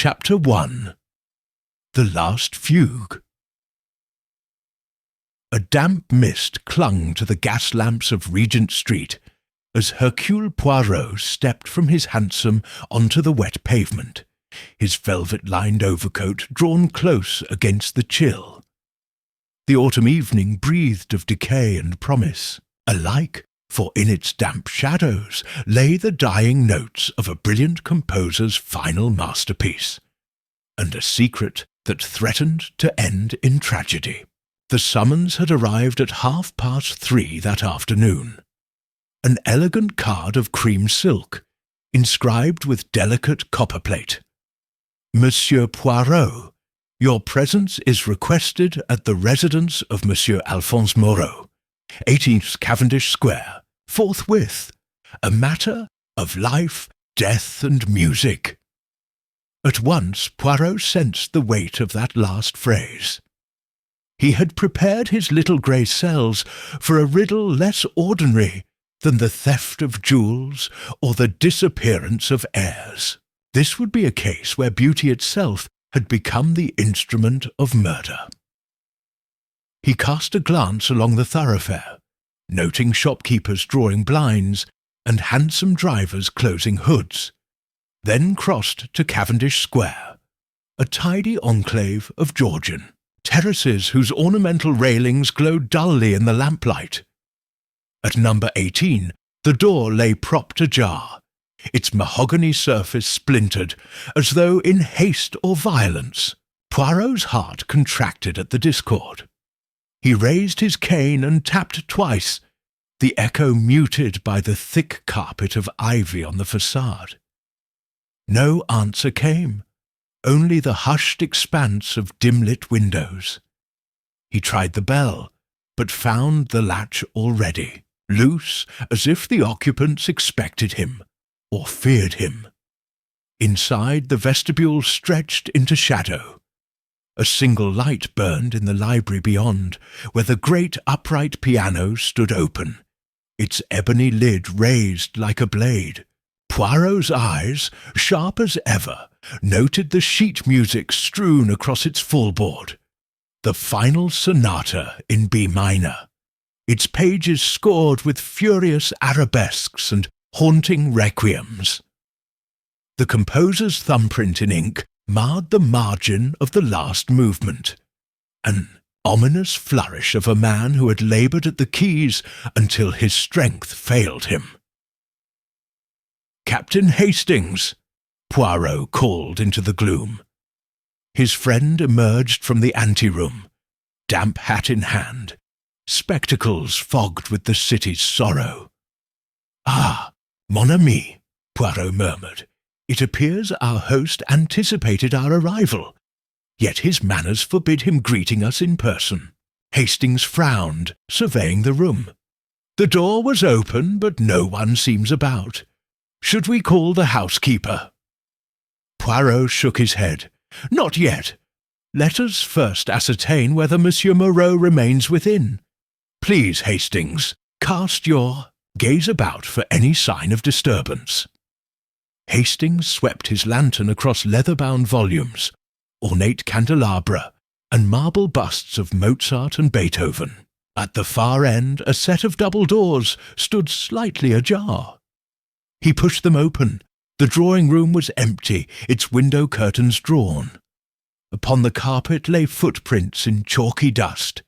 Chapter 1. The Last Fugue. A damp mist clung to the gas lamps of Regent Street as Hercule Poirot stepped from his hansom onto the wet pavement, his velvet-lined overcoat drawn close against the chill. The autumn evening breathed of decay and promise, alike, for in its damp shadows lay the dying notes of a brilliant composer's final masterpiece, and a secret that threatened to end in tragedy. The summons had arrived at 3:30 that afternoon. An elegant card of cream silk, inscribed with delicate copperplate. Monsieur Poirot, your presence is requested at the residence of Monsieur Alphonse Moreau, 18th Cavendish Square, forthwith. A matter of life, death, and music. At once Poirot sensed the weight of that last phrase. He had prepared his little grey cells for a riddle less ordinary than the theft of jewels or the disappearance of heirs. This would be a case where beauty itself had become the instrument of murder. He cast a glance along the thoroughfare, noting shopkeepers drawing blinds and hansom drivers closing hoods, then crossed to Cavendish Square, a tidy enclave of Georgian terraces whose ornamental railings glowed dully in the lamplight. At number 18, the door lay propped ajar, its mahogany surface splintered, as though in haste or violence. Poirot's heart contracted at the discord. He raised his cane and tapped twice, the echo muted by the thick carpet of ivy on the facade. No answer came, only the hushed expanse of dim-lit windows. He tried the bell, but found the latch already, loose as if the occupants expected him, or feared him. Inside, the vestibule stretched into shadow. A single light burned in the library beyond, where the great upright piano stood open, its ebony lid raised like a blade. Poirot's eyes, sharp as ever, noted the sheet music strewn across its fullboard. The final sonata in B minor, its pages scored with furious arabesques and haunting requiems. The composer's thumbprint in ink marred the margin of the last movement, an ominous flourish of a man who had laboured at the keys until his strength failed him. "Captain Hastings," Poirot called into the gloom. His friend emerged from the anteroom, damp hat in hand, spectacles fogged with the city's sorrow. "Ah, mon ami," Poirot murmured. "It appears our host anticipated our arrival, yet his manners forbid him greeting us in person." Hastings frowned, surveying the room. "The door was open, but no one seems about. Should we call the housekeeper?" Poirot shook his head. "Not yet. Let us first ascertain whether Monsieur Moreau remains within. Please, Hastings, gaze about for any sign of disturbance." Hastings swept his lantern across leather-bound volumes, ornate candelabra, and marble busts of Mozart and Beethoven. At the far end, a set of double doors stood slightly ajar. He pushed them open. The drawing-room was empty, its window curtains drawn. Upon the carpet lay footprints in chalky dust,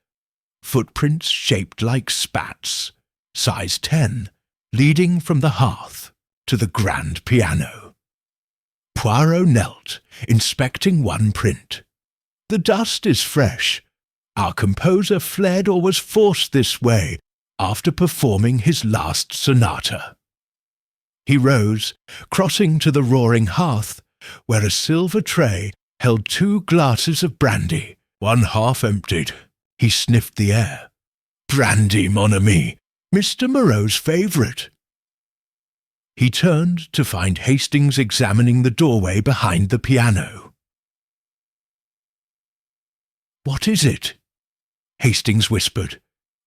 footprints shaped like spats, size 10, leading from the hearth to the grand piano. Poirot knelt, inspecting one print. "The dust is fresh. Our composer fled or was forced this way after performing his last sonata." He rose, crossing to the roaring hearth, where a silver tray held 2 glasses of brandy, one half emptied. He sniffed the air. "Brandy, mon ami, Mr. Moreau's favourite." He turned to find Hastings examining the doorway behind the piano. "What is it?" Hastings whispered,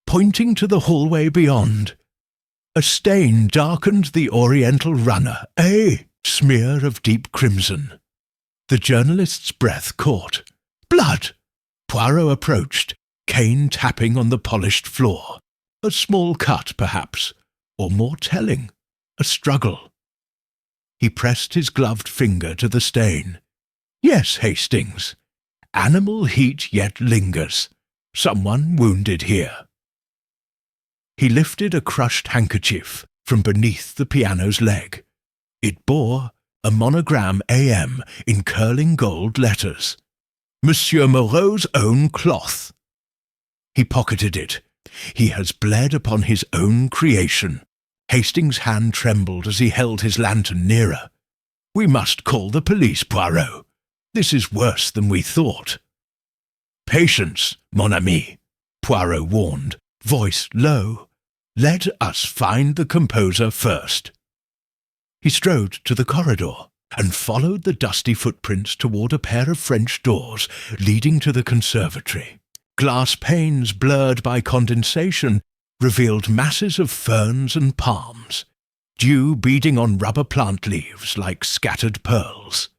pointing to the hallway beyond. A stain darkened the oriental runner, a smear of deep crimson. The journalist's breath caught. Blood! Poirot approached, cane tapping on the polished floor. A small cut, perhaps, or more telling, a struggle. He pressed his gloved finger to the stain. Yes, Hastings. Animal heat yet lingers. Someone wounded here. He lifted a crushed handkerchief from beneath the piano's leg. It bore a monogram AM in curling gold letters. Monsieur Moreau's own cloth. He pocketed it. He has bled upon his own creation. Hastings' hand trembled as he held his lantern nearer. We must call the police, Poirot. This is worse than we thought. Patience, mon ami, Poirot warned, voice low. Let us find the composer first. He strode to the corridor and followed the dusty footprints toward a pair of French doors leading to the conservatory. Glass panes blurred by condensation revealed masses of ferns and palms, dew beading on rubber plant leaves like scattered pearls.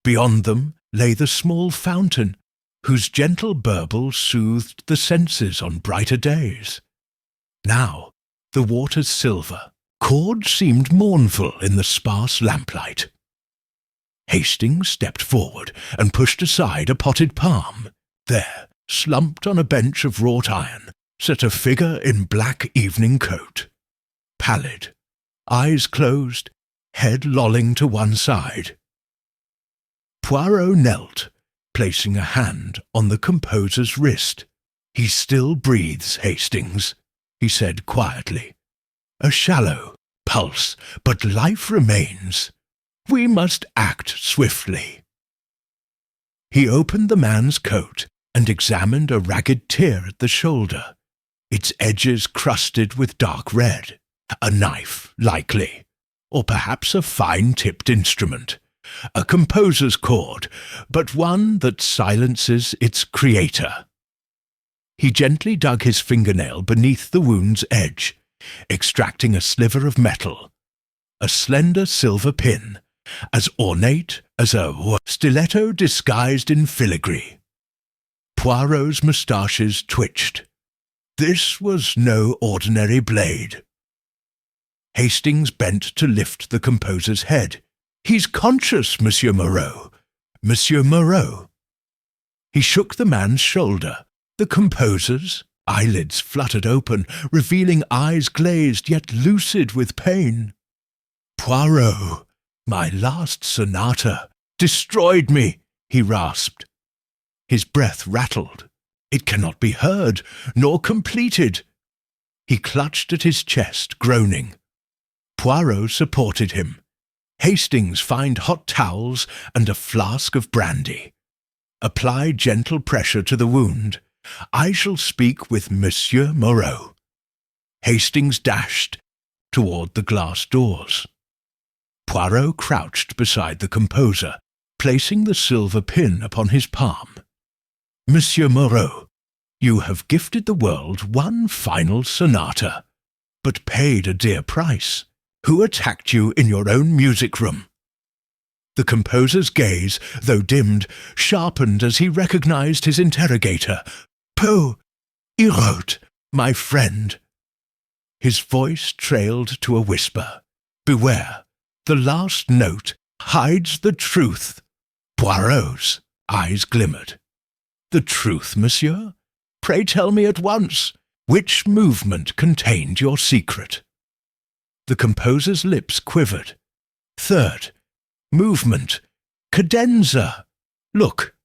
Beyond them lay the small fountain, whose gentle burble soothed the senses on brighter days. Now the water's silver chords seemed mournful in the sparse lamplight. Hastings stepped forward and pushed aside a potted palm. There, slumped on a bench of wrought iron, sat a figure in black evening coat. Pallid, eyes closed, head lolling to one side. Poirot knelt, placing a hand on the composer's wrist. He still breathes, Hastings, he said quietly. A shallow pulse, but life remains. We must act swiftly. He opened the man's coat and examined a ragged tear at the shoulder, its edges crusted with dark red. A knife, likely, or perhaps a fine-tipped instrument. A composer's chord, but one that silences its creator. He gently dug his fingernail beneath the wound's edge, extracting a sliver of metal, a slender silver pin, as ornate as a stiletto disguised in filigree. Poirot's moustaches twitched. This was no ordinary blade. Hastings bent to lift the composer's head. He's conscious, Monsieur Moreau. Monsieur Moreau. He shook the man's shoulder. The composer's eyelids fluttered open, revealing eyes glazed yet lucid with pain. Poirot, my last sonata, destroyed me, he rasped. His breath rattled. It cannot be heard, nor completed. He clutched at his chest, groaning. Poirot supported him. Hastings, find hot towels and a flask of brandy. Apply gentle pressure to the wound. I shall speak with Monsieur Moreau. Hastings dashed toward the glass doors. Poirot crouched beside the composer, placing the silver pin upon his palm. Monsieur Moreau, you have gifted the world one final sonata, but paid a dear price. Who attacked you in your own music room? The composer's gaze, though dimmed, sharpened as he recognized his interrogator. Poe, Hérault, my friend. His voice trailed to a whisper. Beware, the last note hides the truth. Poirot's eyes glimmered. The truth, monsieur? Pray tell me at once, which movement contained your secret? The composer's lips quivered. Third, movement, cadenza. Look.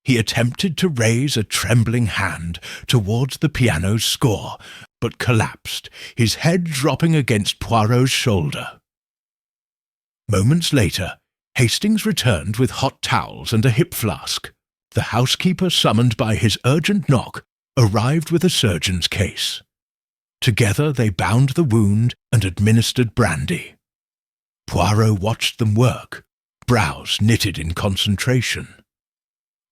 He attempted to raise a trembling hand towards the piano's score, but collapsed, his head dropping against Poirot's shoulder. Moments later, Hastings returned with hot towels and a hip flask. The housekeeper, summoned by his urgent knock, arrived with a surgeon's case. Together they bound the wound and administered brandy. Poirot watched them work, brows knitted in concentration.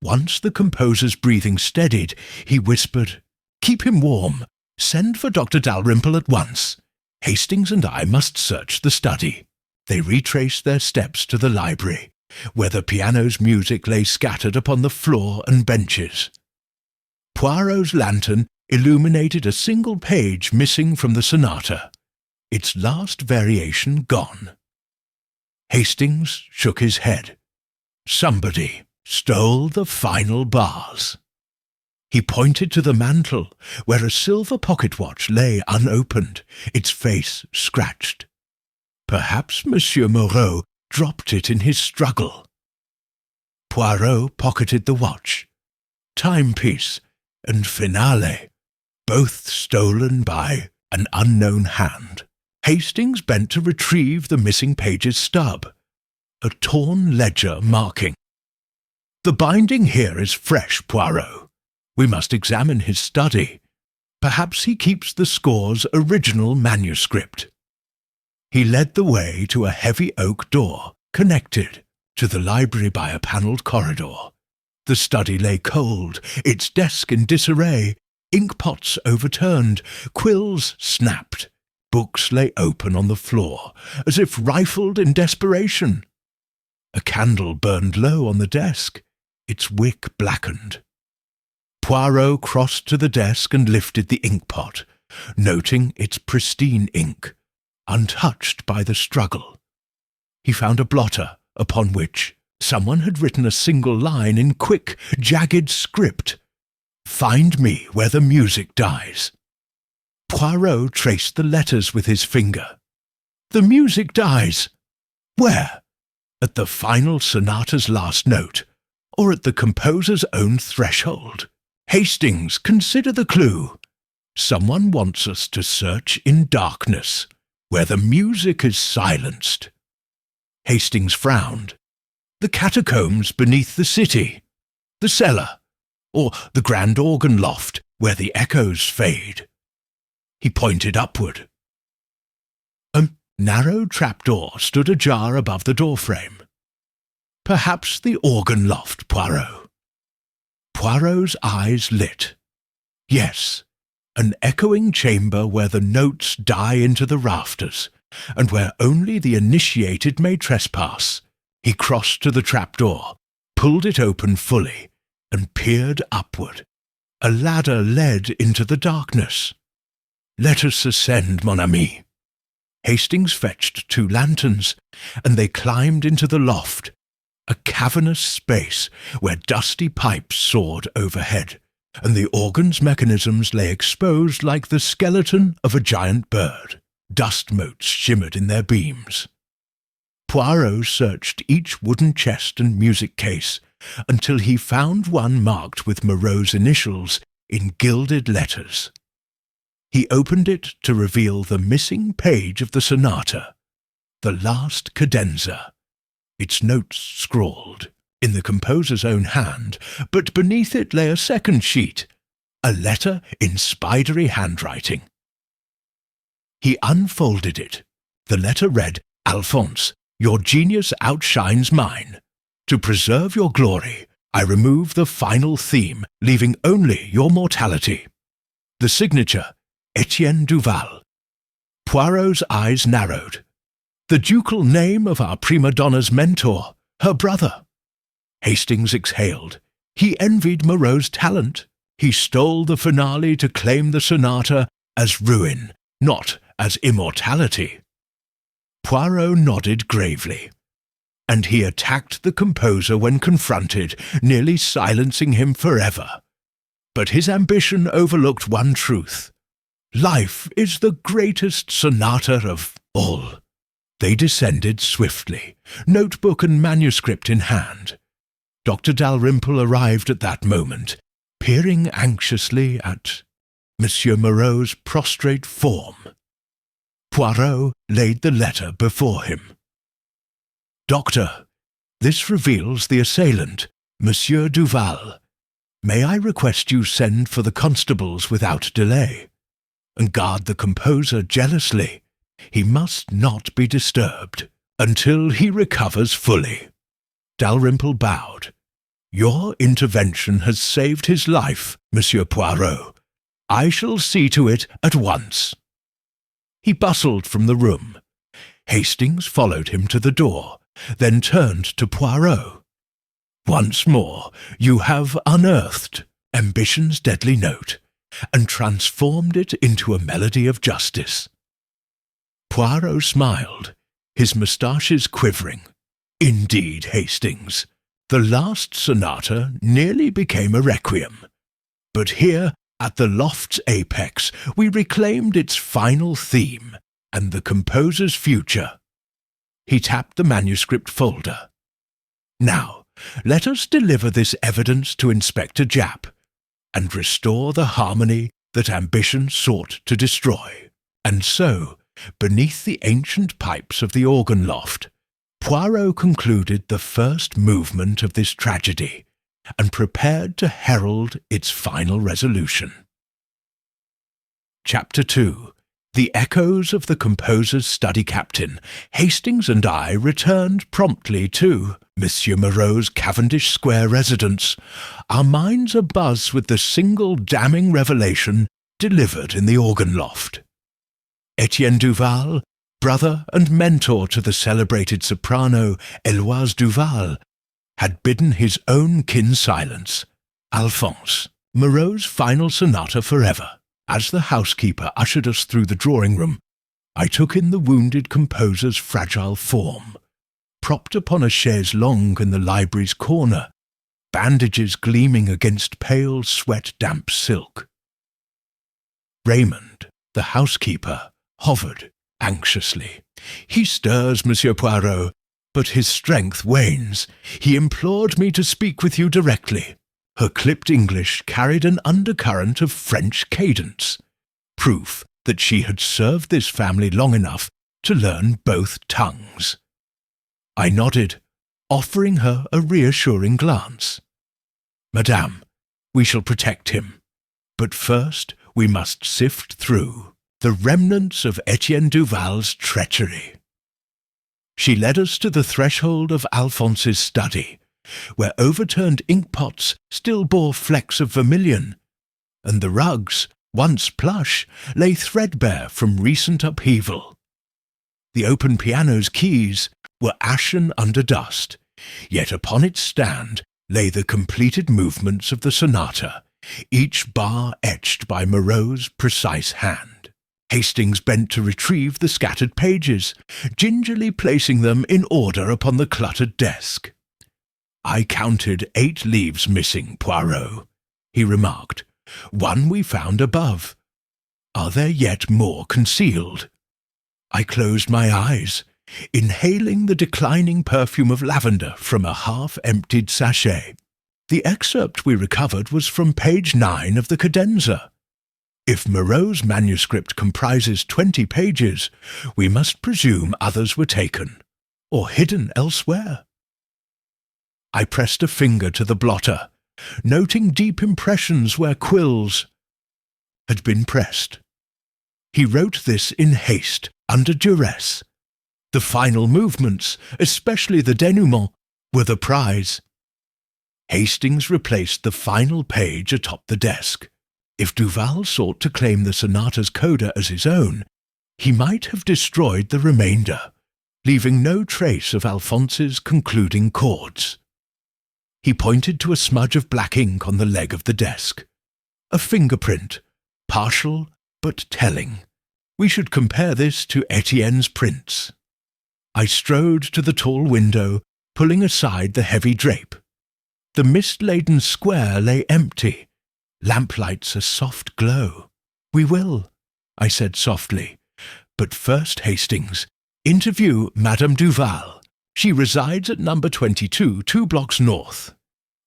Once the composer's breathing steadied, he whispered, Keep him warm. Send for Dr. Dalrymple at once. Hastings and I must search the study. They retraced their steps to the library. where the piano's music lay scattered upon the floor and benches. Poirot's lantern illuminated a single page missing from the sonata, its last variation gone. Hastings shook his head. Somebody stole the final bars. He pointed to the mantel, where a silver pocket-watch lay unopened, its face scratched. Perhaps Monsieur Moreau dropped it in his struggle. Poirot pocketed the watch. Timepiece and finale, both stolen by an unknown hand. Hastings bent to retrieve the missing page's stub, a torn ledger marking. The binding here is fresh, Poirot. We must examine his study. Perhaps he keeps the score's original manuscript. He led the way to a heavy oak door, connected to the library by a panelled corridor. The study lay cold, its desk in disarray, inkpots overturned, quills snapped. Books lay open on the floor, as if rifled in desperation. A candle burned low on the desk, its wick blackened. Poirot crossed to the desk and lifted the inkpot, noting its pristine ink, untouched by the struggle. He found a blotter upon which someone had written a single line in quick, jagged script. "Find me where the music dies." Poirot traced the letters with his finger. The music dies. Where? At the final sonata's last note, or at the composer's own threshold? Hastings, consider the clue. Someone wants us to search in darkness, where the music is silenced. Hastings frowned. The catacombs beneath the city, the cellar, or the grand organ loft where the echoes fade. He pointed upward. A narrow trapdoor stood ajar above the doorframe. Perhaps the organ loft, Poirot. Poirot's eyes lit. Yes, an echoing chamber where the notes die into the rafters, and where only the initiated may trespass. He crossed to the trapdoor, pulled it open fully, and peered upward. A ladder led into the darkness. "Let us ascend, mon ami." Hastings fetched 2 lanterns, and they climbed into the loft, a cavernous space where dusty pipes soared overhead, and the organ's mechanisms lay exposed like the skeleton of a giant bird. Dust motes shimmered in their beams. Poirot searched each wooden chest and music case until he found one marked with Moreau's initials in gilded letters. He opened it to reveal the missing page of the sonata, the last cadenza, its notes scrawled in the composer's own hand, but beneath it lay a second sheet, a letter in spidery handwriting. He unfolded it. The letter read, "Alphonse, your genius outshines mine. To preserve your glory, I remove the final theme, leaving only your mortality." The signature, Etienne Duval. Poirot's eyes narrowed. The ducal name of our prima donna's mentor, her brother. Hastings exhaled. He envied Moreau's talent. He stole the finale to claim the sonata as ruin, not as immortality. Poirot nodded gravely, and he attacked the composer when confronted, nearly silencing him forever. But his ambition overlooked one truth. Life is the greatest sonata of all. They descended swiftly, notebook and manuscript in hand. Dr. Dalrymple arrived at that moment, peering anxiously at Monsieur Moreau's prostrate form. Poirot laid the letter before him. "Doctor, this reveals the assailant, Monsieur Duval. May I request you send for the constables without delay, and guard the composer jealously. He must not be disturbed until he recovers fully." Dalrymple bowed. "Your intervention has saved his life, Monsieur Poirot. I shall see to it at once." He bustled from the room. Hastings followed him to the door, then turned to Poirot. "Once more, you have unearthed ambition's deadly note, and transformed it into a melody of justice." Poirot smiled, his moustaches quivering. "Indeed, Hastings, the last sonata nearly became a requiem. But here, at the loft's apex, we reclaimed its final theme and the composer's future." He tapped the manuscript folder. "Now, let us deliver this evidence to Inspector Japp, and restore the harmony that ambition sought to destroy." And so, beneath the ancient pipes of the organ loft, Poirot concluded the first movement of this tragedy, and prepared to herald its final resolution. Chapter 2. The echoes of the composer's study captain, Hastings and I returned promptly to Monsieur Moreau's Cavendish Square residence, our minds abuzz with the single damning revelation delivered in the organ loft. Etienne Duval, brother and mentor to the celebrated soprano Héloïse Duval, had bidden his own kin silence. Alphonse, Moreau's final sonata forever. As the housekeeper ushered us through the drawing-room, I took in the wounded composer's fragile form, propped upon a chaise longue in the library's corner, bandages gleaming against pale sweat-damp silk. Raymond, the housekeeper, hovered anxiously. "He stirs, Monsieur Poirot, but his strength wanes. He implored me to speak with you directly." Her clipped English carried an undercurrent of French cadence, proof that she had served this family long enough to learn both tongues. I nodded, offering her a reassuring glance. "Madame, we shall protect him, but first we must sift through the remnants of Etienne Duval's treachery." She led us to the threshold of Alphonse's study, where overturned inkpots still bore flecks of vermilion, and the rugs, once plush, lay threadbare from recent upheaval. The open piano's keys were ashen under dust, yet upon its stand lay the completed movements of the sonata, each bar etched by Moreau's precise hand. Hastings bent to retrieve the scattered pages, gingerly placing them in order upon the cluttered desk. "I counted 8 leaves missing, Poirot," he remarked. "One we found above. Are there yet more concealed?" I closed my eyes, inhaling the declining perfume of lavender from a half-emptied sachet. The excerpt we recovered was from page 9 of the cadenza. If Moreau's manuscript comprises 20 pages, we must presume others were taken, or hidden elsewhere. I pressed a finger to the blotter, noting deep impressions where quills had been pressed. He wrote this in haste, under duress. The final movements, especially the dénouement, were the prize. Hastings replaced the final page atop the desk. If Duval sought to claim the sonata's coda as his own, he might have destroyed the remainder, leaving no trace of Alphonse's concluding chords. He pointed to a smudge of black ink on the leg of the desk. A fingerprint, partial but telling. We should compare this to Etienne's prints. I strode to the tall window, pulling aside the heavy drape. The mist-laden square lay empty, lamplights a soft glow. "We will," I said softly. "But first, Hastings, interview Madame Duval. She resides at number 22, 2 blocks north.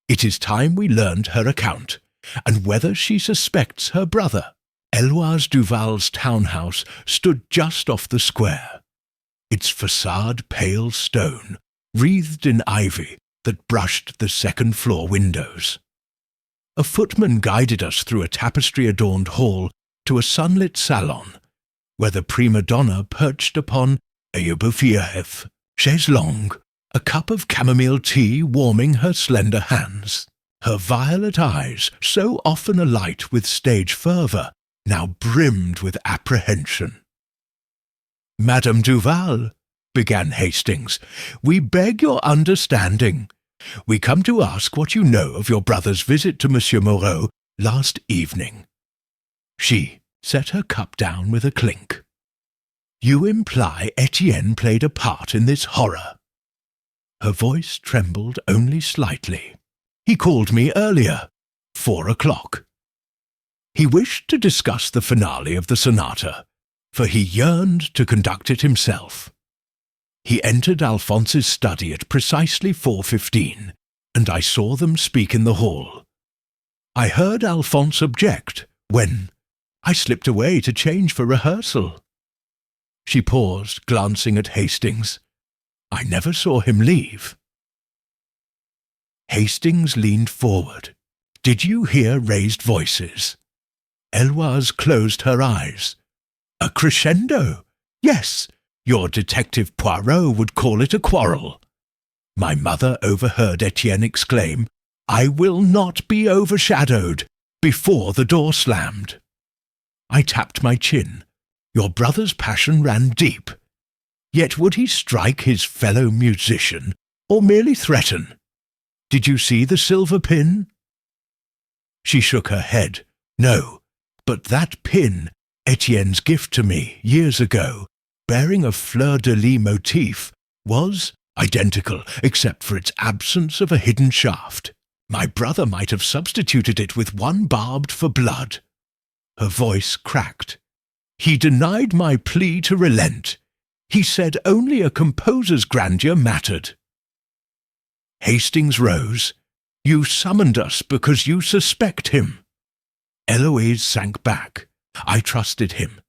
It is time we learned her account, and whether she suspects her brother." Héloïse Duval's townhouse stood just off the square, its façade pale stone, wreathed in ivy that brushed the second-floor windows. A footman guided us through a tapestry-adorned hall to a sunlit salon, where the prima donna perched upon a yeboufiev chaise longue, a cup of chamomile tea warming her slender hands. Her violet eyes, so often alight with stage fervour, now brimmed with apprehension. "Madame Duval," began Hastings, "we beg your understanding. We come to ask what you know of your brother's visit to Monsieur Moreau last evening." She set her cup down with a clink. "You imply Etienne played a part in this horror?" Her voice trembled only slightly. "He called me earlier, 4 o'clock. He wished to discuss the finale of the sonata, for he yearned to conduct it himself. He entered Alphonse's study at precisely 4:15, and I saw them speak in the hall. I heard Alphonse object when I slipped away to change for rehearsal." She paused, glancing at Hastings. "I never saw him leave." Hastings leaned forward. "Did you hear raised voices?" Eloise closed her eyes. "A crescendo? Yes, your detective Poirot would call it a quarrel." My mother overheard Etienne exclaim, "I will not be overshadowed," before the door slammed. I tapped my chin. Your brother's passion ran deep. Yet would he strike his fellow musician, or merely threaten? Did you see the silver pin? She shook her head. "No, but that pin, Etienne's gift to me years ago, bearing a fleur-de-lis motif, was identical except for its absence of a hidden shaft. My brother might have substituted it with one barbed for blood." Her voice cracked. "He denied my plea to relent. He said only a composer's grandeur mattered." Hastings rose. "You summoned us because you suspect him." Eloise sank back. I trusted him.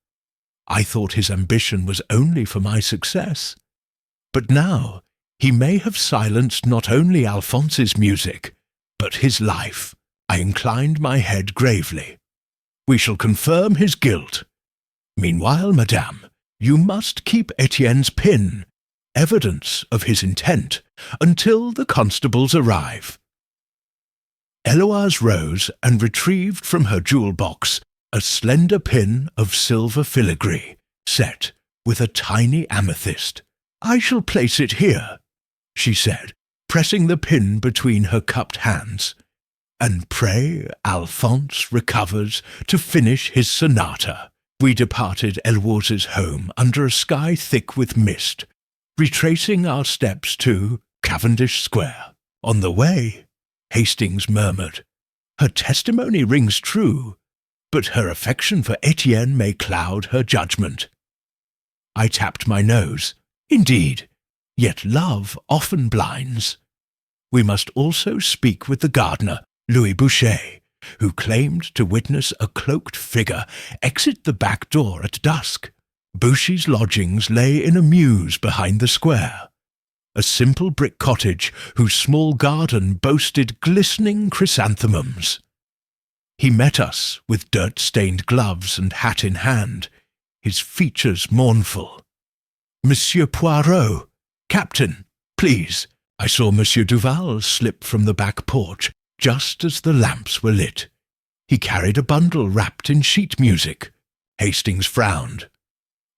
I thought his ambition was only for my success. But now he may have silenced not only Alphonse's music, but his life. I inclined my head gravely. "We shall confirm his guilt. Meanwhile, madame, you must keep Etienne's pin, evidence of his intent, until the constables arrive." Eloise rose and retrieved from her jewel box a slender pin of silver filigree, set with a tiny amethyst. "I shall place it here," she said, pressing the pin between her cupped hands. "And pray Alphonse recovers to finish his sonata." We departed Eloise's home under a sky thick with mist, retracing our steps to Cavendish Square. On the way, Hastings murmured, "Her testimony rings true, but her affection for Etienne may cloud her judgment." I tapped my nose. "Indeed, yet love often blinds." We must also speak with the gardener, Louis Boucher, who claimed to witness a cloaked figure exit the back door at dusk. Boucher's lodgings lay in a mews behind the square, a simple brick cottage whose small garden boasted glistening chrysanthemums. He met us with dirt-stained gloves and hat in hand, his features mournful. "Monsieur Poirot, Captain, please." I saw Monsieur Duval slip from the back porch just as the lamps were lit. He carried a bundle wrapped in sheet music. Hastings frowned.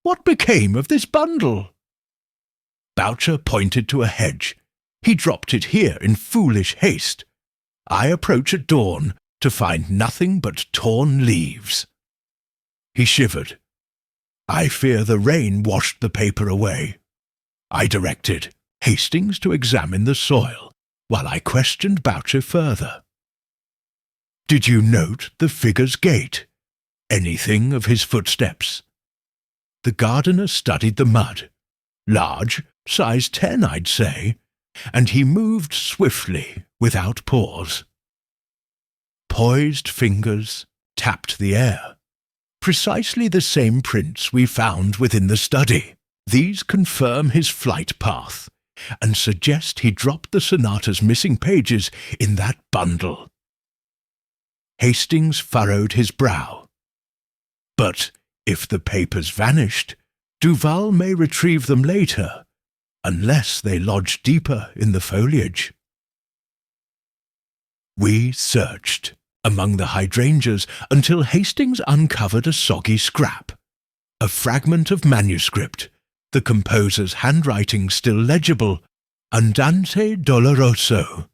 "What became of this bundle?" Boucher pointed to a hedge. "He dropped it here in foolish haste. I approach at dawn to find nothing but torn leaves." He shivered. "I fear the rain washed the paper away." I directed Hastings to examine the soil, while I questioned Boucher further. "Did you note the figure's gait? Anything of his footsteps?" The gardener studied the mud. "Large, size 10, I'd say, and he moved swiftly, without pause. Poised fingers tapped the air. Precisely the same prints we found within the study. These confirm his flight path, and suggest he dropped the sonata's missing pages in that bundle." Hastings furrowed his brow. "But if the papers vanished, Duval may retrieve them later, unless they lodge deeper in the foliage." We searched among the hydrangeas until Hastings uncovered a soggy scrap, a fragment of manuscript, the composer's handwriting still legible, Andante doloroso.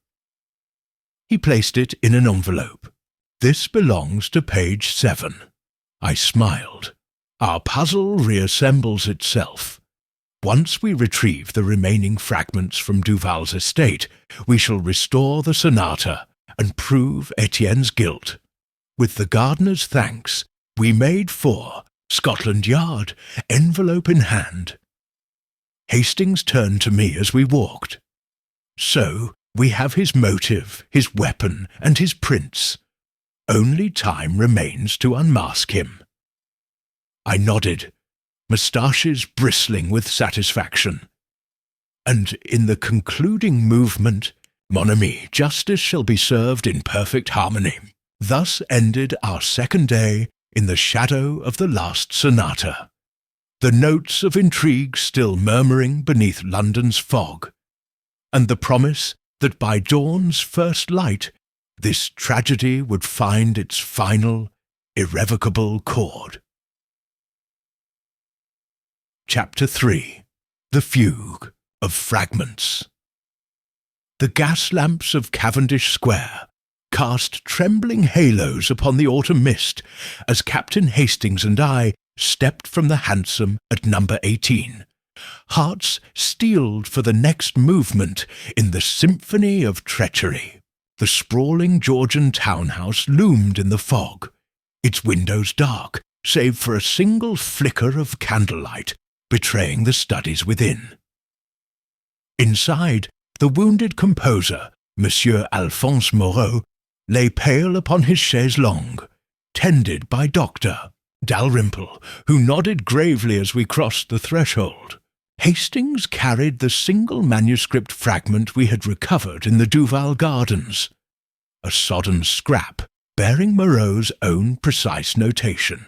He placed it in an envelope. This belongs to page 7. I smiled. Our puzzle reassembles itself. Once we retrieve the remaining fragments from Duval's estate, we shall restore the sonata and prove Etienne's guilt. With the gardener's thanks, we made for Scotland Yard, envelope in hand. Hastings turned to me as we walked. So, we have his motive, his weapon, and his prints. Only time remains to unmask him. I nodded, moustaches bristling with satisfaction. And in the concluding movement, mon ami, justice shall be served in perfect harmony. Thus ended our second day in the shadow of the last sonata, the notes of intrigue still murmuring beneath London's fog, and the promise that by dawn's first light this tragedy would find its final, irrevocable chord. Chapter 3. The Fugue of Fragments. The gas lamps of Cavendish Square cast trembling halos upon the autumn mist as Captain Hastings and I stepped from the hansom at number 18, hearts steeled for the next movement in the symphony of treachery. The sprawling Georgian townhouse loomed in the fog, its windows dark, save for a single flicker of candlelight betraying the studies within. Inside, the wounded composer, Monsieur Alphonse Moreau, lay pale upon his chaise longue, tended by Dr. Dalrymple, who nodded gravely as we crossed the threshold. Hastings carried the single manuscript fragment we had recovered in the Duval gardens, a sodden scrap bearing Moreau's own precise notation,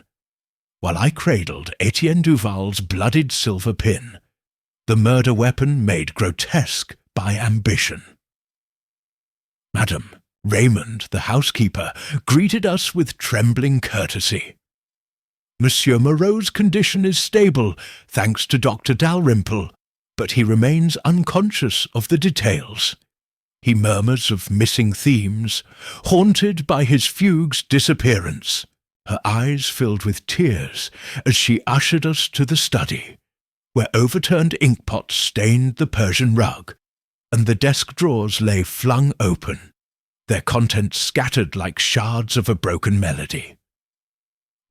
while I cradled Etienne Duval's bloodied silver pin, the murder weapon made grotesque by ambition. Madame, Raymond, the housekeeper, greeted us with trembling courtesy. Monsieur Moreau's condition is stable, thanks to Dr. Dalrymple, but he remains unconscious of the details. He murmurs of missing themes, haunted by his fugue's disappearance. Her eyes filled with tears as she ushered us to the study, where overturned inkpots stained the Persian rug, and the desk drawers lay flung open, their contents scattered like shards of a broken melody.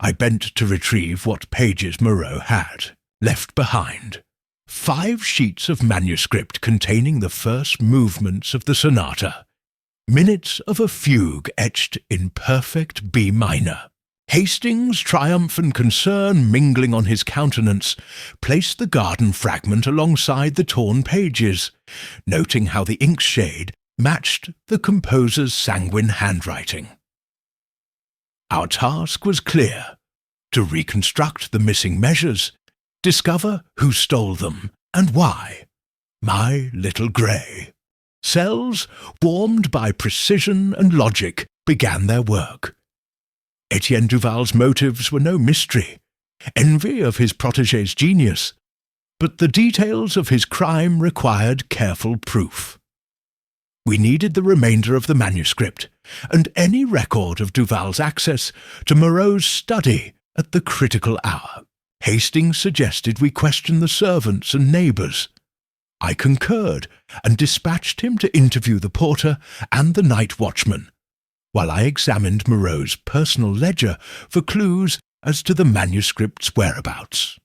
I bent to retrieve what pages Moreau had left behind. 5 sheets of manuscript containing the first movements of the sonata, minutes of a fugue etched in perfect B minor. Hastings' triumph and concern mingling on his countenance placed the garden fragment alongside the torn pages, noting how the ink shade matched the composer's sanguine handwriting. Our task was clear: to reconstruct the missing measures, discover who stole them and why. My little grey. Cells, warmed by precision and logic, began their work. Etienne Duval's motives were no mystery, envy of his protégé's genius, but the details of his crime required careful proof. We needed the remainder of the manuscript, and any record of Duval's access to Moreau's study at the critical hour. Hastings suggested we question the servants and neighbours. I concurred and dispatched him to interview the porter and the night watchman, while I examined Moreau's personal ledger for clues as to the manuscript's whereabouts.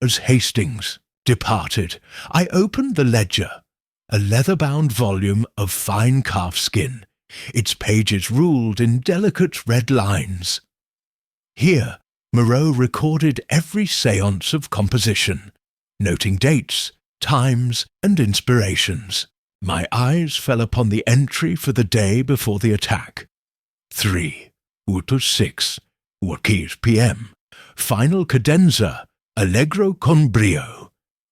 As Hastings departed, I opened the ledger, a leather-bound volume of fine calf skin, its pages ruled in delicate red lines. Here, Moreau recorded every séance of composition, noting dates, times, and inspirations. My eyes fell upon the entry for the day before the attack. 3, 6, 15 p.m. Final cadenza, allegro con brio.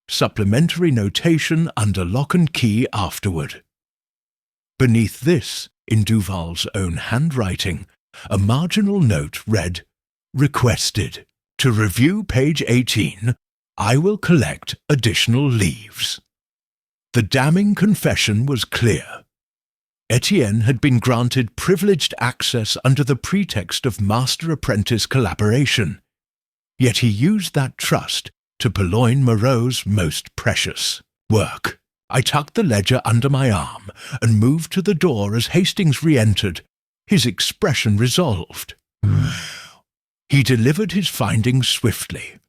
Supplementary notation under lock and key afterward. Beneath this, in Duval's own handwriting, a marginal note read, "Requested." To review page 18, I will collect additional leaves. The damning confession was clear. Etienne had been granted privileged access under the pretext of master-apprentice collaboration, yet he used that trust to purloin Moreau's most precious work. I tucked the ledger under my arm and moved to the door as Hastings re-entered, his expression resolved. He delivered his findings swiftly.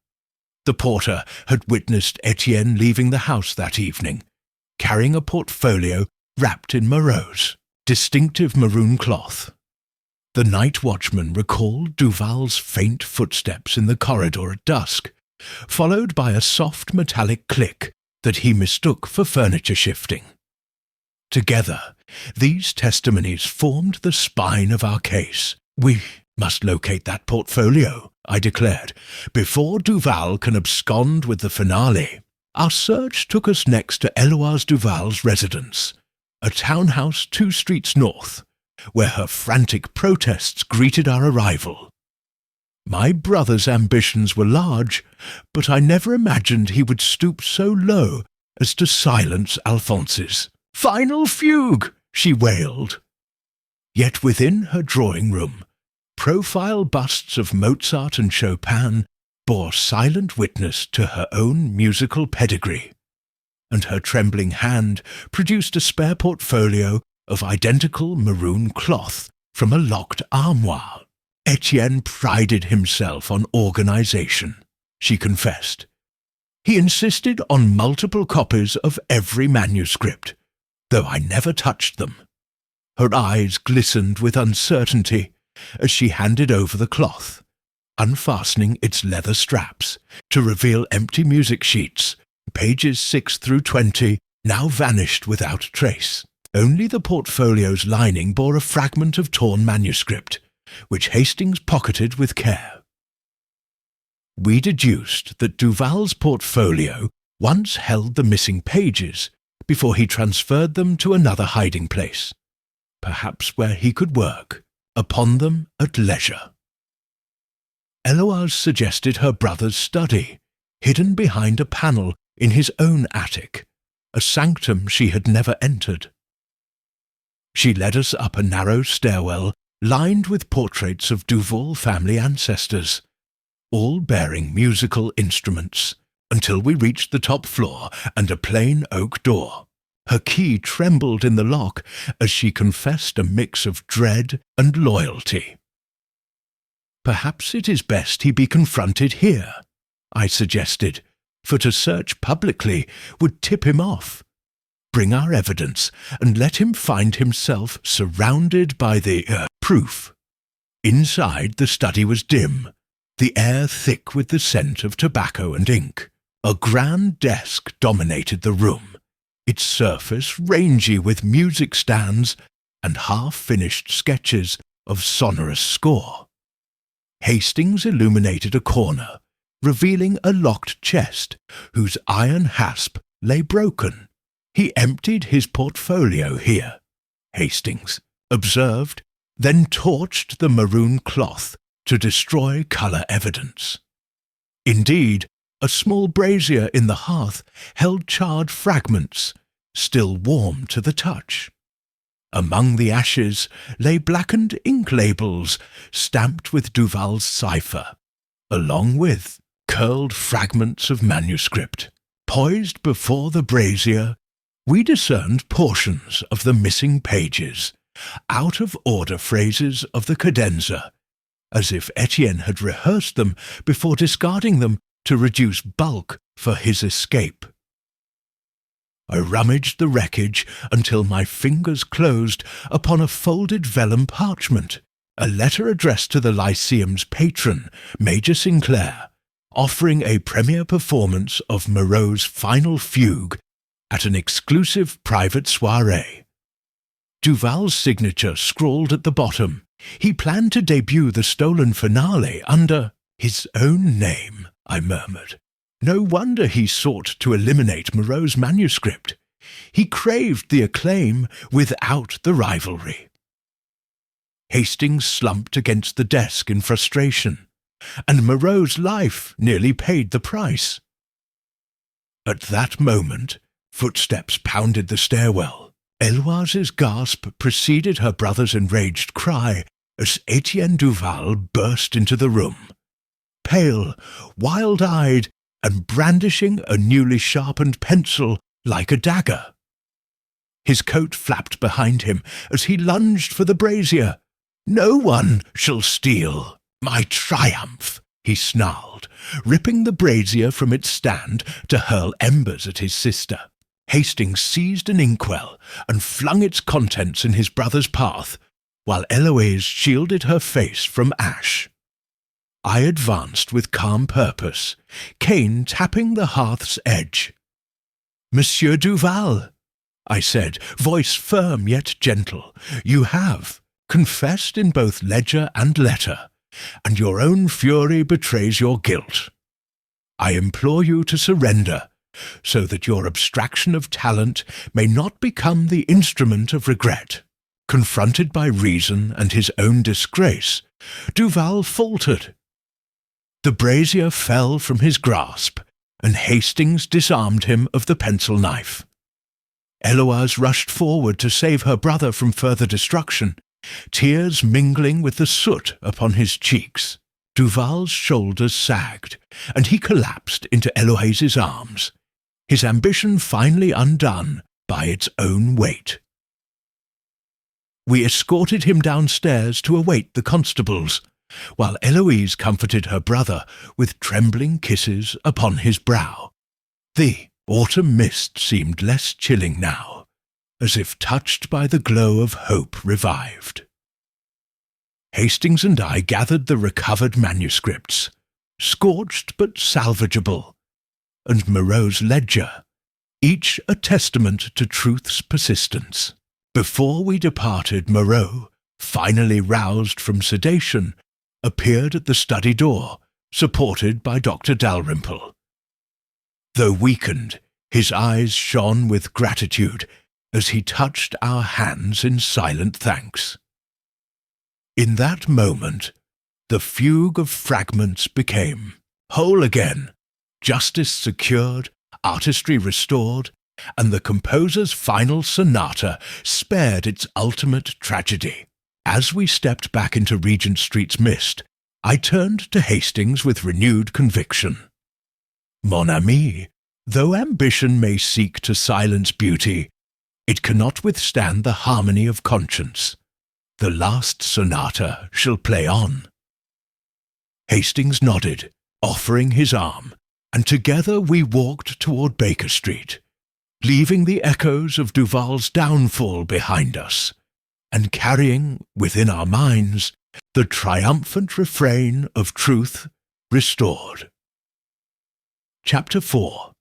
The porter had witnessed Etienne leaving the house that evening, carrying a portfolio wrapped in Moreau's distinctive maroon cloth. The night watchman recalled Duval's faint footsteps in the corridor at dusk, followed by a soft metallic click that he mistook for furniture shifting. Together, these testimonies formed the spine of our case. We must locate that portfolio, I declared, before Duval can abscond with the finale. Our search took us next to Eloise Duval's residence, a townhouse 2 streets north, where her frantic protests greeted our arrival. My brother's ambitions were large, but I never imagined he would stoop so low as to silence Alphonse's. "Final fugue!" she wailed. Yet within her drawing-room, profile busts of Mozart and Chopin bore silent witness to her own musical pedigree, and her trembling hand produced a spare portfolio of identical maroon cloth from a locked armoire. Etienne prided himself on organization, she confessed. He insisted on multiple copies of every manuscript, though I never touched them. Her eyes glistened with uncertainty as she handed over the cloth, unfastening its leather straps to reveal empty music sheets. Pages 6 through 20 now vanished without trace. Only the portfolio's lining bore a fragment of torn manuscript, which Hastings pocketed with care. We deduced that Duval's portfolio once held the missing pages before he transferred them to another hiding place, perhaps where he could work upon them at leisure. Eloise suggested her brother's study, hidden behind a panel in his own attic, a sanctum she had never entered. She led us up a narrow stairwell lined with portraits of Duval family ancestors, all bearing musical instruments, until we reached the top floor and a plain oak door. Her key trembled in the lock as she confessed a mix of dread and loyalty. "Perhaps it is best he be confronted here," I suggested, for to search publicly would tip him off. Bring our evidence and let him find himself surrounded by the proof. Inside, the study was dim, the air thick with the scent of tobacco and ink. A grand desk dominated the room, its surface rangy with music stands and half-finished sketches of sonorous score. Hastings illuminated a corner, revealing a locked chest whose iron hasp lay broken. He emptied his portfolio here, Hastings observed, then torched the maroon cloth to destroy colour evidence. Indeed, a small brazier in the hearth held charred fragments, still warm to the touch. Among the ashes lay blackened ink labels stamped with Duval's cipher, along with curled fragments of manuscript. Poised before the brazier, we discerned portions of the missing pages, out-of-order phrases of the cadenza, as if Etienne had rehearsed them before discarding them to reduce bulk for his escape. I rummaged the wreckage until my fingers closed upon a folded vellum parchment, a letter addressed to the Lyceum's patron, Major Sinclair, offering a premiere performance of Moreau's final fugue at an exclusive private soirée. Duval's signature scrawled at the bottom. He planned to debut the stolen finale under his own name, I murmured. No wonder he sought to eliminate Moreau's manuscript. He craved the acclaim without the rivalry. Hastings slumped against the desk in frustration. and Moreau's life nearly paid the price. At that moment, footsteps pounded the stairwell. Eloise's gasp preceded her brother's enraged cry as Etienne Duval burst into the room. Pale, wild-eyed, and brandishing a newly sharpened pencil like a dagger. His coat flapped behind him as he lunged for the brazier. "No one shall steal my triumph," he snarled, ripping the brazier from its stand to hurl embers at his sister. Hastings seized an inkwell and flung its contents in his brother's path, while Eloise shielded her face from ash. I advanced with calm purpose, cane tapping the hearth's edge. "Monsieur Duval," I said, voice firm yet gentle, "you have confessed in both ledger and letter, and your own fury betrays your guilt. I implore you to surrender, so that your abstraction of talent may not become the instrument of regret." Confronted by reason and his own disgrace, Duval faltered. The brazier fell from his grasp, and Hastings disarmed him of the pencil knife. Eloise rushed forward to save her brother from further destruction, tears mingling with the soot upon his cheeks. Duval's shoulders sagged, and he collapsed into Eloise's arms, his ambition finally undone by its own weight. We escorted him downstairs to await the constables, while Eloise comforted her brother with trembling kisses upon his brow. The autumn mist seemed less chilling now, as if touched by the glow of hope revived. Hastings and I gathered the recovered manuscripts, scorched but salvageable, and Moreau's ledger, each a testament to truth's persistence. Before we departed, Moreau, finally roused from sedation, appeared at the study door, supported by Dr. Dalrymple. Though weakened, his eyes shone with gratitude as he touched our hands in silent thanks. In that moment, the fugue of fragments became whole again, justice secured, artistry restored, and the composer's final sonata spared its ultimate tragedy. As we stepped back into Regent Street's mist, I turned to Hastings with renewed conviction. "Mon ami, though ambition may seek to silence beauty, it cannot withstand the harmony of conscience. The last sonata shall play on." Hastings nodded, offering his arm, and together we walked toward Baker Street, leaving the echoes of Duval's downfall behind us, and carrying within our minds the triumphant refrain of truth restored. Chapter 4.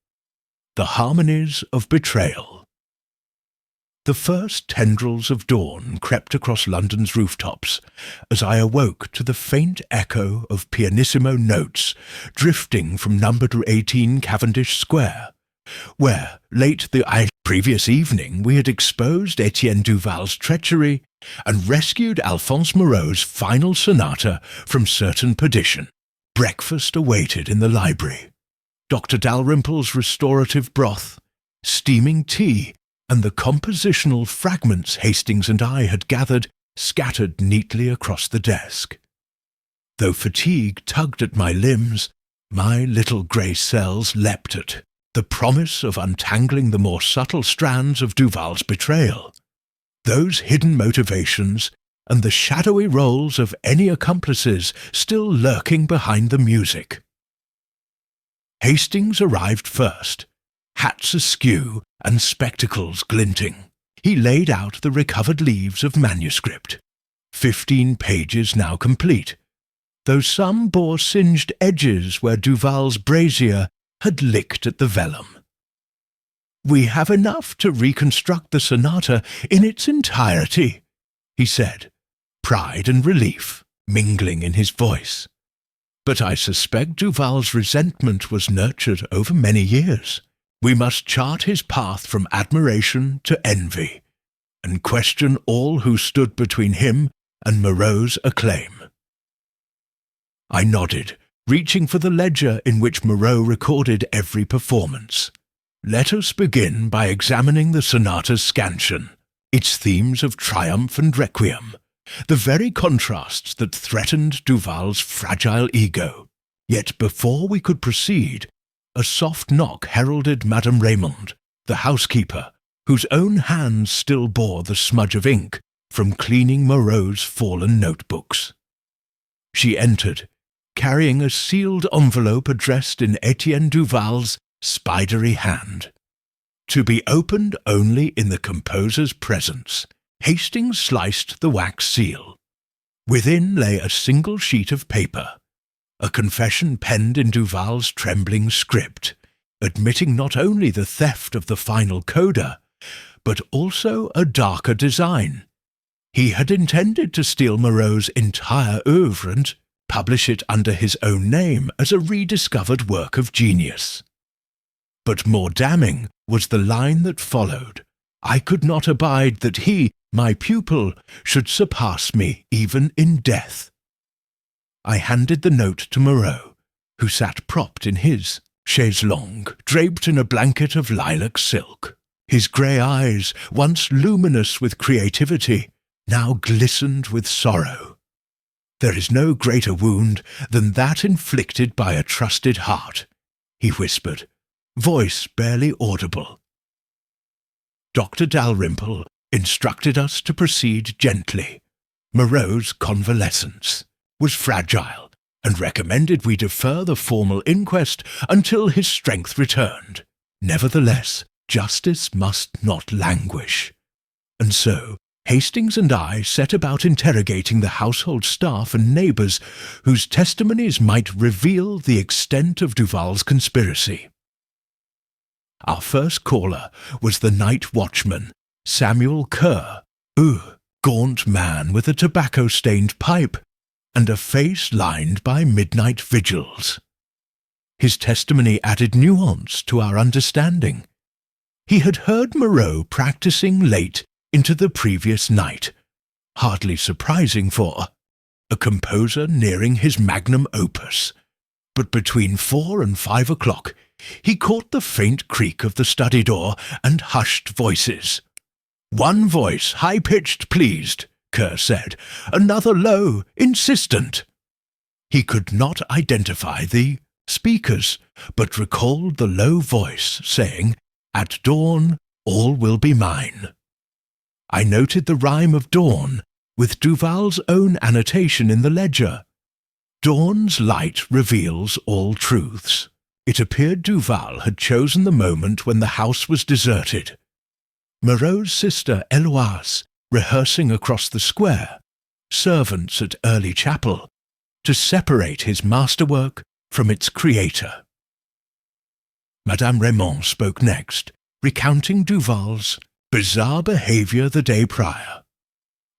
The Harmonies of Betrayal. The first tendrils of dawn crept across London's rooftops as I awoke to the faint echo of pianissimo notes drifting from number 18 Cavendish Square, where, late the previous evening, we had exposed Etienne Duval's treachery and rescued Alphonse Moreau's final sonata from certain perdition. Breakfast awaited in the library. Dr. Dalrymple's restorative broth, steaming tea, and the compositional fragments Hastings and I had gathered scattered neatly across the desk. Though fatigue tugged at my limbs, my little grey cells leapt at the promise of untangling the more subtle strands of Duval's betrayal, those hidden motivations and the shadowy roles of any accomplices still lurking behind the music. Hastings arrived first, hats askew and spectacles glinting. He laid out the recovered leaves of manuscript, 15 pages now complete, though some bore singed edges where Duval's brazier had licked at the vellum. "We have enough to reconstruct the sonata in its entirety," he said, pride and relief mingling in his voice. "But I suspect Duval's resentment was nurtured over many years. We must chart his path from admiration to envy, and question all who stood between him and Moreau's acclaim." I nodded, reaching for the ledger in which Moreau recorded every performance. Let us begin by examining the sonata's scansion, its themes of triumph and requiem, the very contrasts that threatened Duval's fragile ego. Yet before we could proceed, a soft knock heralded Madame Raymond, the housekeeper, whose own hands still bore the smudge of ink from cleaning Moreau's fallen notebooks. She entered, carrying a sealed envelope addressed in Etienne Duval's spidery hand. To be opened only in the composer's presence, Hastings sliced the wax seal. Within lay a single sheet of paper, a confession penned in Duval's trembling script, admitting not only the theft of the final coda, but also a darker design. He had intended to steal Moreau's entire oeuvre and publish it under his own name as a rediscovered work of genius. But more damning was the line that followed. I could not abide that he, my pupil, should surpass me even in death. I handed the note to Moreau, who sat propped in his chaise longue, draped in a blanket of lilac silk. His grey eyes, once luminous with creativity, now glistened with sorrow. There is no greater wound than that inflicted by a trusted heart, he whispered, voice barely audible. Dr. Dalrymple instructed us to proceed gently. Moreau's convalescence was fragile, and recommended we defer the formal inquest until his strength returned. Nevertheless, justice must not languish. And so, Hastings and I set about interrogating the household staff and neighbours whose testimonies might reveal the extent of Duval's conspiracy. Our first caller was the night watchman, Samuel Kerr, gaunt man with a tobacco-stained pipe and a face lined by midnight vigils. His testimony added nuance to our understanding. He had heard Moreau practising late into the previous night, hardly surprising for a composer nearing his magnum opus. But between 4 and 5 o'clock, he caught the faint creak of the study door and hushed voices. One voice, high-pitched, pleased, Kerr said, another low, insistent. He could not identify the speakers, but recalled the low voice saying, "At dawn, all will be mine." I noted the rhyme of dawn, with Duval's own annotation in the ledger. Dawn's light reveals all truths. It appeared Duval had chosen the moment when the house was deserted. Moreau's sister Eloise rehearsing across the square, servants at early chapel, to separate his masterwork from its creator. Madame Raymond spoke next, recounting Duval's bizarre behaviour the day prior.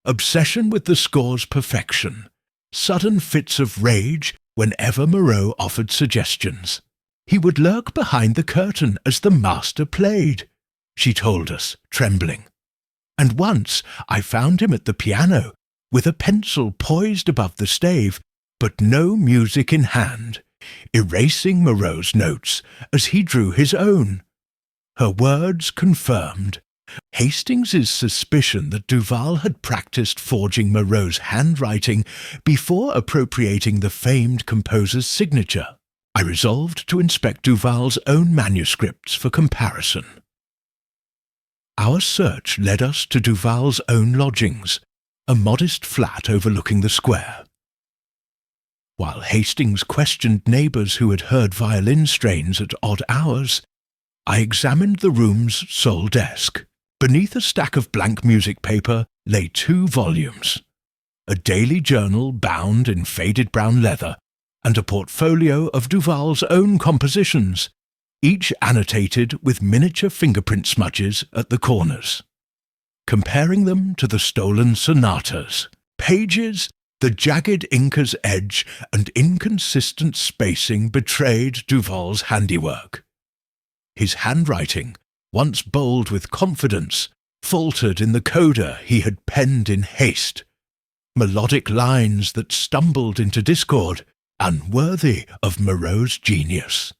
Obsession with the score's perfection, sudden fits of rage whenever Moreau offered suggestions. He would lurk behind the curtain as the master played, she told us, trembling. And once I found him at the piano, with a pencil poised above the stave, but no music in hand, erasing Moreau's notes as he drew his own. Her words confirmed Hastings's suspicion that Duval had practised forging Moreau's handwriting before appropriating the famed composer's signature. I resolved to inspect Duval's own manuscripts for comparison. Our search led us to Duval's own lodgings, a modest flat overlooking the square. While Hastings questioned neighbours who had heard violin strains at odd hours, I examined the room's sole desk. Beneath a stack of blank music paper lay 2 volumes, a daily journal bound in faded brown leather, and a portfolio of Duval's own compositions, each annotated with miniature fingerprint smudges at the corners. Comparing them to the stolen sonatas, pages, the jagged inka's edge and inconsistent spacing betrayed Duval's handiwork. His handwriting, once bold with confidence, faltered in the coda he had penned in haste. Melodic lines that stumbled into discord unworthy of Moreau's genius.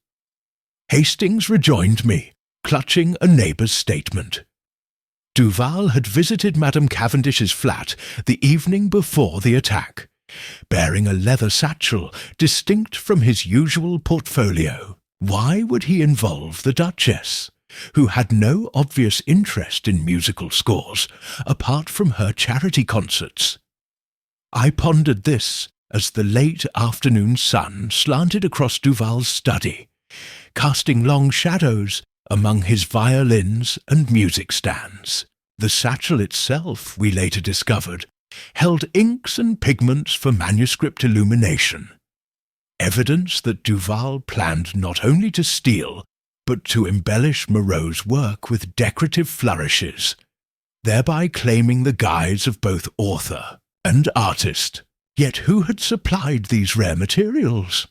Hastings rejoined me, clutching a neighbour's statement. Duval had visited Madame Cavendish's flat the evening before the attack, bearing a leather satchel distinct from his usual portfolio. Why would he involve the Duchess, who had no obvious interest in musical scores apart from her charity concerts? I pondered this as the late afternoon sun slanted across Duval's study, casting long shadows among his violins and music stands. The satchel itself, we later discovered, held inks and pigments for manuscript illumination, evidence that Duval planned not only to steal, but to embellish Moreau's work with decorative flourishes, thereby claiming the guise of both author and artist. Yet who had supplied these rare materials?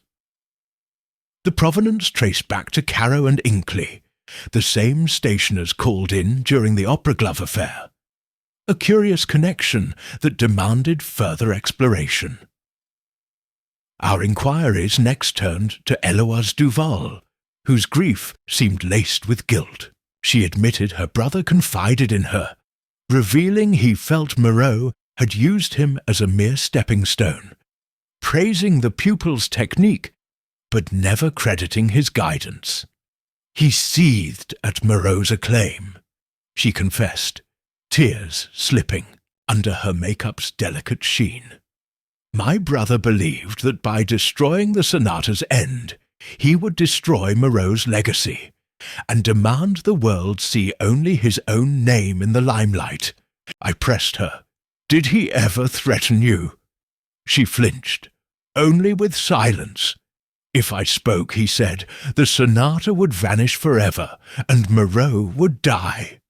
The provenance traced back to Caro and Inkley, the same stationers called in during the Opera Glove affair, a curious connection that demanded further exploration. Our inquiries next turned to Eloise Duval, whose grief seemed laced with guilt. She admitted her brother confided in her, revealing he felt Moreau had used him as a mere stepping stone, praising the pupil's technique, but never crediting his guidance. He seethed at Moreau's acclaim, she confessed, tears slipping under her makeup's delicate sheen. My brother believed that by destroying the sonata's end, he would destroy Moreau's legacy, and demand the world see only his own name in the limelight. I pressed her. Did he ever threaten you? She flinched. Only with silence. If I spoke, he said, the sonata would vanish forever, and Moreau would die.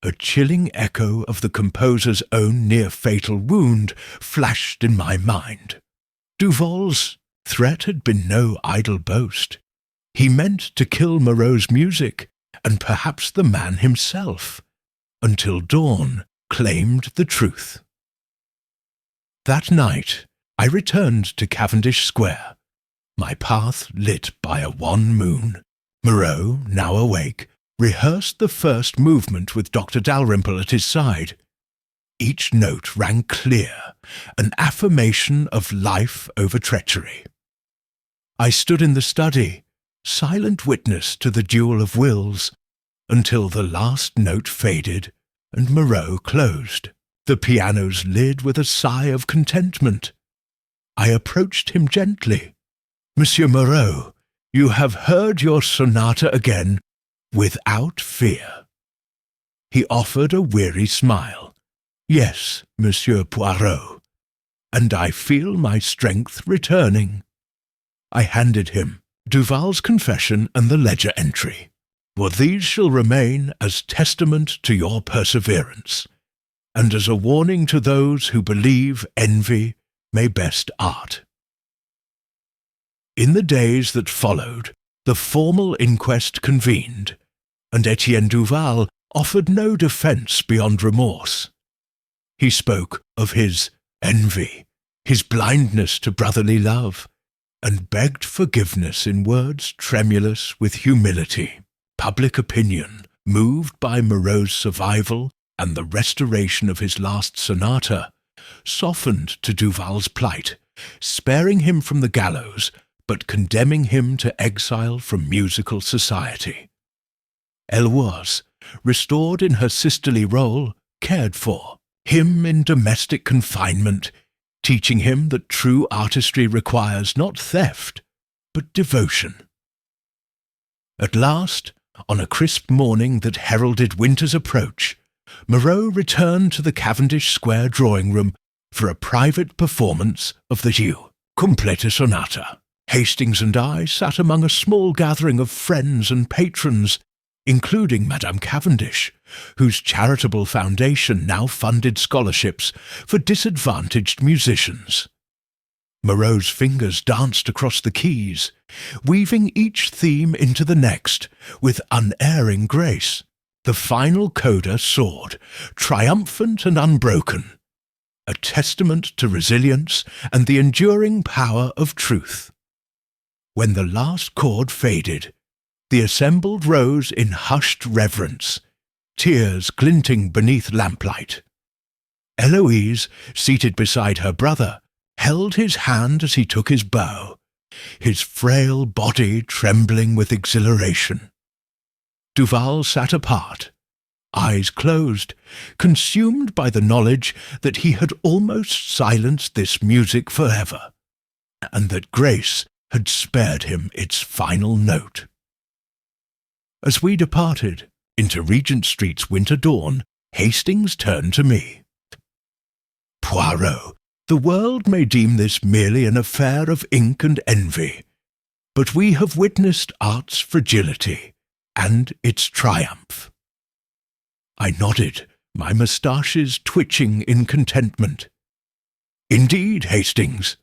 A chilling echo of the composer's own near-fatal wound flashed in my mind. Duval's threat had been no idle boast. He meant to kill Moreau's music, and perhaps the man himself, until dawn claimed the truth. That night, I returned to Cavendish Square, my path lit by a wan moon. Moreau, now awake, rehearsed the first movement with Dr. Dalrymple at his side. Each note rang clear, an affirmation of life over treachery. I stood in the study, silent witness to the duel of wills, until the last note faded and Moreau closed, the piano's lid with a sigh of contentment. I approached him gently. Monsieur Moreau, you have heard your sonata again without fear. He offered a weary smile. Yes, Monsieur Poirot, and I feel my strength returning. I handed him Duval's confession and the ledger entry. For these shall remain as testament to your perseverance, and as a warning to those who believe envy may best art. In the days that followed, the formal inquest convened, and Etienne Duval offered no defence beyond remorse. He spoke of his envy, his blindness to brotherly love, and begged forgiveness in words tremulous with humility. Public opinion, moved by Moreau's survival and the restoration of his last sonata, softened to Duval's plight, sparing him from the gallows, but condemning him to exile from musical society. Eloise, restored in her sisterly role, cared for him in domestic confinement, teaching him that true artistry requires not theft, but devotion. At last, on a crisp morning that heralded winter's approach, Moreau returned to the Cavendish Square drawing-room for a private performance of the Complete Sonata. Hastings and I sat among a small gathering of friends and patrons, including Madame Cavendish, whose charitable foundation now funded scholarships for disadvantaged musicians. Moreau's fingers danced across the keys, weaving each theme into the next with unerring grace. The final coda soared, triumphant and unbroken. a testament to resilience and the enduring power of truth. When the last chord faded, the assembled rose in hushed reverence, tears glinting beneath lamplight. Eloise, seated beside her brother, held his hand as he took his bow, his frail body trembling with exhilaration. Duval sat apart, eyes closed, consumed by the knowledge that he had almost silenced this music forever, and that grace had spared him its final note. As we departed into Regent Street's winter dawn, Hastings turned to me. "Poirot, the world may deem this merely an affair of ink and envy, but we have witnessed art's fragility and its triumph." I nodded, my moustaches twitching in contentment. "Indeed, Hastings.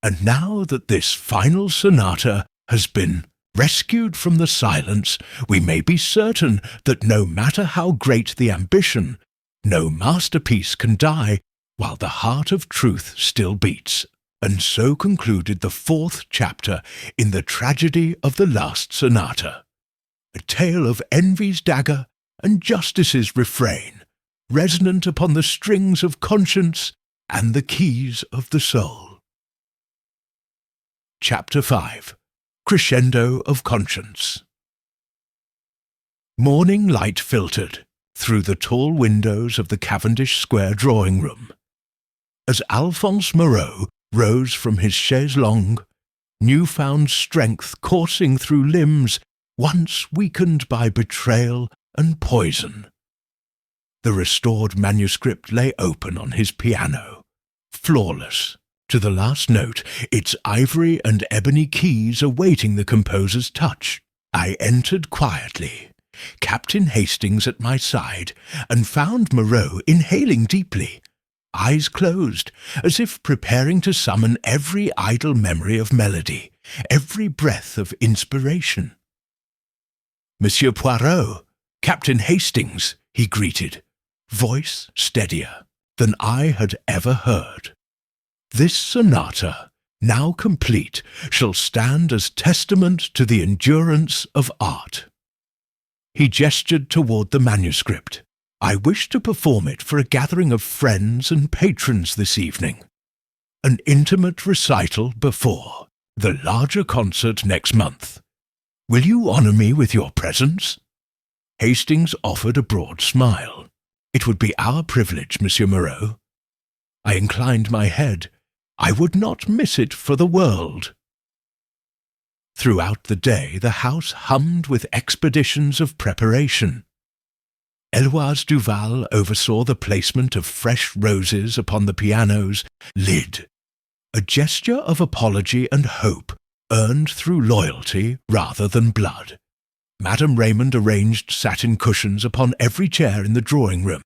And now that this final sonata has been rescued from the silence, we may be certain that no matter how great the ambition, no masterpiece can die while the heart of truth still beats." And so concluded the 4th chapter in the tragedy of the last sonata, a tale of envy's dagger and justice's refrain, resonant upon the strings of conscience and the keys of the soul. Chapter 5. Crescendo of Conscience. Morning light filtered through the tall windows of the Cavendish Square drawing-room. As Alphonse Moreau rose from his chaise longue, new-found strength coursing through limbs once weakened by betrayal and poison. The restored manuscript lay open on his piano, flawless, to the last note, its ivory and ebony keys awaiting the composer's touch. I entered quietly, Captain Hastings at my side, and found Moreau inhaling deeply, eyes closed, as if preparing to summon every idle memory of melody, every breath of inspiration. "Monsieur Poirot, Captain Hastings," he greeted, voice steadier than I had ever heard. "This sonata, now complete, shall stand as testament to the endurance of art." He gestured toward the manuscript. "I wish to perform it for a gathering of friends and patrons this evening. An intimate recital before the larger concert next month. Will you honour me with your presence?" Hastings offered a broad smile. "It would be our privilege, Monsieur Moreau." I inclined my head. I would not miss it for the world. Throughout the day the house hummed with expeditions of preparation. Eloise Duval oversaw the placement of fresh roses upon the piano's lid, a gesture of apology and hope earned through loyalty rather than blood. Madame Raymond arranged satin cushions upon every chair in the drawing-room,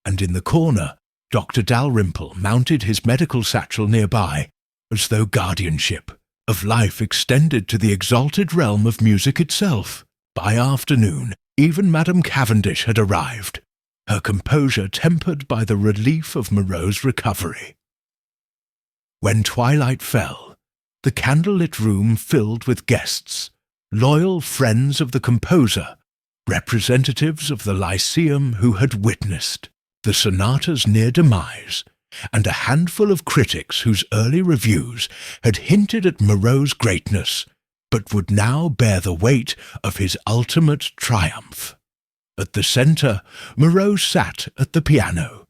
and in the corner Dr. Dalrymple mounted his medical satchel nearby, as though guardianship of life extended to the exalted realm of music itself. By afternoon, even Madame Cavendish had arrived, her composure tempered by the relief of Moreau's recovery. When twilight fell, the candle-lit room filled with guests, loyal friends of the composer, representatives of the Lyceum who had witnessed the sonata's near demise, and a handful of critics whose early reviews had hinted at Moreau's greatness, but would now bear the weight of his ultimate triumph. At the centre, Moreau sat at the piano,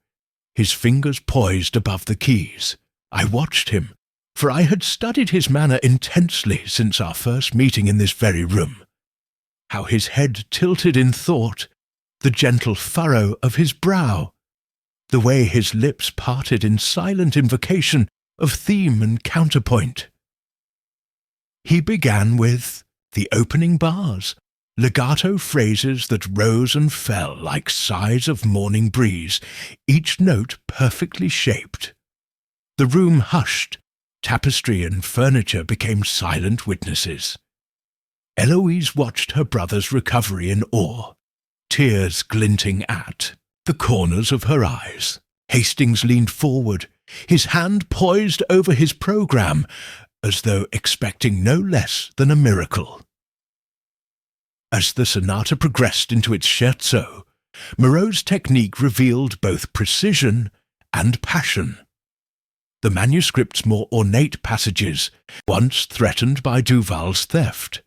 his fingers poised above the keys. I watched him, for I had studied his manner intensely since our first meeting in this very room. How his head tilted in thought, the gentle furrow of his brow, the way his lips parted in silent invocation of theme and counterpoint. He began with the opening bars, legato phrases that rose and fell like sighs of morning breeze, each note perfectly shaped. The room hushed, tapestry and furniture became silent witnesses. Eloise watched her brother's recovery in awe, tears glinting at the corners of her eyes. Hastings leaned forward, his hand poised over his program, as though expecting no less than a miracle. As the sonata progressed into its scherzo, Moreau's technique revealed both precision and passion. The manuscript's more ornate passages, once threatened by Duval's theft,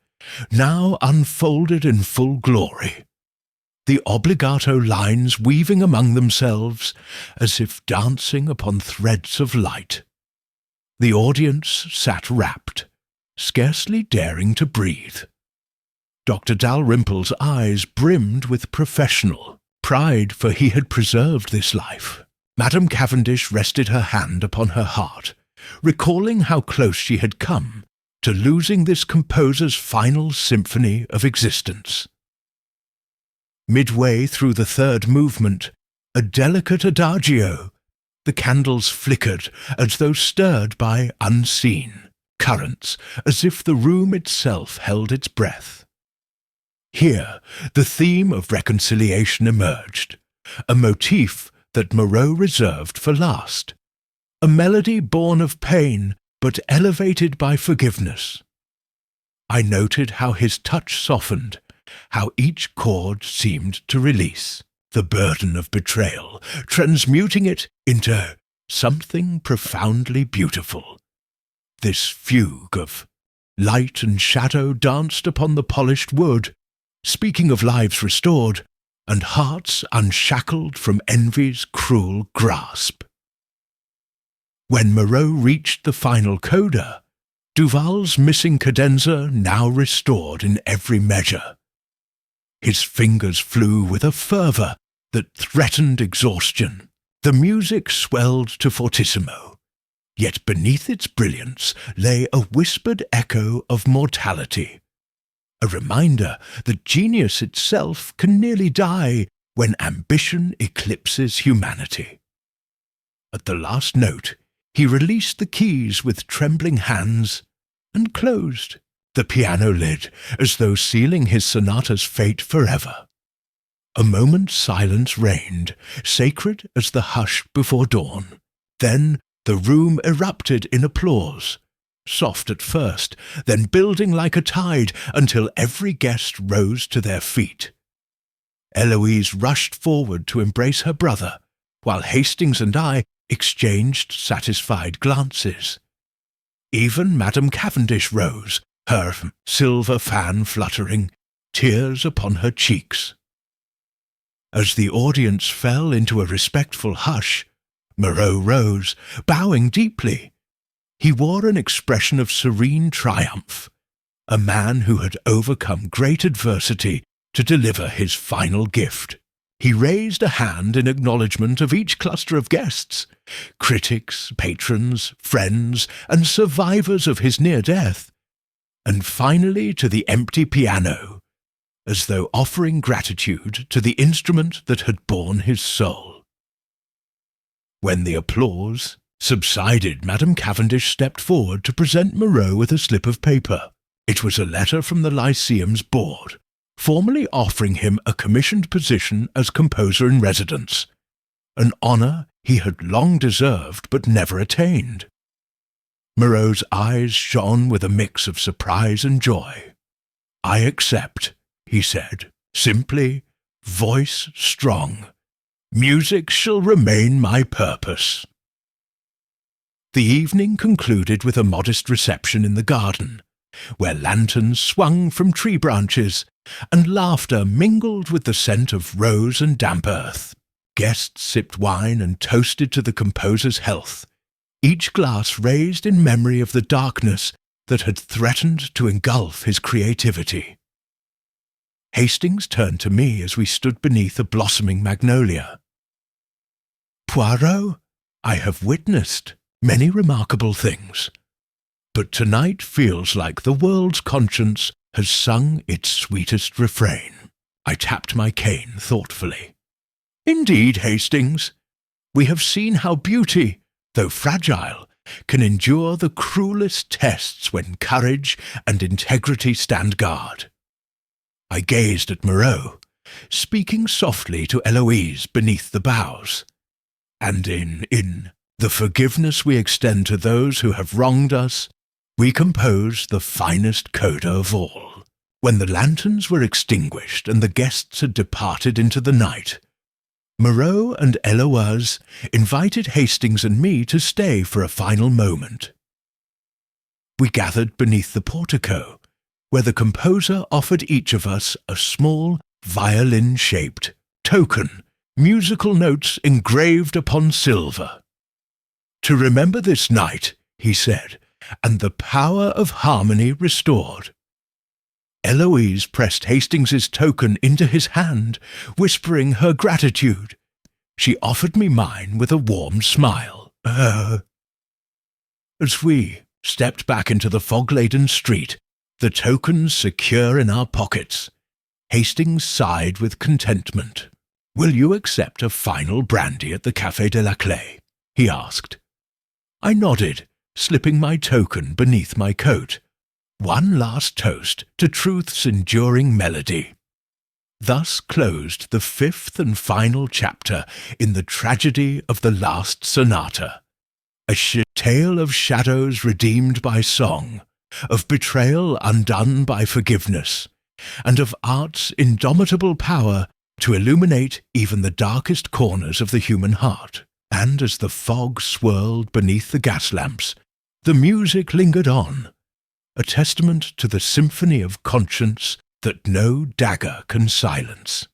now unfolded in full glory, the obligato lines weaving among themselves as if dancing upon threads of light. The audience sat rapt, scarcely daring to breathe. Dr. Dalrymple's eyes brimmed with professional pride, for he had preserved this life. Madame Cavendish rested her hand upon her heart, recalling how close she had come to losing this composer's final symphony of existence. Midway through the third movement, a delicate adagio, the candles flickered as though stirred by unseen currents, as if the room itself held its breath. Here, the theme of reconciliation emerged, a motif that Moreau reserved for last, a melody born of pain but elevated by forgiveness. I noted how his touch softened, how each chord seemed to release the burden of betrayal, transmuting it into something profoundly beautiful. This fugue of light and shadow danced upon the polished wood, speaking of lives restored and hearts unshackled from envy's cruel grasp. When Moreau reached the final coda, Duval's missing cadenza now restored in every measure. His fingers flew with a fervour that threatened exhaustion. The music swelled to fortissimo, yet beneath its brilliance lay a whispered echo of mortality, a reminder that genius itself can nearly die when ambition eclipses humanity. At the last note, he released the keys with trembling hands and closed the piano lid as though sealing his sonata's fate forever. A moment's silence reigned, sacred as the hush before dawn. Then the room erupted in applause, soft at first, then building like a tide until every guest rose to their feet. Eloise rushed forward to embrace her brother, while Hastings and I exchanged satisfied glances. Even Madame Cavendish rose, her silver fan fluttering, tears upon her cheeks. As the audience fell into a respectful hush, Moreau rose, bowing deeply. He wore an expression of serene triumph, a man who had overcome great adversity to deliver his final gift. He raised a hand in acknowledgement of each cluster of guests, critics, patrons, friends, and survivors of his near death, and finally to the empty piano, as though offering gratitude to the instrument that had borne his soul. When the applause subsided, Madame Cavendish stepped forward to present Moreau with a slip of paper. It was a letter from the Lyceum's board, formally offering him a commissioned position as composer-in-residence, an honour he had long deserved but never attained. Moreau's eyes shone with a mix of surprise and joy. "I accept," he said, simply, voice strong. "Music shall remain my purpose." The evening concluded with a modest reception in the garden, where lanterns swung from tree branches, and laughter mingled with the scent of rose and damp earth. Guests sipped wine and toasted to the composer's health, each glass raised in memory of the darkness that had threatened to engulf his creativity. Hastings turned to me as we stood beneath a blossoming magnolia. "Poirot, I have witnessed many remarkable things, but tonight feels like the world's conscience has sung its sweetest refrain." I tapped my cane thoughtfully. "Indeed, Hastings, we have seen how beauty, though fragile, can endure the cruelest tests when courage and integrity stand guard." I gazed at Moreau, speaking softly to Eloise beneath the boughs. And in the forgiveness we extend to those who have wronged us, we compose the finest coda of all. When the lanterns were extinguished and the guests had departed into the night, Moreau and Eloise invited Hastings and me to stay for a final moment. We gathered beneath the portico, where the composer offered each of us a small, violin-shaped token, musical notes engraved upon silver. "To remember this night," he said, "and the power of harmony restored." Eloise pressed Hastings's token into his hand, whispering her gratitude. She offered me mine with a warm smile. As we stepped back into the fog-laden street, the tokens secure in our pockets, Hastings sighed with contentment. "Will you accept a final brandy at the Café de la Clé?" he asked. I nodded, slipping my token beneath my coat. One last toast to truth's enduring melody. Thus closed the fifth and final chapter in the tragedy of the last sonata, a tale of shadows redeemed by song, of betrayal undone by forgiveness, and of art's indomitable power to illuminate even the darkest corners of the human heart. And as the fog swirled beneath the gas lamps, the music lingered on, a testament to the symphony of conscience that no dagger can silence.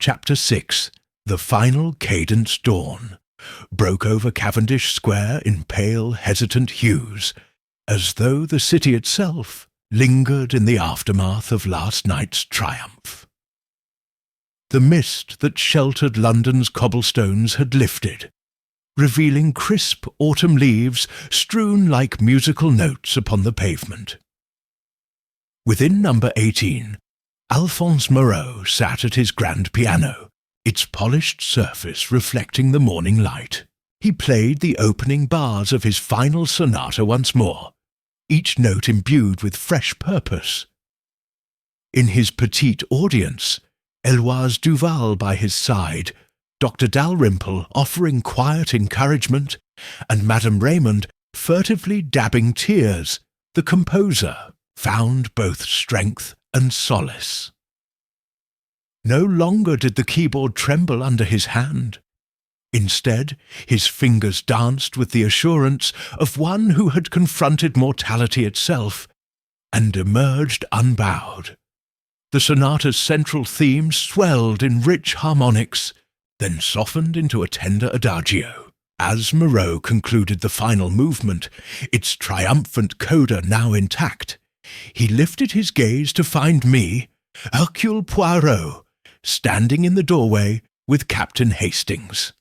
Chapter 6. The final cadence dawn broke over Cavendish Square in pale, hesitant hues, as though the city itself lingered in the aftermath of last night's triumph. The mist that sheltered London's cobblestones had lifted, revealing crisp autumn leaves strewn like musical notes upon the pavement. Within number 18, Alphonse Moreau sat at his grand piano, its polished surface reflecting the morning light. He played the opening bars of his final sonata once more, each note imbued with fresh purpose. In his petite audience, Eloise Duval by his side, Dr. Dalrymple offering quiet encouragement, and Madame Raymond furtively dabbing tears, the composer found both strength and solace. No longer did the keyboard tremble under his hand. Instead, his fingers danced with the assurance of one who had confronted mortality itself and emerged unbowed. The sonata's central theme swelled in rich harmonics, then softened into a tender adagio. As Moreau concluded the final movement, its triumphant coda now intact, he lifted his gaze to find me, Hercule Poirot, standing in the doorway with Captain Hastings.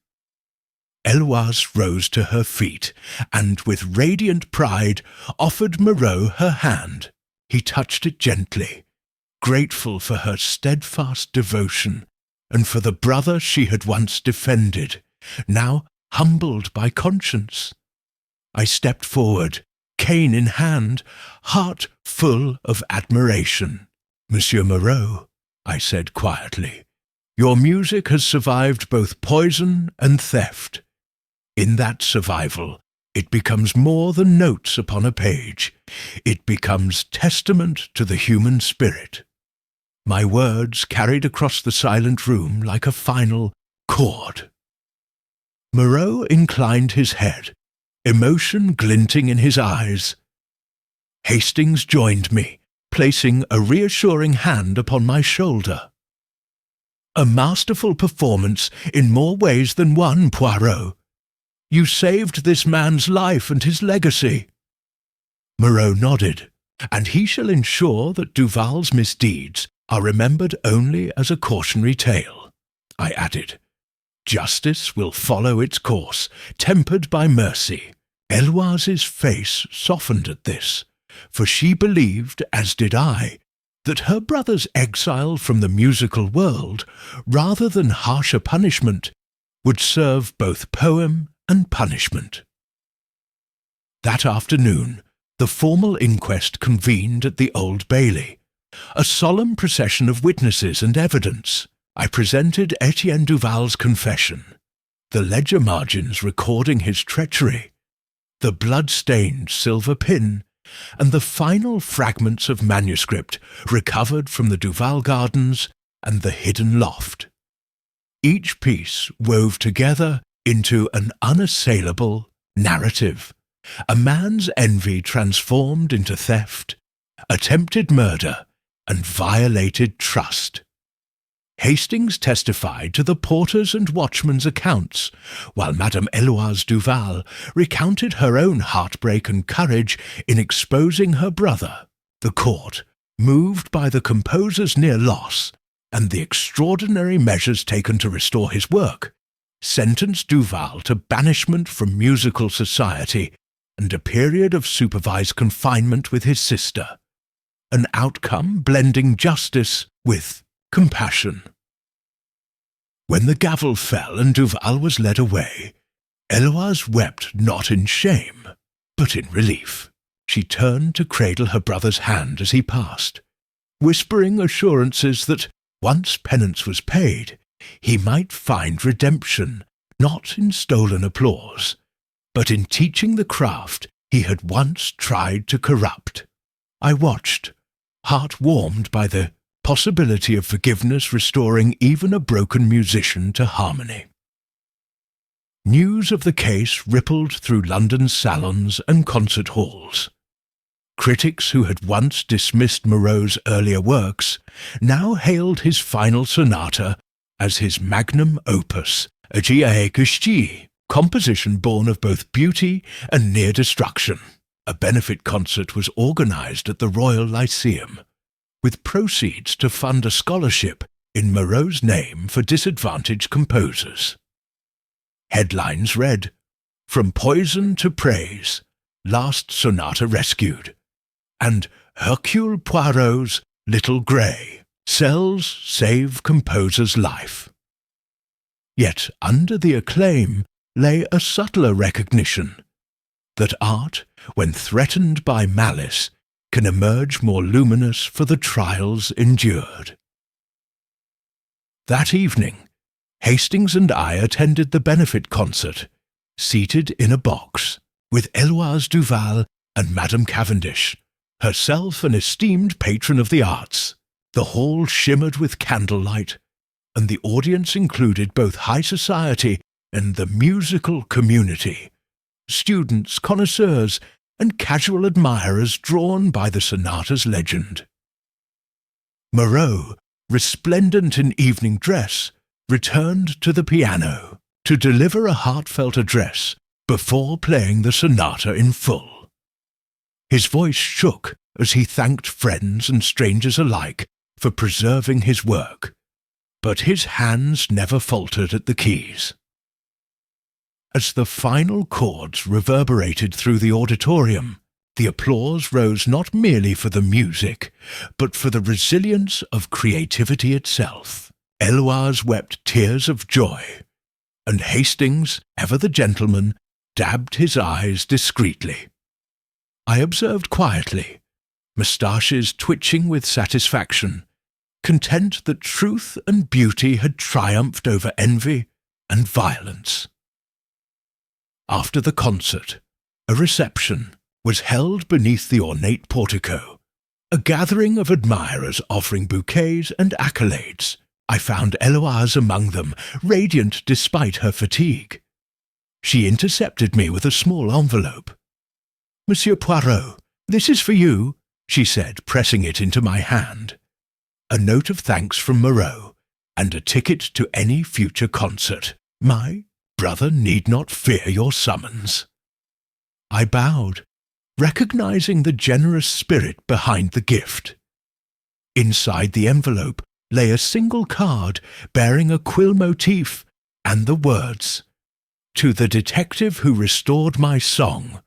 Eloise rose to her feet, and with radiant pride offered Moreau her hand. He touched it gently, grateful for her steadfast devotion, and for the brother she had once defended, now humbled by conscience. I stepped forward, cane in hand, heart full of admiration. "Monsieur Moreau," I said quietly, "your music has survived both poison and theft. In that survival, it becomes more than notes upon a page. It becomes testament to the human spirit." My words carried across the silent room like a final chord. Moreau inclined his head, emotion glinting in his eyes. Hastings joined me, placing a reassuring hand upon my shoulder. "A masterful performance in more ways than one, Poirot. You saved this man's life and his legacy." Moreau nodded. "And he shall ensure that Duval's misdeeds are remembered only as a cautionary tale," I added. "Justice will follow its course, tempered by mercy." Eloise's face softened at this, for she believed, as did I, that her brother's exile from the musical world, rather than harsher punishment, would serve both poem and punishment. That afternoon, the formal inquest convened at the Old Bailey, a solemn procession of witnesses and evidence. I presented Etienne Duval's confession, the ledger margins recording his treachery, the blood-stained silver pin, and the final fragments of manuscript recovered from the Duval Gardens and the hidden loft. Each piece wove together into an unassailable narrative, a man's envy transformed into theft, attempted murder, and violated trust. Hastings testified to the porter's and watchman's accounts, while Madame Héloise Duval recounted her own heartbreak and courage in exposing her brother. The court, moved by the composer's near loss and the extraordinary measures taken to restore his work, sentenced Duval to banishment from musical society and a period of supervised confinement with his sister, an outcome blending justice with compassion. When the gavel fell and Duval was led away, Héloise wept not in shame, but in relief. She turned to cradle her brother's hand as he passed, whispering assurances that, once penance was paid, he might find redemption not in stolen applause, but in teaching the craft he had once tried to corrupt. I watched, heart warmed by the possibility of forgiveness restoring even a broken musician to harmony. News of the case rippled through London's salons and concert halls. Critics who had once dismissed Moreau's earlier works now hailed his final sonata as his magnum opus, a Giae composition born of both beauty and near destruction. A benefit concert was organised at the Royal Lyceum, with proceeds to fund a scholarship in Moreau's name for disadvantaged composers. Headlines read, "From Poison to Praise, Last Sonata Rescued," and Hercule Poirot's Little Grey, Cells Save Composer's Life. Yet under the acclaim lay a subtler recognition that art, when threatened by malice, can emerge more luminous for the trials endured. That evening, Hastings and I attended the benefit concert, seated in a box, with Héloise Duval and Madame Cavendish, herself an esteemed patron of the arts. The hall shimmered with candlelight, and the audience included both high society and the musical community, students, connoisseurs, and casual admirers drawn by the sonata's legend. Moreau, resplendent in evening dress, returned to the piano to deliver a heartfelt address before playing the sonata in full. His voice shook as he thanked friends and strangers alike for preserving his work, but his hands never faltered at the keys. As the final chords reverberated through the auditorium, the applause rose not merely for the music, but for the resilience of creativity itself. Héloise wept tears of joy, and Hastings, ever the gentleman, dabbed his eyes discreetly. I observed quietly, moustaches twitching with satisfaction, content that truth and beauty had triumphed over envy and violence. After the concert, a reception was held beneath the ornate portico, a gathering of admirers offering bouquets and accolades. I found Héloise among them, radiant despite her fatigue. She intercepted me with a small envelope. "Monsieur Poirot, this is for you," she said, pressing it into my hand. A note of thanks from Moreau, and a ticket to any future concert. My brother need not fear your summons. I bowed, recognizing the generous spirit behind the gift. Inside the envelope lay a single card bearing a quill motif and the words, "To the detective who restored my song,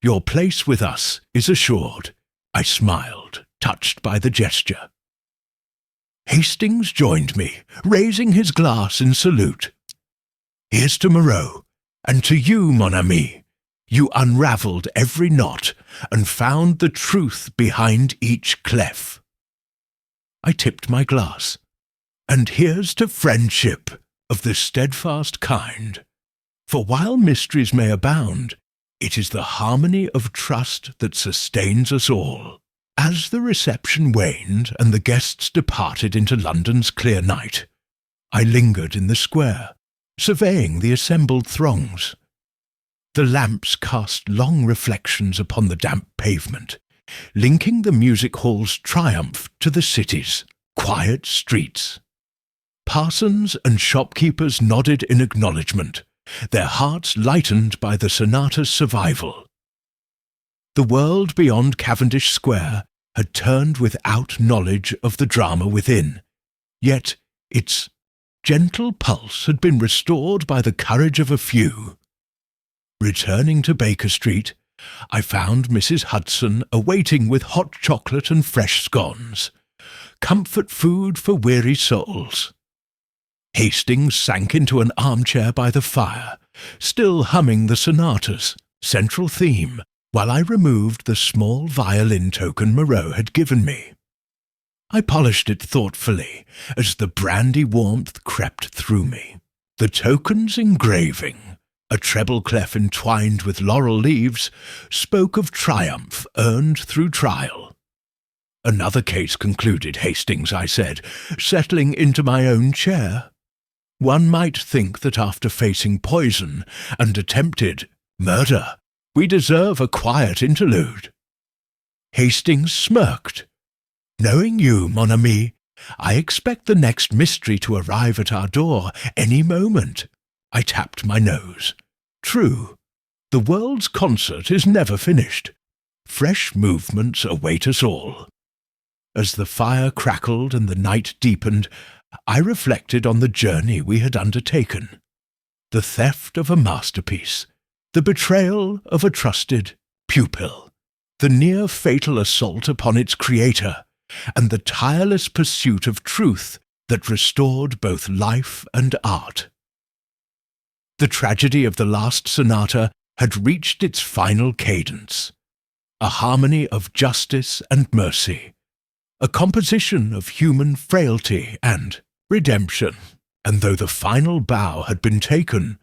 your place with us is assured." I smiled, touched by the gesture. Hastings joined me, raising his glass in salute. "Here's to Moreau, and to you, mon ami. You unravelled every knot and found the truth behind each clef." I tipped my glass. And here's to friendship of the steadfast kind. For while mysteries may abound, it is the harmony of trust that sustains us all. As the reception waned and the guests departed into London's clear night, I lingered in the square, surveying the assembled throngs. The lamps cast long reflections upon the damp pavement, linking the music hall's triumph to the city's quiet streets. Parsons and shopkeepers nodded in acknowledgment, their hearts lightened by the sonata's survival. The world beyond Cavendish Square had turned without knowledge of the drama within, yet its gentle pulse had been restored by the courage of a few. Returning to Baker Street, I found Mrs. Hudson awaiting with hot chocolate and fresh scones, comfort food for weary souls. Hastings sank into an armchair by the fire, still humming the sonata's central theme, while I removed the small violin token Moreau had given me. I polished it thoughtfully as the brandy warmth crept through me. The token's engraving, a treble clef entwined with laurel leaves, spoke of triumph earned through trial. Another case concluded, Hastings, I said, settling into my own chair. One might think that after facing poison and attempted murder, we deserve a quiet interlude. Hastings smirked. Knowing you, mon ami, I expect the next mystery to arrive at our door any moment. I tapped my nose. True, the world's concert is never finished. Fresh movements await us all. As the fire crackled and the night deepened, I reflected on the journey we had undertaken. The theft of a masterpiece, the betrayal of a trusted pupil, the near-fatal assault upon its creator, and the tireless pursuit of truth that restored both life and art. The tragedy of the last sonata had reached its final cadence, a harmony of justice and mercy, a composition of human frailty and redemption, and though the final bow had been taken,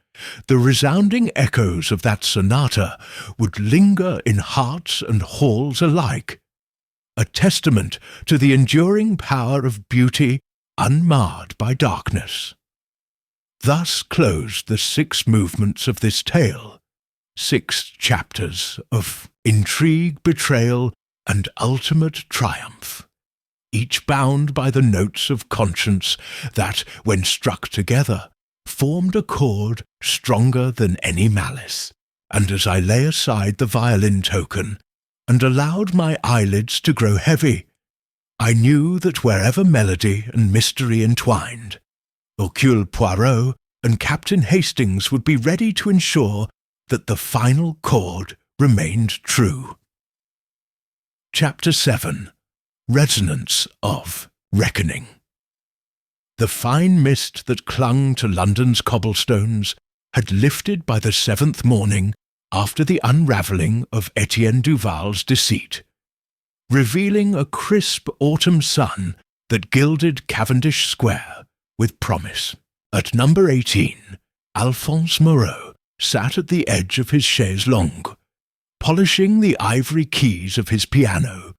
the resounding echoes of that sonata would linger in hearts and halls alike, a testament to the enduring power of beauty unmarred by darkness. Thus closed the 6 movements of this tale, 6 chapters of intrigue, betrayal, and ultimate triumph, each bound by the notes of conscience that, when struck together, formed a chord stronger than any malice. And as I lay aside the violin token and allowed my eyelids to grow heavy, I knew that wherever melody and mystery entwined, Hercule Poirot and Captain Hastings would be ready to ensure that the final chord remained true. Chapter 7. Resonance of Reckoning. The fine mist that clung to London's cobblestones had lifted by the 7th morning after the unravelling of Etienne Duval's deceit, revealing a crisp autumn sun that gilded Cavendish Square with promise. At number 18, Alphonse Moreau sat at the edge of his chaise longue, polishing the ivory keys of his piano,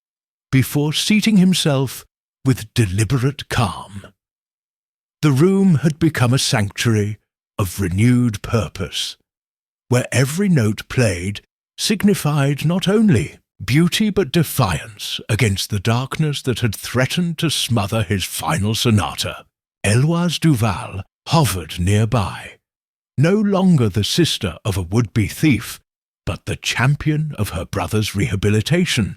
before seating himself with deliberate calm. The room had become a sanctuary of renewed purpose, where every note played signified not only beauty but defiance against the darkness that had threatened to smother his final sonata. Eloise Duval hovered nearby, no longer the sister of a would-be thief, but the champion of her brother's rehabilitation,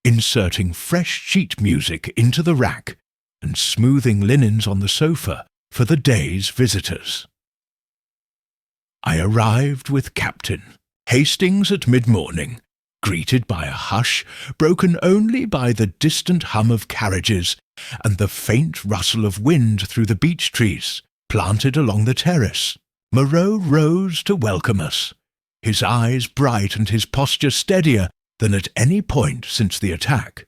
inserting fresh sheet music into the rack and smoothing linens on the sofa for the day's visitors. I arrived with Captain Hastings at mid-morning, greeted by a hush broken only by the distant hum of carriages and the faint rustle of wind through the beech trees planted along the terrace. Moreau rose to welcome us, his eyes bright and his posture steadier than at any point since the attack.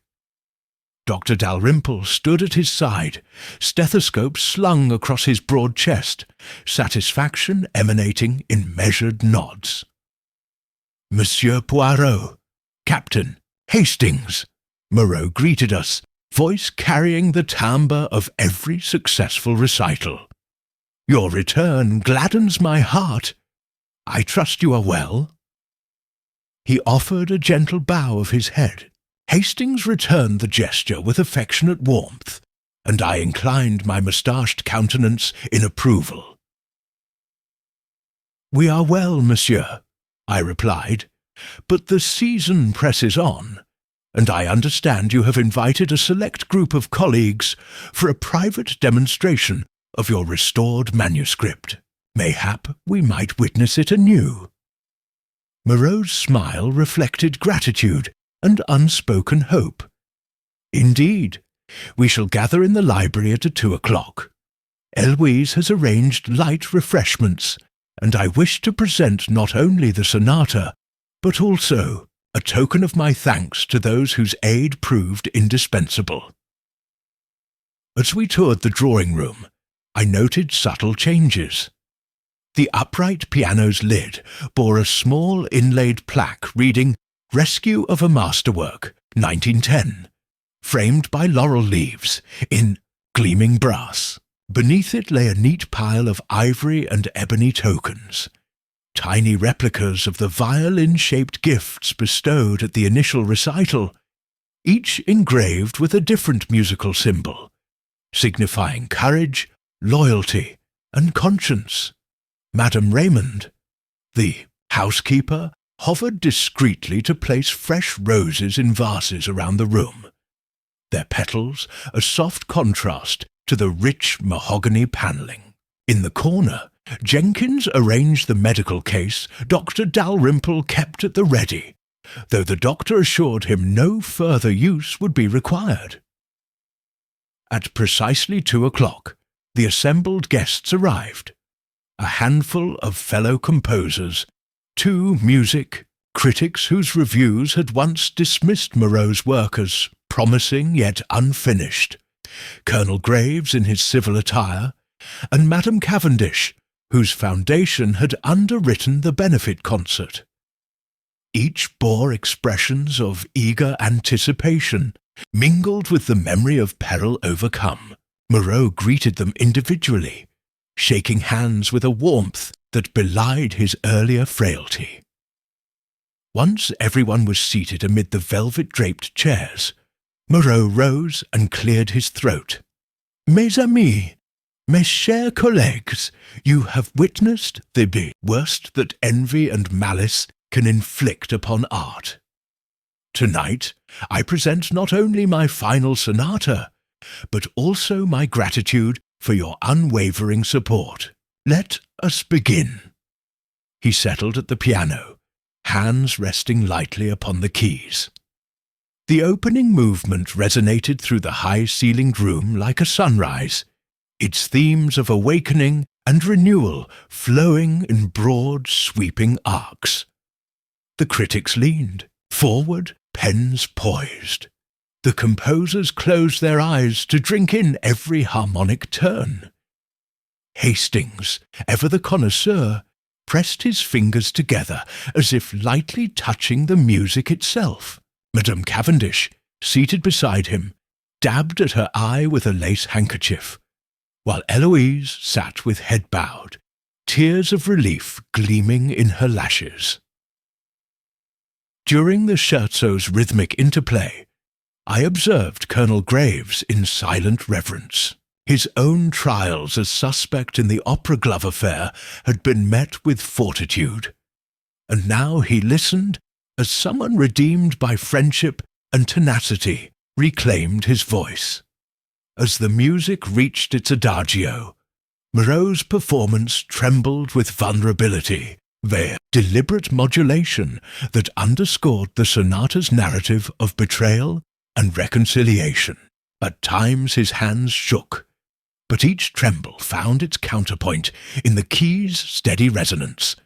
Dr. Dalrymple stood at his side, stethoscope slung across his broad chest, satisfaction emanating in measured nods. "Monsieur Poirot, Captain Hastings," Moreau greeted us, voice carrying the timbre of every successful recital. "Your return gladdens my heart. I trust you are well?" He offered a gentle bow of his head. Hastings returned the gesture with affectionate warmth, and I inclined my moustached countenance in approval. "We are well, monsieur," I replied, "but the season presses on, and I understand you have invited a select group of colleagues for a private demonstration of your restored manuscript. Mayhap we might witness it anew." Moreau's smile reflected gratitude and unspoken hope. "Indeed, we shall gather in the library at 2 o'clock. Eloise has arranged light refreshments, and I wish to present not only the sonata, but also a token of my thanks to those whose aid proved indispensable." As we toured the drawing-room, I noted subtle changes. The upright piano's lid bore a small inlaid plaque reading "Rescue of a Masterwork, 1910, framed by laurel leaves, in gleaming brass." Beneath it lay a neat pile of ivory and ebony tokens, tiny replicas of the violin-shaped gifts bestowed at the initial recital, each engraved with a different musical symbol, signifying courage, loyalty, and conscience. Madame Raymond, the housekeeper, hovered discreetly to place fresh roses in vases around the room, their petals a soft contrast to the rich mahogany panelling. In the corner, Jenkins arranged the medical case Dr. Dalrymple kept at the ready, though the doctor assured him no further use would be required. At precisely 2 o'clock, the assembled guests arrived, a handful of fellow composers, 2 music critics whose reviews had once dismissed Moreau's work as promising yet unfinished, Colonel Graves in his civil attire, and Madame Cavendish, whose foundation had underwritten the benefit concert. Each bore expressions of eager anticipation, mingled with the memory of peril overcome. Moreau greeted them individually, shaking hands with a warmth that belied his earlier frailty. Once everyone was seated amid the velvet-draped chairs, Moreau rose and cleared his throat. "Mes amis, mes chers collègues, you have witnessed the worst that envy and malice can inflict upon art. Tonight I present not only my final sonata, but also my gratitude for your unwavering support. Let us begin." He settled at the piano, hands resting lightly upon the keys. The opening movement resonated through the high-ceilinged room like a sunrise, its themes of awakening and renewal flowing in broad, sweeping arcs. The critics leaned forward, pens poised. The composers closed their eyes to drink in every harmonic turn. Hastings, ever the connoisseur, pressed his fingers together as if lightly touching the music itself. Madame Cavendish, seated beside him, dabbed at her eye with a lace handkerchief, while Eloise sat with head bowed, tears of relief gleaming in her lashes. During the scherzo's rhythmic interplay, I observed Colonel Graves in silent reverence. His own trials as suspect in the opera glove affair had been met with fortitude, and now he listened as someone redeemed by friendship and tenacity reclaimed his voice. As the music reached its adagio, Moreau's performance trembled with vulnerability, their deliberate modulation that underscored the sonata's narrative of betrayal and reconciliation. At times his hands shook, but each tremble found its counterpoint in the key's steady resonance,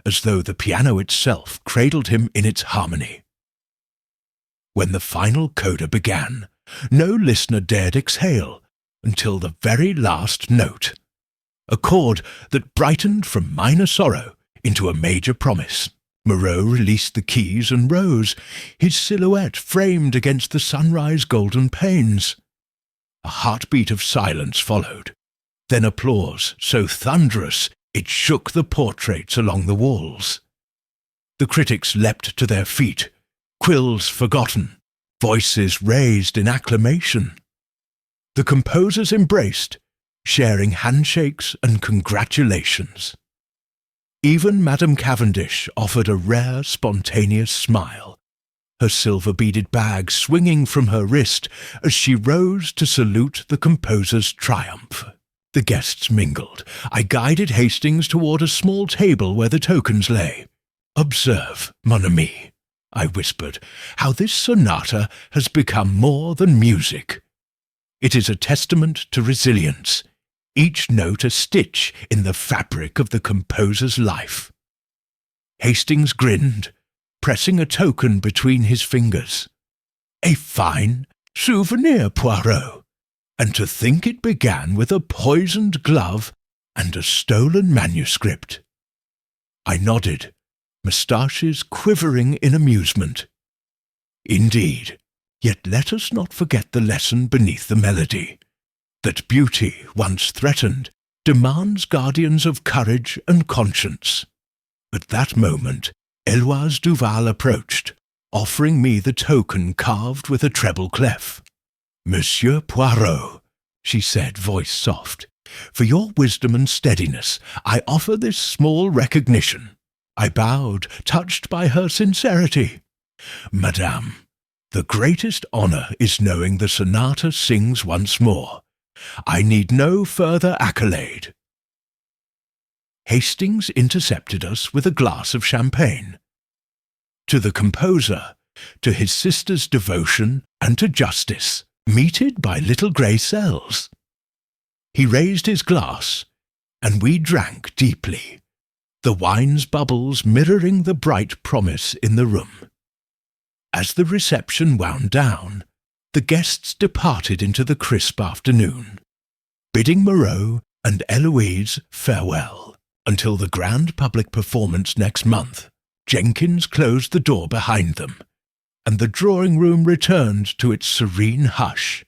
as though the piano itself cradled him in its harmony. When the final coda began, No listener dared exhale until the very last note, a chord that brightened from minor sorrow into a major promise. Moreau released the keys and rose, his silhouette framed against the sunrise golden panes. A heartbeat of silence followed, then applause so thunderous it shook the portraits along the walls. The critics leapt to their feet, quills forgotten, voices raised in acclamation. The composers embraced, sharing handshakes and congratulations. Even Madame Cavendish offered a rare, spontaneous smile, her silver-beaded bag swinging from her wrist as she rose to salute the composer's triumph. The guests mingled. I guided Hastings toward a small table where the tokens lay. "Observe, mon ami," I whispered, "how this sonata has become more than music. It is a testament to resilience, each note a stitch in the fabric of the composer's life." Hastings grinned, pressing a token between his fingers. "A fine souvenir, Poirot, and to think it began with a poisoned glove and a stolen manuscript." I nodded, moustaches quivering in amusement. "Indeed, yet let us not forget the lesson beneath the melody, that beauty, once threatened, demands guardians of courage and conscience." At that moment, Eloise Duval approached, offering me the token carved with a treble clef. "Monsieur Poirot," she said, voice soft, "for your wisdom and steadiness, I offer this small recognition." I bowed, touched by her sincerity. "Madame, the greatest honour is knowing the sonata sings once more. I need no further accolade." Hastings intercepted us with a glass of champagne. To the composer, to his sister's devotion, and to justice, meted by little grey cells. He raised his glass, and we drank deeply, the wine's bubbles mirroring the bright promise in the room. As the reception wound down, the guests departed into the crisp afternoon, bidding Moreau and Eloise farewell. Until the grand public performance next month, Jenkins closed the door behind them, and the drawing-room returned to its serene hush.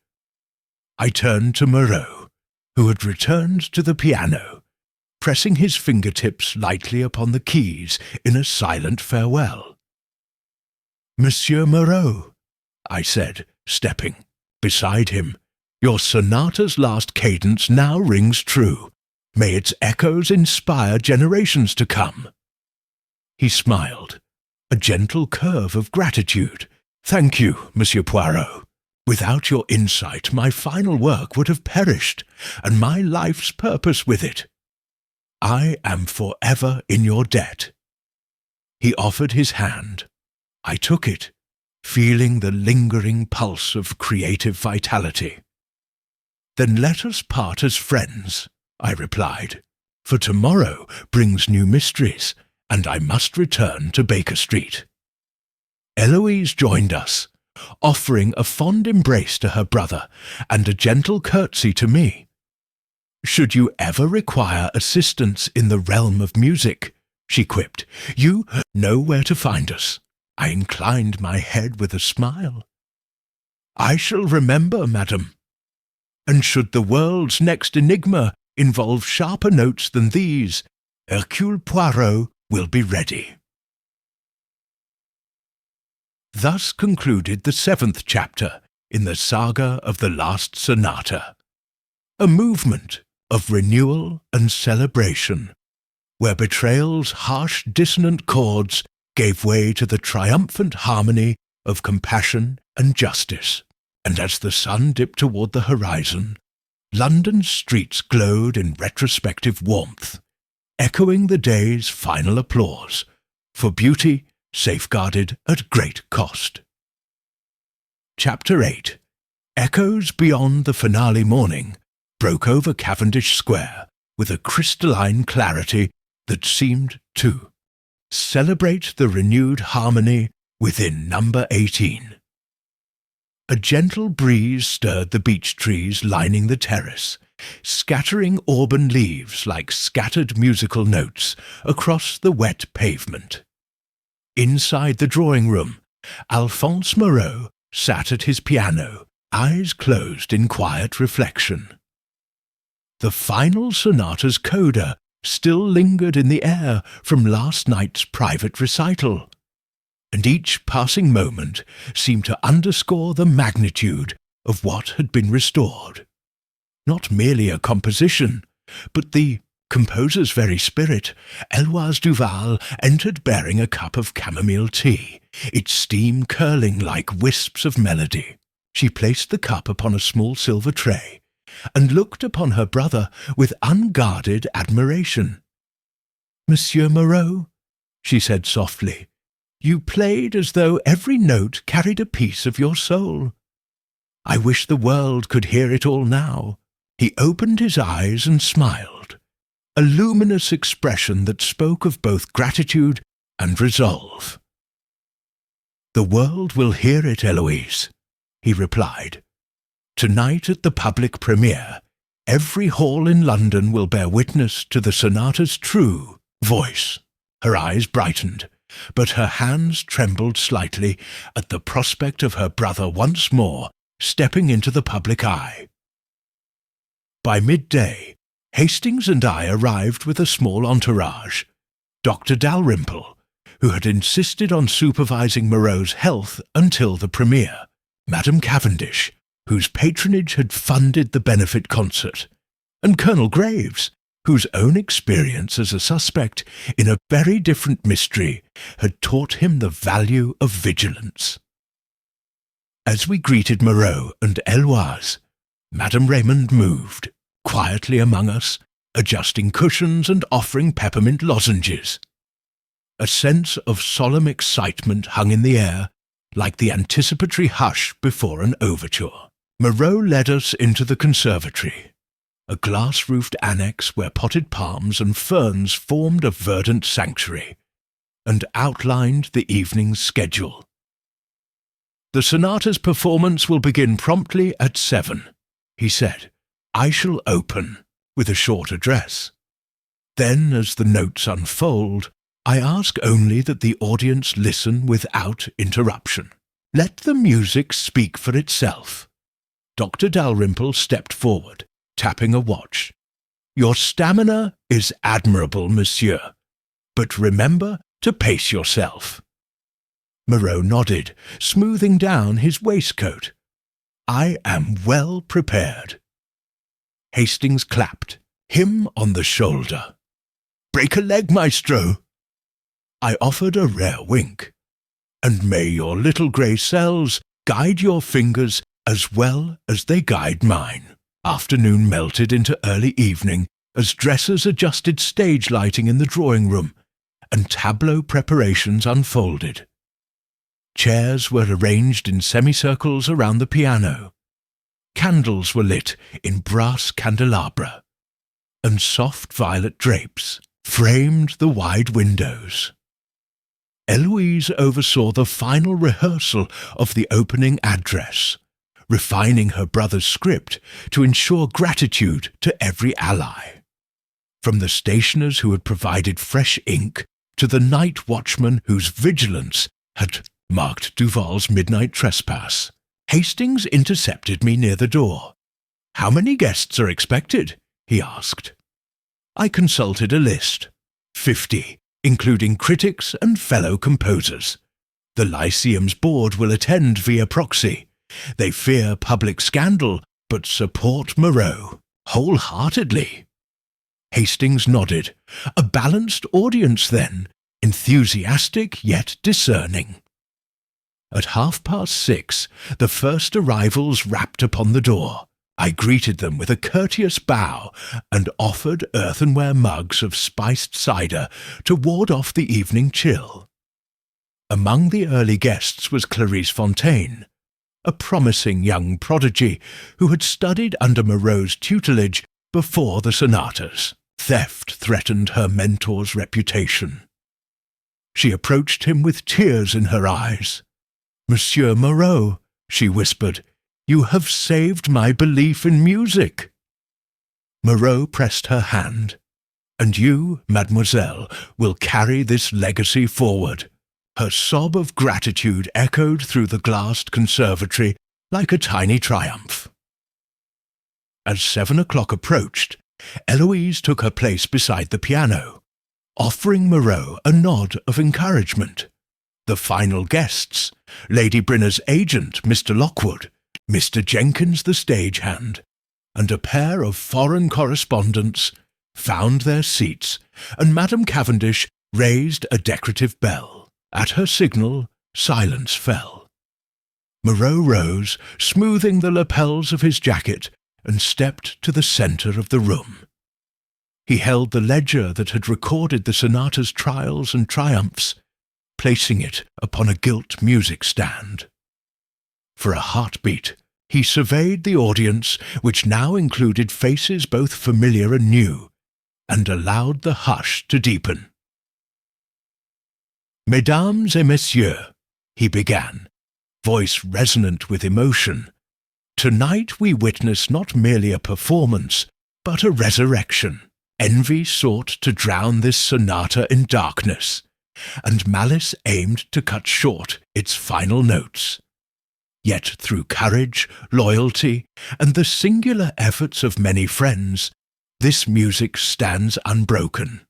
I turned to Moreau, who had returned to the piano, pressing his fingertips lightly upon the keys in a silent farewell. "Monsieur Moreau," I said, stepping beside him, "your sonata's last cadence now rings true. May its echoes inspire generations to come." He smiled, a gentle curve of gratitude. "Thank you, Monsieur Poirot. Without your insight, my final work would have perished, and my life's purpose with it. I am forever in your debt." He offered his hand. I took it, feeling the lingering pulse of creative vitality. "Then let us part as friends," I replied, "for tomorrow brings new mysteries, and I must return to Baker Street." Eloise joined us, offering a fond embrace to her brother and a gentle curtsy to me. "Should you ever require assistance in the realm of music," she quipped, "you know where to find us." I inclined my head with a smile. "I shall remember, madam. And should the world's next enigma involve sharper notes than these, Hercule Poirot will be ready." Thus concluded the 7th chapter in the saga of the last sonata, a movement of renewal and celebration, where betrayal's harsh dissonant chords gave way to the triumphant harmony of compassion and justice, and as the sun dipped toward the horizon, London's streets glowed in retrospective warmth, echoing the day's final applause for beauty safeguarded at great cost. Chapter 8. Echoes beyond the finale morning broke over Cavendish Square with a crystalline clarity that seemed to celebrate the renewed harmony within number 18. A gentle breeze stirred the beech trees lining the terrace, scattering auburn leaves like scattered musical notes across the wet pavement. Inside the drawing-room, Alphonse Moreau sat at his piano, eyes closed in quiet reflection. The final sonata's coda still lingered in the air from last night's private recital, and each passing moment seemed to underscore the magnitude of what had been restored. Not merely a composition, but the composer's very spirit. Eloise Duval entered bearing a cup of chamomile tea, its steam curling like wisps of melody. She placed the cup upon a small silver tray, and looked upon her brother with unguarded admiration. "Monsieur Moreau," she said softly, "you played as though every note carried a piece of your soul. I wish the world could hear it all now." He opened his eyes and smiled, a luminous expression that spoke of both gratitude and resolve. "The world will hear it, Eloise," he replied. "Tonight at the public premiere, every hall in London will bear witness to the sonata's true voice." Her eyes brightened, but her hands trembled slightly at the prospect of her brother once more stepping into the public eye. By midday, Hastings and I arrived with a small entourage. Dr. Dalrymple, who had insisted on supervising Moreau's health until the premiere, Madame Cavendish, whose patronage had funded the benefit concert, and Colonel Graves, whose own experience as a suspect in a very different mystery had taught him the value of vigilance. As we greeted Moreau and Eloise, Madame Raymond moved, quietly among us, adjusting cushions and offering peppermint lozenges. A sense of solemn excitement hung in the air, like the anticipatory hush before an overture. Moreau led us into the conservatory, a glass-roofed annex where potted palms and ferns formed a verdant sanctuary, and outlined the evening's schedule. "The sonata's performance will begin promptly at 7, he said. "I shall open with a short address. Then, as the notes unfold, I ask only that the audience listen without interruption. Let the music speak for itself." Dr. Dalrymple stepped forward, tapping a watch. "Your stamina is admirable, monsieur, but remember to pace yourself." Moreau nodded, smoothing down his waistcoat. "I am well prepared." Hastings clapped, him on the shoulder. "Break a leg, maestro." I offered a rare wink. "And may your little grey cells guide your fingers as well as they guide mine." Afternoon melted into early evening as dressers adjusted stage lighting in the drawing-room, and tableau preparations unfolded. Chairs were arranged in semicircles around the piano. Candles were lit in brass candelabra, and soft violet drapes framed the wide windows. Eloise oversaw the final rehearsal of the opening address, refining her brother's script to ensure gratitude to every ally. From the stationers who had provided fresh ink to the night watchman whose vigilance had marked Duval's midnight trespass, Hastings intercepted me near the door. "How many guests are expected?" he asked. I consulted a list. 50, including critics and fellow composers. The Lyceum's board will attend via proxy. They fear public scandal, but support Moreau wholeheartedly. Hastings nodded. A balanced audience, then, enthusiastic yet discerning. At 6:30, the first arrivals rapped upon the door. I greeted them with a courteous bow and offered earthenware mugs of spiced cider to ward off the evening chill. Among the early guests was Clarice Fontaine, a promising young prodigy who had studied under Moreau's tutelage before the sonatas. Theft threatened her mentor's reputation. She approached him with tears in her eyes. "Monsieur Moreau," she whispered. "You have saved my belief in music." Moreau pressed her hand. "And you, mademoiselle, will carry this legacy forward." Her sob of gratitude echoed through the glassed conservatory like a tiny triumph. As 7 o'clock approached, Eloise took her place beside the piano, offering Moreau a nod of encouragement. The final guests, Lady Brinner's agent, Mr. Lockwood, Mr. Jenkins the stagehand, and a pair of foreign correspondents, found their seats, and Madame Cavendish raised a decorative bell. At her signal, silence fell. Moreau rose, smoothing the lapels of his jacket, and stepped to the centre of the room. He held the ledger that had recorded the sonata's trials and triumphs, placing it upon a gilt music stand. For a heartbeat, he surveyed the audience, which now included faces both familiar and new, and allowed the hush to deepen. "Mesdames et messieurs," he began, voice resonant with emotion, "tonight we witness not merely a performance, but a resurrection. Envy sought to drown this sonata in darkness, and malice aimed to cut short its final notes. Yet through courage, loyalty, and the singular efforts of many friends, this music stands unbroken.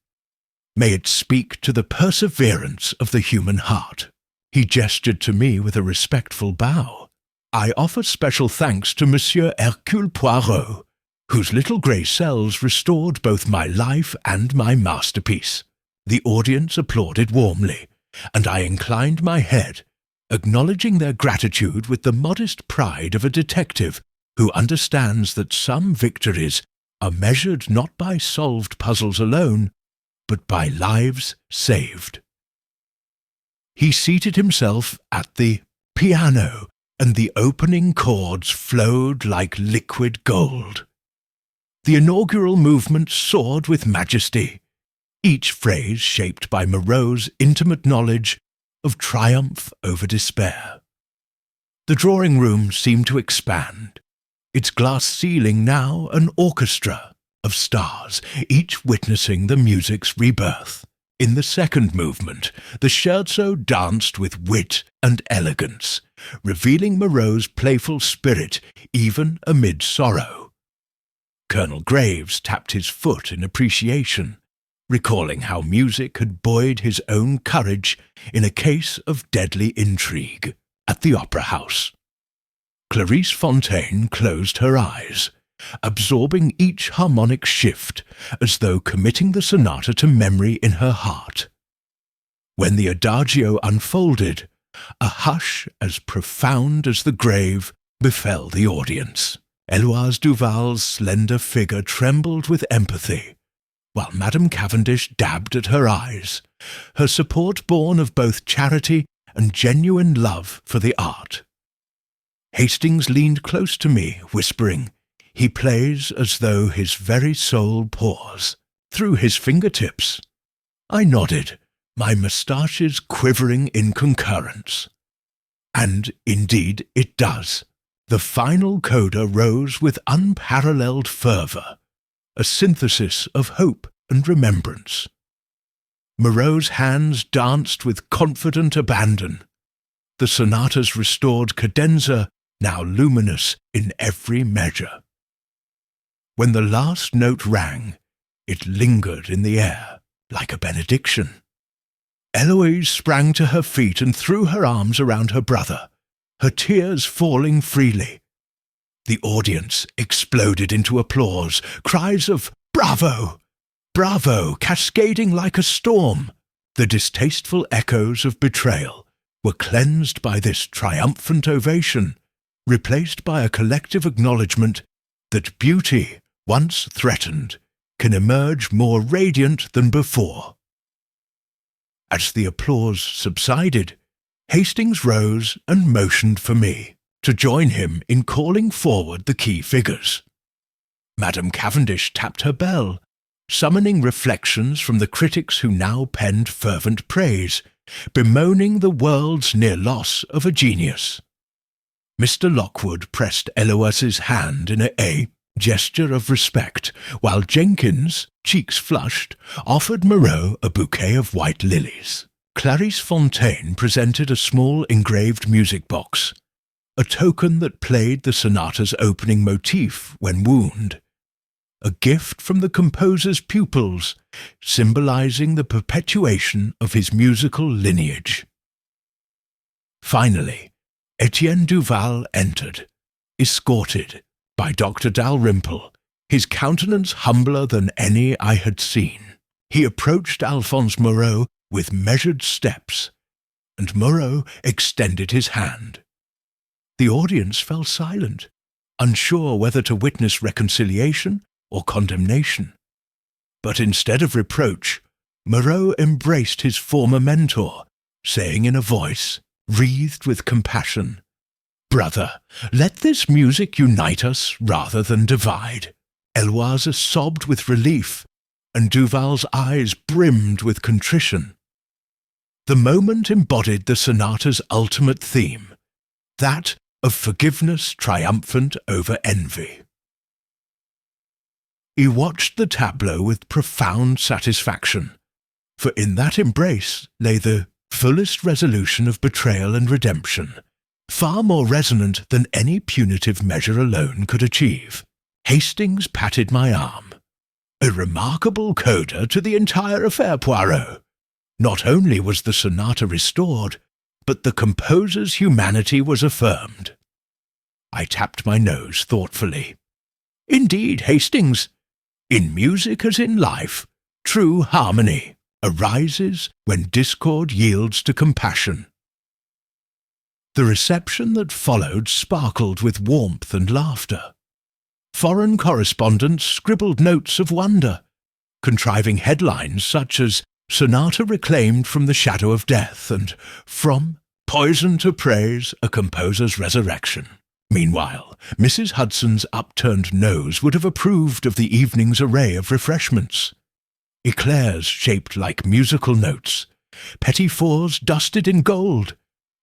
May it speak to the perseverance of the human heart." He gestured to me with a respectful bow. "I offer special thanks to Monsieur Hercule Poirot, whose little grey cells restored both my life and my masterpiece." The audience applauded warmly, and I inclined my head, acknowledging their gratitude with the modest pride of a detective who understands that some victories are measured not by solved puzzles alone, but by lives saved. He seated himself at the piano, and the opening chords flowed like liquid gold. The inaugural movement soared with majesty, each phrase shaped by Moreau's intimate knowledge of triumph over despair. The drawing-room seemed to expand, its glass ceiling now an orchestra of stars, each witnessing the music's rebirth. In the second movement, the scherzo danced with wit and elegance, revealing Moreau's playful spirit even amid sorrow. Colonel Graves tapped his foot in appreciation, recalling how music had buoyed his own courage in a case of deadly intrigue at the Opera House. Clarice Fontaine closed her eyes, absorbing each harmonic shift as though committing the sonata to memory in her heart. When the adagio unfolded, a hush as profound as the grave befell the audience. Eloise Duval's slender figure trembled with empathy, while Madame Cavendish dabbed at her eyes, her support born of both charity and genuine love for the art. Hastings leaned close to me, whispering, "He plays as though his very soul pours through his fingertips." I nodded, my moustaches quivering in concurrence. And indeed it does. The final coda rose with unparalleled fervour, a synthesis of hope and remembrance. Moreau's hands danced with confident abandon, the sonata's restored cadenza now luminous in every measure. When the last note rang, it lingered in the air like a benediction. Eloise sprang to her feet and threw her arms around her brother, her tears falling freely. The audience exploded into applause, cries of "Bravo! Bravo!" cascading like a storm. The distasteful echoes of betrayal were cleansed by this triumphant ovation, replaced by a collective acknowledgement that beauty, once threatened, can emerge more radiant than before. As the applause subsided, Hastings rose and motioned for me to join him in calling forward the key figures. Madame Cavendish tapped her bell, summoning reflections from the critics who now penned fervent praise, bemoaning the world's near loss of a genius. Mr. Lockwood pressed Elois's hand in a gesture of respect, while Jenkins, cheeks flushed, offered Moreau a bouquet of white lilies. Clarice Fontaine presented a small engraved music box, a token that played the sonata's opening motif when wound, a gift from the composer's pupils, symbolizing the perpetuation of his musical lineage. Finally, Etienne Duval entered, escorted by Dr. Dalrymple, his countenance humbler than any I had seen. He approached Alphonse Moreau with measured steps, and Moreau extended his hand. The audience fell silent, unsure whether to witness reconciliation or condemnation. But instead of reproach, Moreau embraced his former mentor, saying in a voice wreathed with compassion, "Brother, let this music unite us rather than divide." Eloise sobbed with relief, and Duval's eyes brimmed with contrition. The moment embodied the sonata's ultimate theme, that of forgiveness triumphant over envy. He watched the tableau with profound satisfaction, for in that embrace lay the fullest resolution of betrayal and redemption, far more resonant than any punitive measure alone could achieve. Hastings patted my arm. "A remarkable coda to the entire affair, Poirot. Not only was the sonata restored, but the composer's humanity was affirmed." I tapped my nose thoughtfully. "Indeed, Hastings, in music as in life, true harmony arises when discord yields to compassion." The reception that followed sparkled with warmth and laughter. Foreign correspondents scribbled notes of wonder, contriving headlines such as "Sonata Reclaimed from the Shadow of Death" and "From Poison to Praise, a Composer's Resurrection." Meanwhile, Mrs. Hudson's upturned nose would have approved of the evening's array of refreshments. Eclairs shaped like musical notes, petit fours dusted in gold,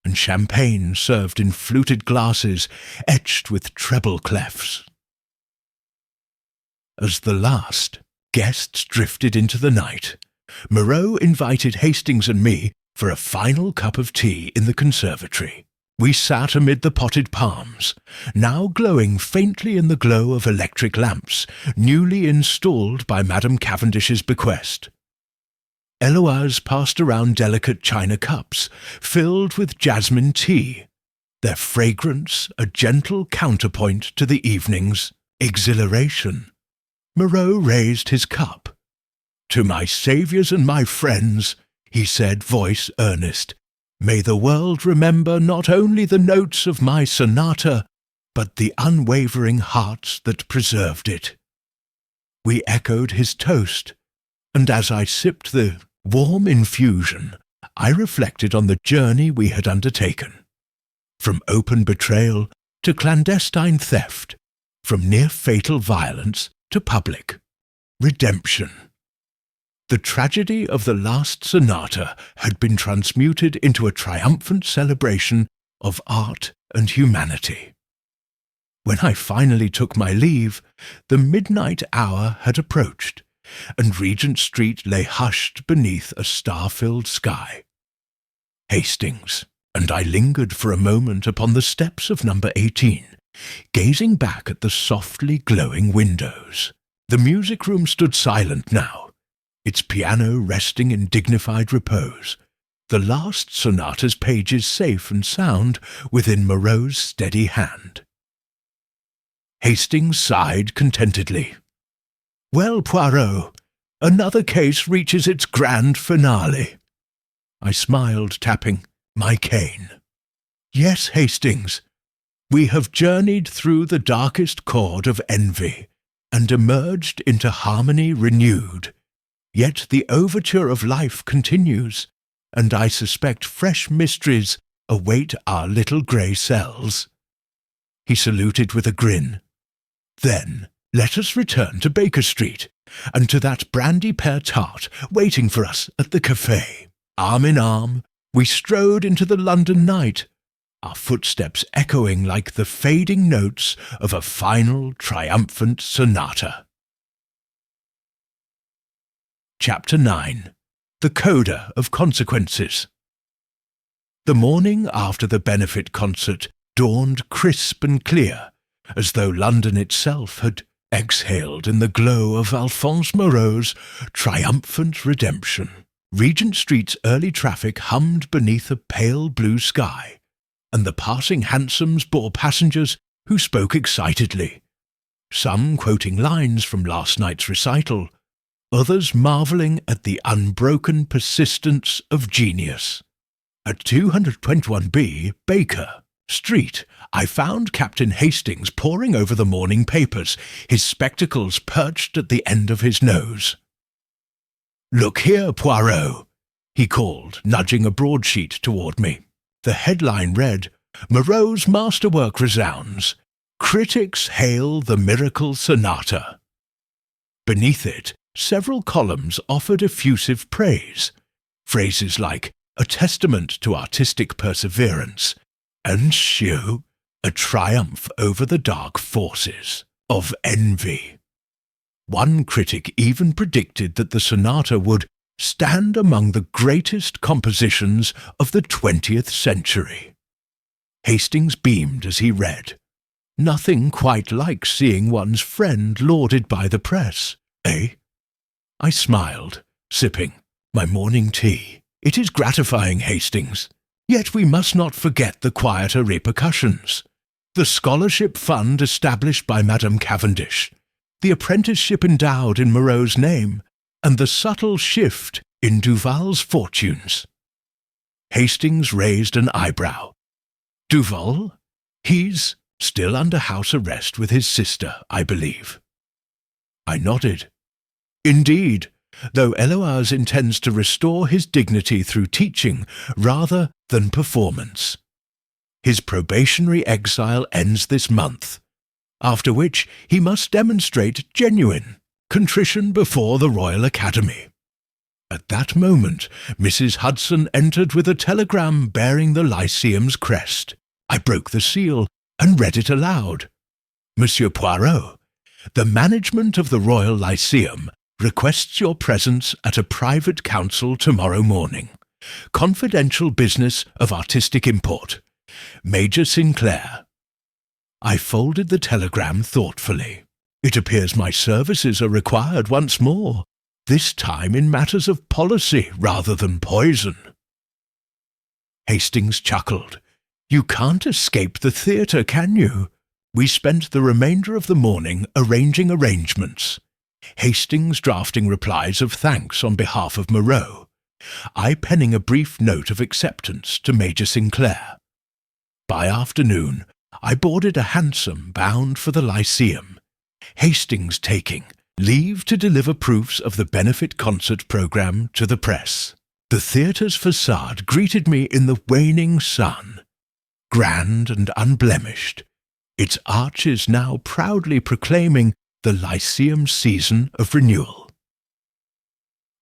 and champagne served in fluted glasses etched with treble clefs. As the last guests drifted into the night, Moreau invited Hastings and me for a final cup of tea in the conservatory. We sat amid the potted palms, now glowing faintly in the glow of electric lamps, newly installed by Madame Cavendish's bequest. Eloise passed around delicate china cups, filled with jasmine tea, their fragrance a gentle counterpoint to the evening's exhilaration. Moreau raised his cup. "To my saviours and my friends," he said, voice earnest, "may the world remember not only the notes of my sonata, but the unwavering hearts that preserved it." We echoed his toast, and as I sipped the warm infusion, I reflected on the journey we had undertaken. From open betrayal to clandestine theft, from near-fatal violence to public redemption. The tragedy of the last sonata had been transmuted into a triumphant celebration of art and humanity. When I finally took my leave, the midnight hour had approached, and Regent Street lay hushed beneath a star-filled sky. Hastings and I lingered for a moment upon the steps of number 18, gazing back at the softly glowing windows. The music room stood silent now, its piano resting in dignified repose, the last sonata's pages safe and sound within Moreau's steady hand. Hastings sighed contentedly. "Well, Poirot, another case reaches its grand finale." I smiled, tapping my cane. "Yes, Hastings, we have journeyed through the darkest chord of envy, and emerged into harmony renewed. Yet the overture of life continues, and I suspect fresh mysteries await our little grey cells." He saluted with a grin. "Then let us return to Baker Street, and to that brandy pear tart waiting for us at the café." Arm in arm, we strode into the London night, our footsteps echoing like the fading notes of a final, triumphant sonata. Chapter 9. The Coda of Consequences. The morning after the benefit concert dawned crisp and clear, as though London itself had exhaled in the glow of Alphonse Moreau's triumphant redemption. Regent Street's early traffic hummed beneath a pale blue sky, and the passing hansoms bore passengers who spoke excitedly, some quoting lines from last night's recital, others marvelling at the unbroken persistence of genius. At 221B Baker Street, I found Captain Hastings poring over the morning papers, his spectacles perched at the end of his nose. "Look here, Poirot," he called, nudging a broadsheet toward me. The headline read, "Moreau's masterwork resounds. Critics hail the miracle sonata." Beneath it, several columns offered effusive praise. Phrases like, "a testament to artistic perseverance," and "show a triumph over the dark forces of envy." One critic even predicted that the sonata would stand among the greatest compositions of the 20th century. Hastings beamed as he read. Nothing quite like seeing one's friend lauded by the press, eh? I smiled, sipping my morning tea. "It is gratifying, Hastings. Yet we must not forget the quieter repercussions. The scholarship fund established by Madame Cavendish, the apprenticeship endowed in Moreau's name, and the subtle shift in Duval's fortunes." Hastings raised an eyebrow. "Duval? He's still under house arrest with his sister, I believe." I nodded. "Indeed, though Eloise intends to restore his dignity through teaching rather than performance. His probationary exile ends this month, after which he must demonstrate genuine contrition before the Royal Academy." At that moment, Mrs. Hudson entered with a telegram bearing the Lyceum's crest. I broke the seal and read it aloud. "Monsieur Poirot, the management of the Royal Lyceum requests your presence at a private council tomorrow morning. Confidential business of artistic import. Major Sinclair." I folded the telegram thoughtfully. It appears my services are required once more, this time in matters of policy rather than poison. Hastings chuckled. "You can't escape the theatre, can you?" We spent the remainder of the morning arranging arrangements. Hastings drafting replies of thanks on behalf of Moreau, I penning a brief note of acceptance to Major Sinclair. By afternoon, I boarded a hansom bound for the Lyceum, Hastings taking leave to deliver proofs of the benefit concert programme to the press. The theatre's facade greeted me in the waning sun, grand and unblemished, its arches now proudly proclaiming the Lyceum's season of renewal.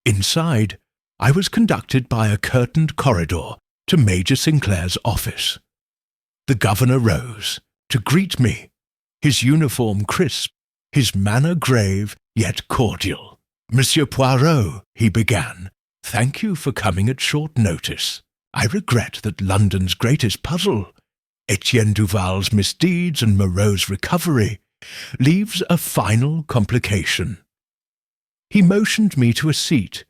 Inside, I was conducted by a curtained corridor to Major Sinclair's office. The governor rose to greet me, his uniform crisp, his manner grave yet cordial. "Monsieur Poirot," he began, "thank you for coming at short notice. I regret that London's greatest puzzle, Etienne Duval's misdeeds and Moreau's recovery, leaves a final complication." He motioned me to a seat.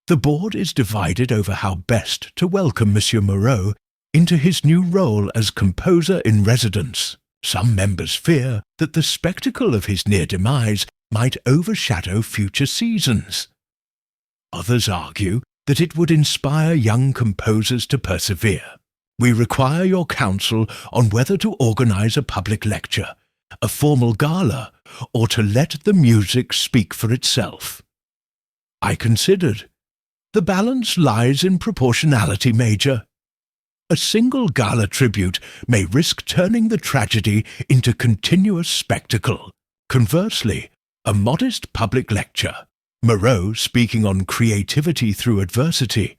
"The board is divided over how best to welcome Monsieur Moreau into his new role as composer in residence. Some members fear that the spectacle of his near demise might overshadow future seasons. Others argue that it would inspire young composers to persevere. We require your counsel on whether to organize a public lecture, a formal gala, or to let the music speak for itself." I considered. "The balance lies in proportionality, Major. A single gala tribute may risk turning the tragedy into continuous spectacle. Conversely, a modest public lecture, Moreau speaking on creativity through adversity,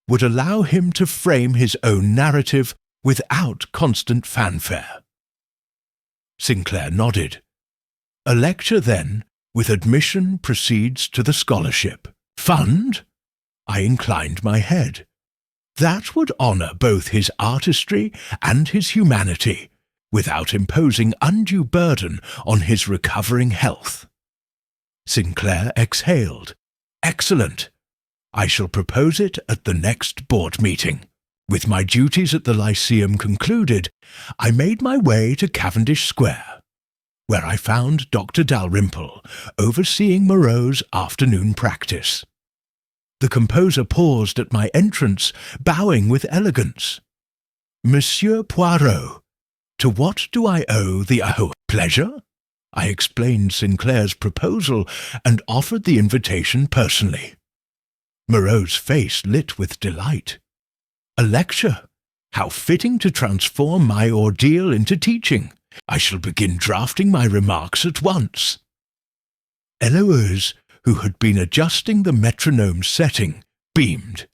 would allow him to frame his own narrative without constant fanfare. Sinclair nodded. A lecture, then, with admission proceeds to the scholarship. Fund? I inclined my head. That would honour both his artistry and his humanity, without imposing undue burden on his recovering health. Sinclair exhaled. Excellent. I shall propose it at the next board meeting. With my duties at the Lyceum concluded, I made my way to Cavendish Square, where I found Dr. Dalrymple overseeing Moreau's afternoon practice. The composer paused at my entrance, bowing with elegance. Monsieur Poirot, to what do I owe the pleasure? I explained Sinclair's proposal and offered the invitation personally. Moreau's face lit with delight. A lecture? How fitting to transform my ordeal into teaching. I shall begin drafting my remarks at once. Eloise, who had been adjusting the metronome's setting, beamed.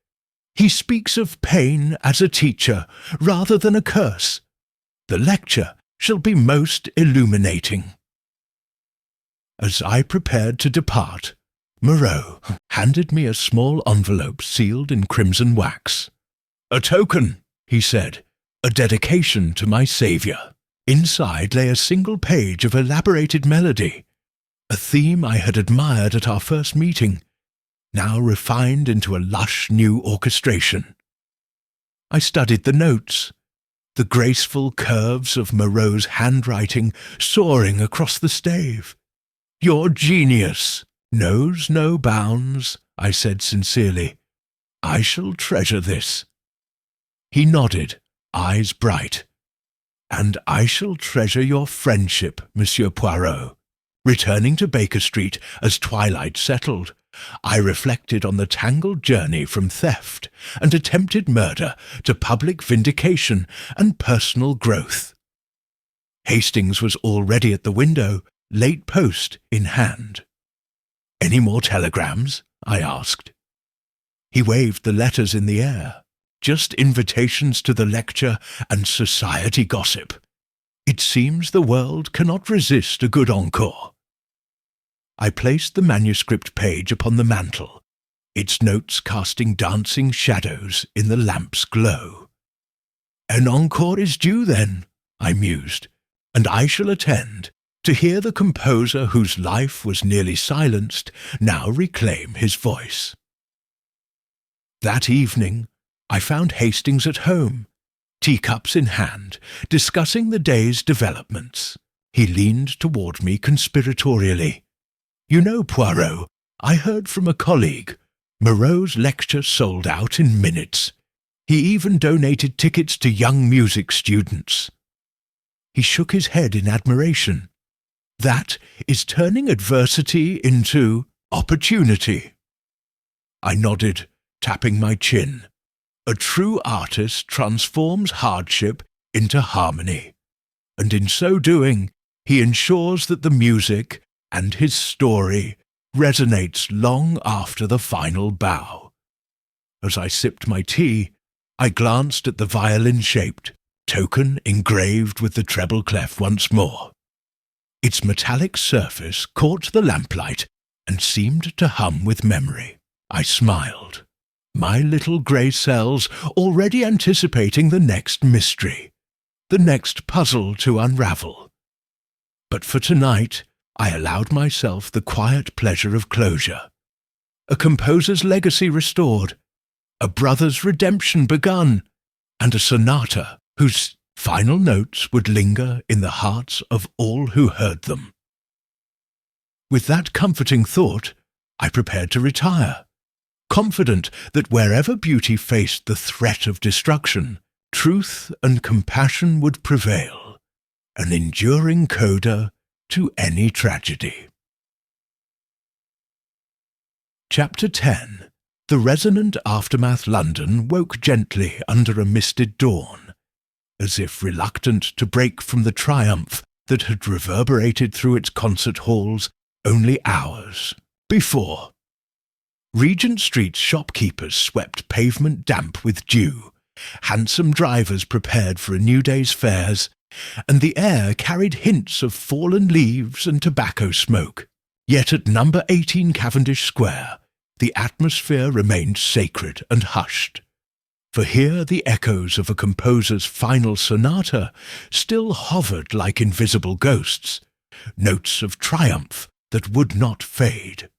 He speaks of pain as a teacher rather than a curse. The lecture shall be most illuminating. As I prepared to depart, Moreau handed me a small envelope sealed in crimson wax. A token, he said, a dedication to my saviour. Inside lay a single page of elaborated melody, a theme I had admired at our first meeting, now refined into a lush new orchestration. I studied the notes, the graceful curves of Moreau's handwriting soaring across the stave. Your genius knows no bounds, I said sincerely. I shall treasure this. He nodded, eyes bright. And I shall treasure your friendship, Monsieur Poirot. Returning to Baker Street as twilight settled, I reflected on the tangled journey from theft and attempted murder to public vindication and personal growth. Hastings was already at the window, late post in hand. Any more telegrams? I asked. He waved the letters in the air. Just invitations to the lecture and society gossip. It seems the world cannot resist a good encore. I placed the manuscript page upon the mantel, its notes casting dancing shadows in the lamp's glow. An encore is due, then, I mused, and I shall attend, to hear the composer whose life was nearly silenced now reclaim his voice. That evening, I found Hastings at home, teacups in hand, discussing the day's developments. He leaned toward me conspiratorially. You know, Poirot, I heard from a colleague. Moreau's lecture sold out in minutes. He even donated tickets to young music students. He shook his head in admiration. That is turning adversity into opportunity. I nodded, tapping my chin. A true artist transforms hardship into harmony, and in so doing, he ensures that the music and his story resonates long after the final bow. As I sipped my tea, I glanced at the violin-shaped token engraved with the treble clef once more. Its metallic surface caught the lamplight and seemed to hum with memory. I smiled, my little grey cells already anticipating the next mystery, the next puzzle to unravel. But for tonight, I allowed myself the quiet pleasure of closure. A composer's legacy restored, a brother's redemption begun, and a sonata whose final notes would linger in the hearts of all who heard them. With that comforting thought, I prepared to retire, confident that wherever beauty faced the threat of destruction, truth and compassion would prevail, an enduring coda to any tragedy. Chapter 10. The resonant aftermath London woke gently under a misted dawn, as if reluctant to break from the triumph that had reverberated through its concert halls only hours before. Regent Street's shopkeepers swept pavement damp with dew, Handsome drivers prepared for a new day's fares, and the air carried hints of fallen leaves and tobacco smoke. Yet at number 18 Cavendish Square, the atmosphere remained sacred and hushed. For here the echoes of a composer's final sonata still hovered like invisible ghosts, notes of triumph that would not fade.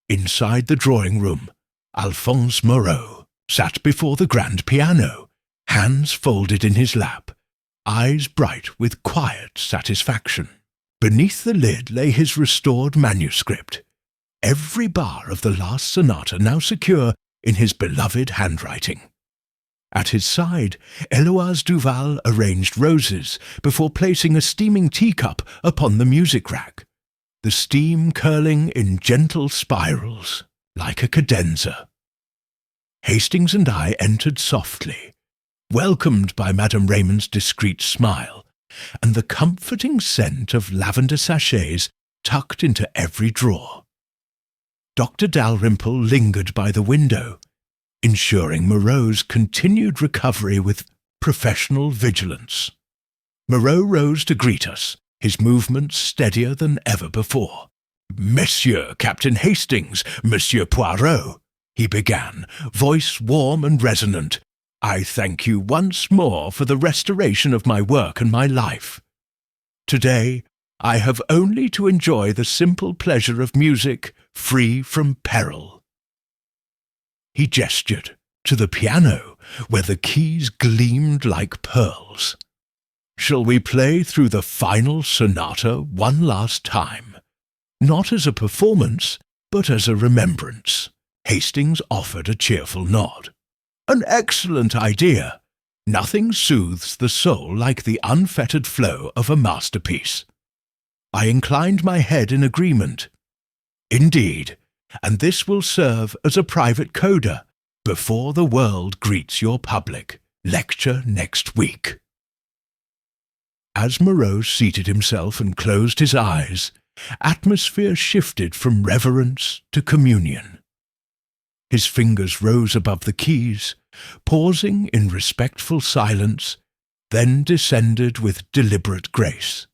Inside the drawing-room, Alphonse Moreau sat before the grand piano, hands folded in his lap, eyes bright with quiet satisfaction. Beneath the lid lay his restored manuscript, every bar of the last sonata now secure in his beloved handwriting. At his side, Héloïse Duval arranged roses before placing a steaming teacup upon the music rack, the steam curling in gentle spirals like a cadenza. Hastings and I entered softly, welcomed by Madame Raymond's discreet smile, and the comforting scent of lavender sachets tucked into every drawer. Dr. Dalrymple lingered by the window, ensuring Moreau's continued recovery with professional vigilance. Moreau rose to greet us, his movements steadier than ever before. "Monsieur Captain Hastings, Monsieur Poirot," he began, voice warm and resonant, "I thank you once more for the restoration of my work and my life. Today, I have only to enjoy the simple pleasure of music free from peril." He gestured to the piano, where the keys gleamed like pearls. "Shall we play through the final sonata one last time? Not as a performance, but as a remembrance." Hastings offered a cheerful nod. "An excellent idea. Nothing soothes the soul like the unfettered flow of a masterpiece." I inclined my head in agreement. "Indeed, and this will serve as a private coda before the world greets your public. Lecture next week." As Moreau seated himself and closed his eyes, atmosphere shifted from reverence to communion. His fingers rose above the keys, pausing in respectful silence, then descended with deliberate grace.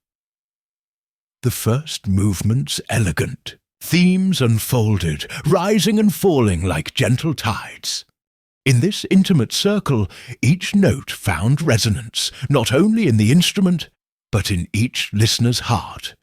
The first movement's elegant, themes unfolded, rising and falling like gentle tides. In this intimate circle, each note found resonance, not only in the instrument, but in each listener's heart.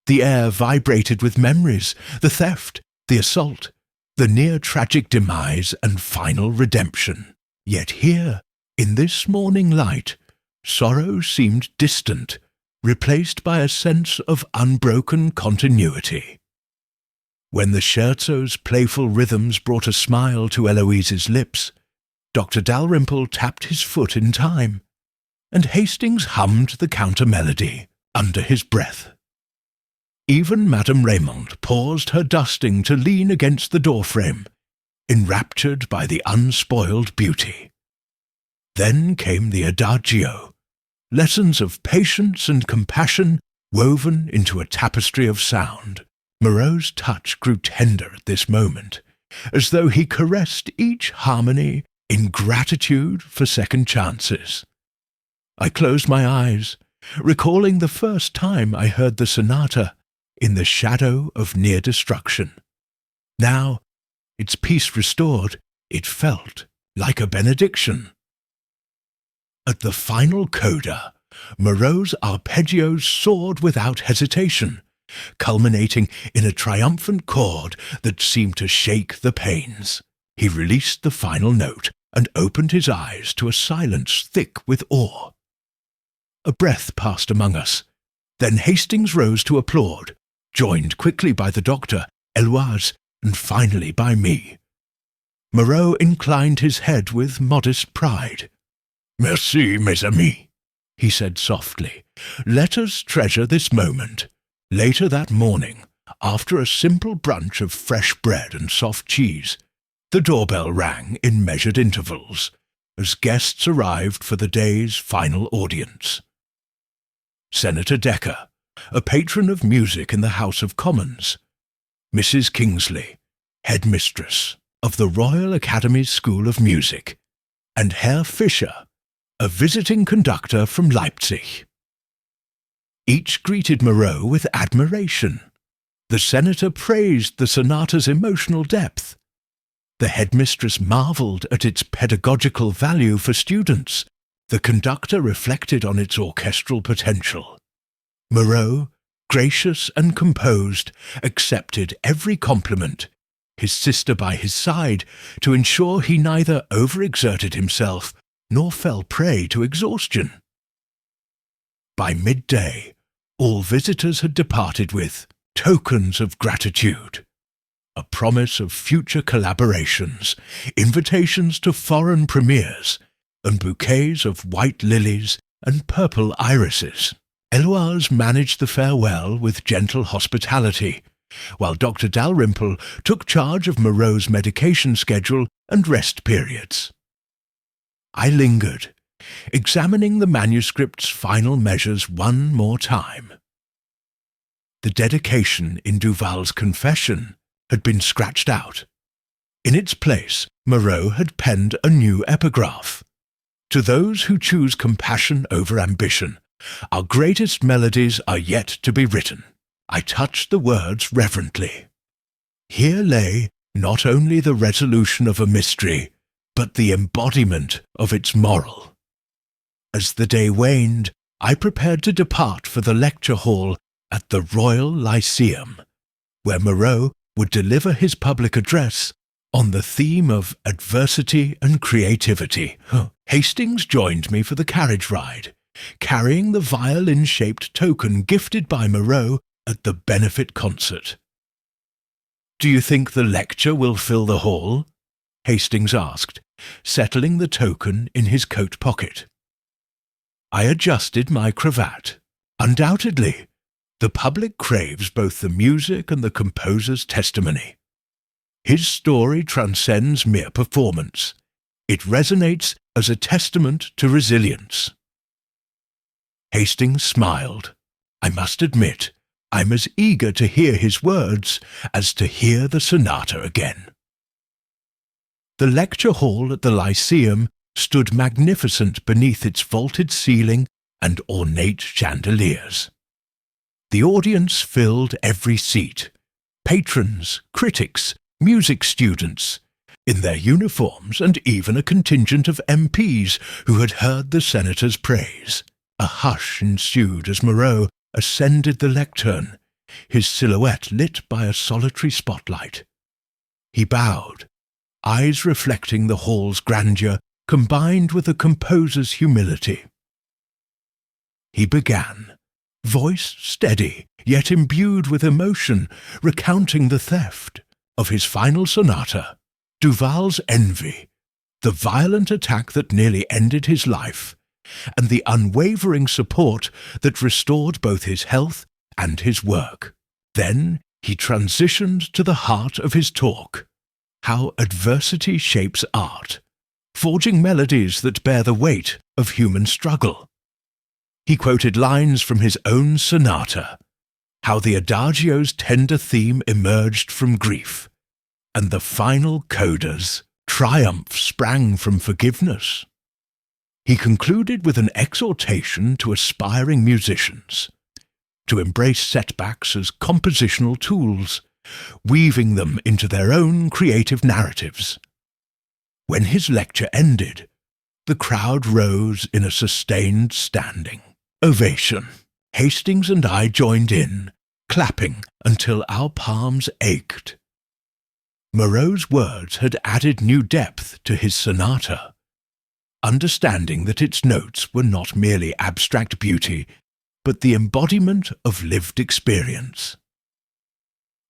The air vibrated with memories, the theft, the assault, the near-tragic demise and final redemption. Yet here, in this morning light, sorrow seemed distant, replaced by a sense of unbroken continuity. When the scherzo's playful rhythms brought a smile to Eloise's lips, Dr. Dalrymple tapped his foot in time, and Hastings hummed the counter-melody under his breath. Even Madame Raymond paused her dusting to lean against the doorframe, enraptured by the unspoiled beauty. Then came the adagio, lessons of patience and compassion woven into a tapestry of sound. Moreau's touch grew tender at this moment, as though he caressed each harmony in gratitude for second chances. I closed my eyes, recalling the first time I heard the sonata in the shadow of near destruction. Now, its peace restored, it felt like a benediction. At the final coda, Moreau's arpeggios soared without hesitation, culminating in a triumphant chord that seemed to shake the panes. He released the final note and opened his eyes to a silence thick with awe. A breath passed among us. Then Hastings rose to applaud, joined quickly by the doctor, Héloïse, and finally by me. Moreau inclined his head with modest pride. "Merci, mes amis," he said softly. "Let us treasure this moment." Later that morning, after a simple brunch of fresh bread and soft cheese, the doorbell rang in measured intervals, as guests arrived for the day's final audience. Senator Decker, a patron of music in the House of Commons, Mrs. Kingsley, headmistress of the Royal Academy's School of Music, and Herr Fischer, a visiting conductor from Leipzig. Each greeted Moreau with admiration. The senator praised the sonata's emotional depth. The headmistress marvelled at its pedagogical value for students. The conductor reflected on its orchestral potential. Moreau, gracious and composed, accepted every compliment, his sister by his side, to ensure he neither overexerted himself nor fell prey to exhaustion. By midday, all visitors had departed with tokens of gratitude, a promise of future collaborations, invitations to foreign premieres, and bouquets of white lilies and purple irises. Eloise managed the farewell with gentle hospitality, while Dr. Dalrymple took charge of Moreau's medication schedule and rest periods. I lingered, examining the manuscript's final measures one more time. The dedication in Duval's confession had been scratched out. In its place, Moreau had penned a new epigraph. To those who choose compassion over ambition, our greatest melodies are yet to be written. I touched the words reverently. Here lay not only the resolution of a mystery, but the embodiment of its moral. As the day waned, I prepared to depart for the lecture hall at the Royal Lyceum, where Moreau would deliver his public address on the theme of adversity and creativity. Hastings joined me for the carriage ride, carrying the violin-shaped token gifted by Moreau at the benefit concert. "Do you think the lecture will fill the hall?" Hastings asked, settling the token in his coat pocket. I adjusted my cravat. Undoubtedly, the public craves both the music and the composer's testimony. His story transcends mere performance. It resonates as a testament to resilience. Hastings smiled. I must admit, I'm as eager to hear his words as to hear the sonata again. The lecture hall at the Lyceum stood magnificent beneath its vaulted ceiling and ornate chandeliers. The audience filled every seat. Patrons, critics, music students, in their uniforms, and even a contingent of MPs who had heard the senator's praise. A hush ensued as Moreau ascended the lectern, his silhouette lit by a solitary spotlight. He bowed, eyes reflecting the hall's grandeur combined with the composer's humility. He began, voice steady, yet imbued with emotion, recounting the theft of his final sonata, Duval's envy, the violent attack that nearly ended his life, and the unwavering support that restored both his health and his work. Then he transitioned to the heart of his talk, how adversity shapes art, forging melodies that bear the weight of human struggle. He quoted lines from his own sonata, how the adagio's tender theme emerged from grief, and the final coda's triumph sprang from forgiveness. He concluded with an exhortation to aspiring musicians to embrace setbacks as compositional tools, weaving them into their own creative narratives. When his lecture ended, the crowd rose in a sustained standing ovation. Hastings and I joined in, clapping until our palms ached. Moreau's words had added new depth to his sonata, understanding that its notes were not merely abstract beauty, but the embodiment of lived experience.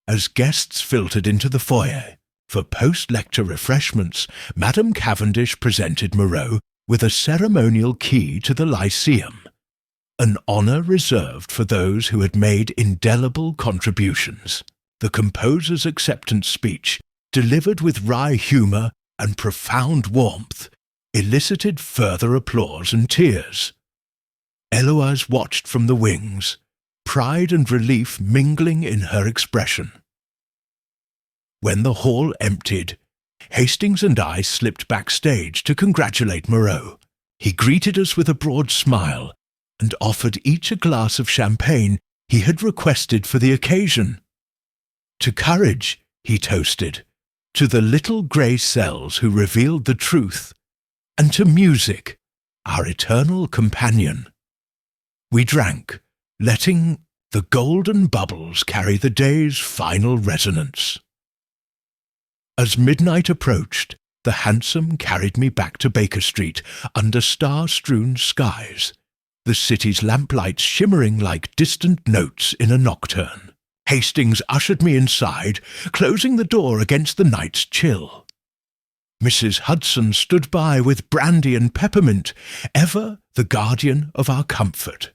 As guests filtered into the foyer for post-lecture refreshments, Madame Cavendish presented Moreau with a ceremonial key to the Lyceum, an honour reserved for those who had made indelible contributions. The composer's acceptance speech, delivered with wry humour and profound warmth, elicited further applause and tears. Eloise watched from the wings, pride and relief mingling in her expression. When the hall emptied, Hastings and I slipped backstage to congratulate Moreau. He greeted us with a broad smile and offered each a glass of champagne he had requested for the occasion. To courage, he toasted, to the little grey cells who revealed the truth, and to music, our eternal companion. We drank, letting the golden bubbles carry the day's final resonance. As midnight approached, the hansom carried me back to Baker Street under star-strewn skies, the city's lamplights shimmering like distant notes in a nocturne. Hastings ushered me inside, closing the door against the night's chill. Mrs. Hudson stood by with brandy and peppermint, ever the guardian of our comfort.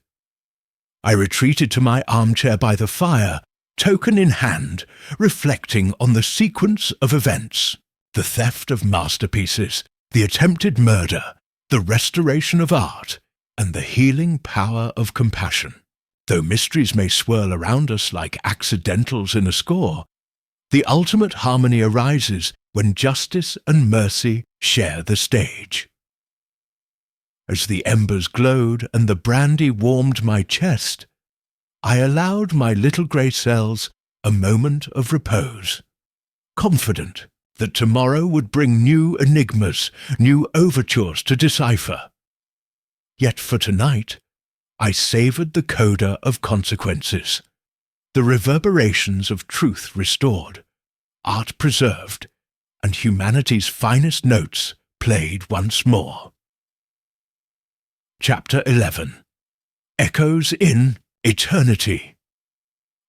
I retreated to my armchair by the fire, token in hand, reflecting on the sequence of events, the theft of masterpieces, the attempted murder, the restoration of art, and the healing power of compassion. Though mysteries may swirl around us like accidentals in a score, the ultimate harmony arises when justice and mercy share the stage. As the embers glowed and the brandy warmed my chest, I allowed my little grey cells a moment of repose, confident that tomorrow would bring new enigmas, new overtures to decipher. Yet for tonight, I savoured the coda of consequences, the reverberations of truth restored, art preserved, and humanity's finest notes played once more. Chapter 11. Echoes in Eternity.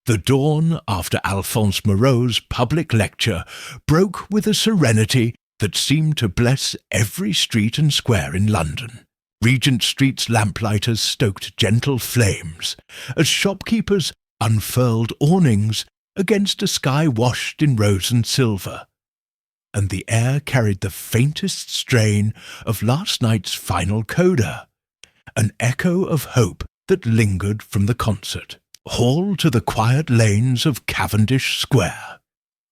The dawn after Alphonse Moreau's public lecture broke with a serenity that seemed to bless every street and square in London. Regent Street's lamplighters stoked gentle flames as shopkeepers unfurled awnings against a sky washed in rose and silver, and the air carried the faintest strain of last night's final coda, an echo of hope that lingered from the concert. Hall to the quiet lanes of Cavendish Square.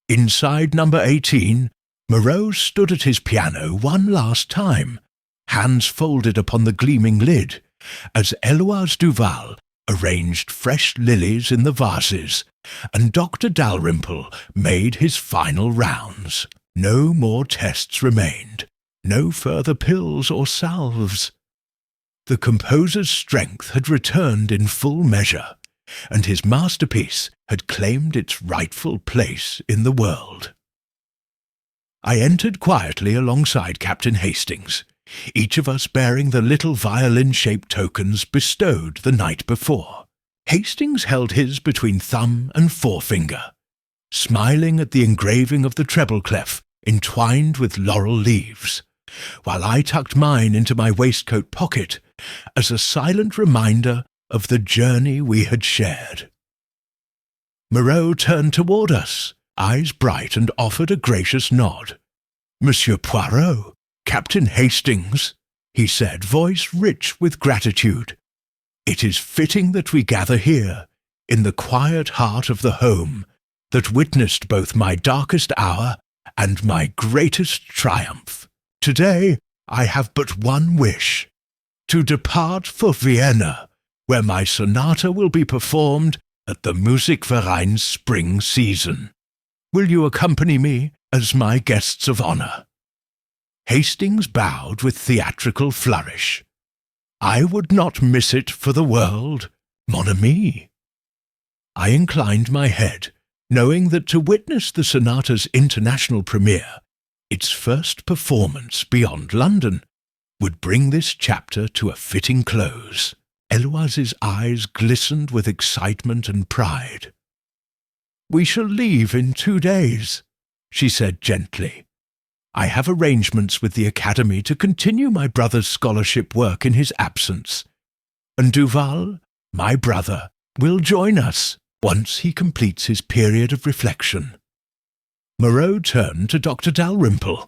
Inside number 18, Moreau stood at his piano one last time, hands folded upon the gleaming lid, as Eloise Duval arranged fresh lilies in the vases, and Dr. Dalrymple made his final rounds. No more tests remained, no further pills or salves. The composer's strength had returned in full measure, and his masterpiece had claimed its rightful place in the world. I entered quietly alongside Captain Hastings, each of us bearing the little violin-shaped tokens bestowed the night before. Hastings held his between thumb and forefinger, smiling at the engraving of the treble clef entwined with laurel leaves, while I tucked mine into my waistcoat pocket as a silent reminder of the journey we had shared. Moreau turned toward us, eyes bright, and offered a gracious nod. "Monsieur Poirot, Captain Hastings," he said, voice rich with gratitude. "It is fitting that we gather here, in the quiet heart of the home that witnessed both my darkest hour and my greatest triumph. Today I have but one wish, to depart for Vienna, where my sonata will be performed at the Musikverein's spring season. Will you accompany me as my guests of honour?" Hastings bowed with theatrical flourish. "I would not miss it for the world, mon ami." I inclined my head, knowing that to witness the sonata's international premiere, its first performance beyond London, would bring this chapter to a fitting close. Eloise's eyes glistened with excitement and pride. "We shall leave in 2 days," she said gently. "I have arrangements with the Academy to continue my brother's scholarship work in his absence, and Duval, my brother, will join us once he completes his period of reflection." Moreau turned to Dr. Dalrymple.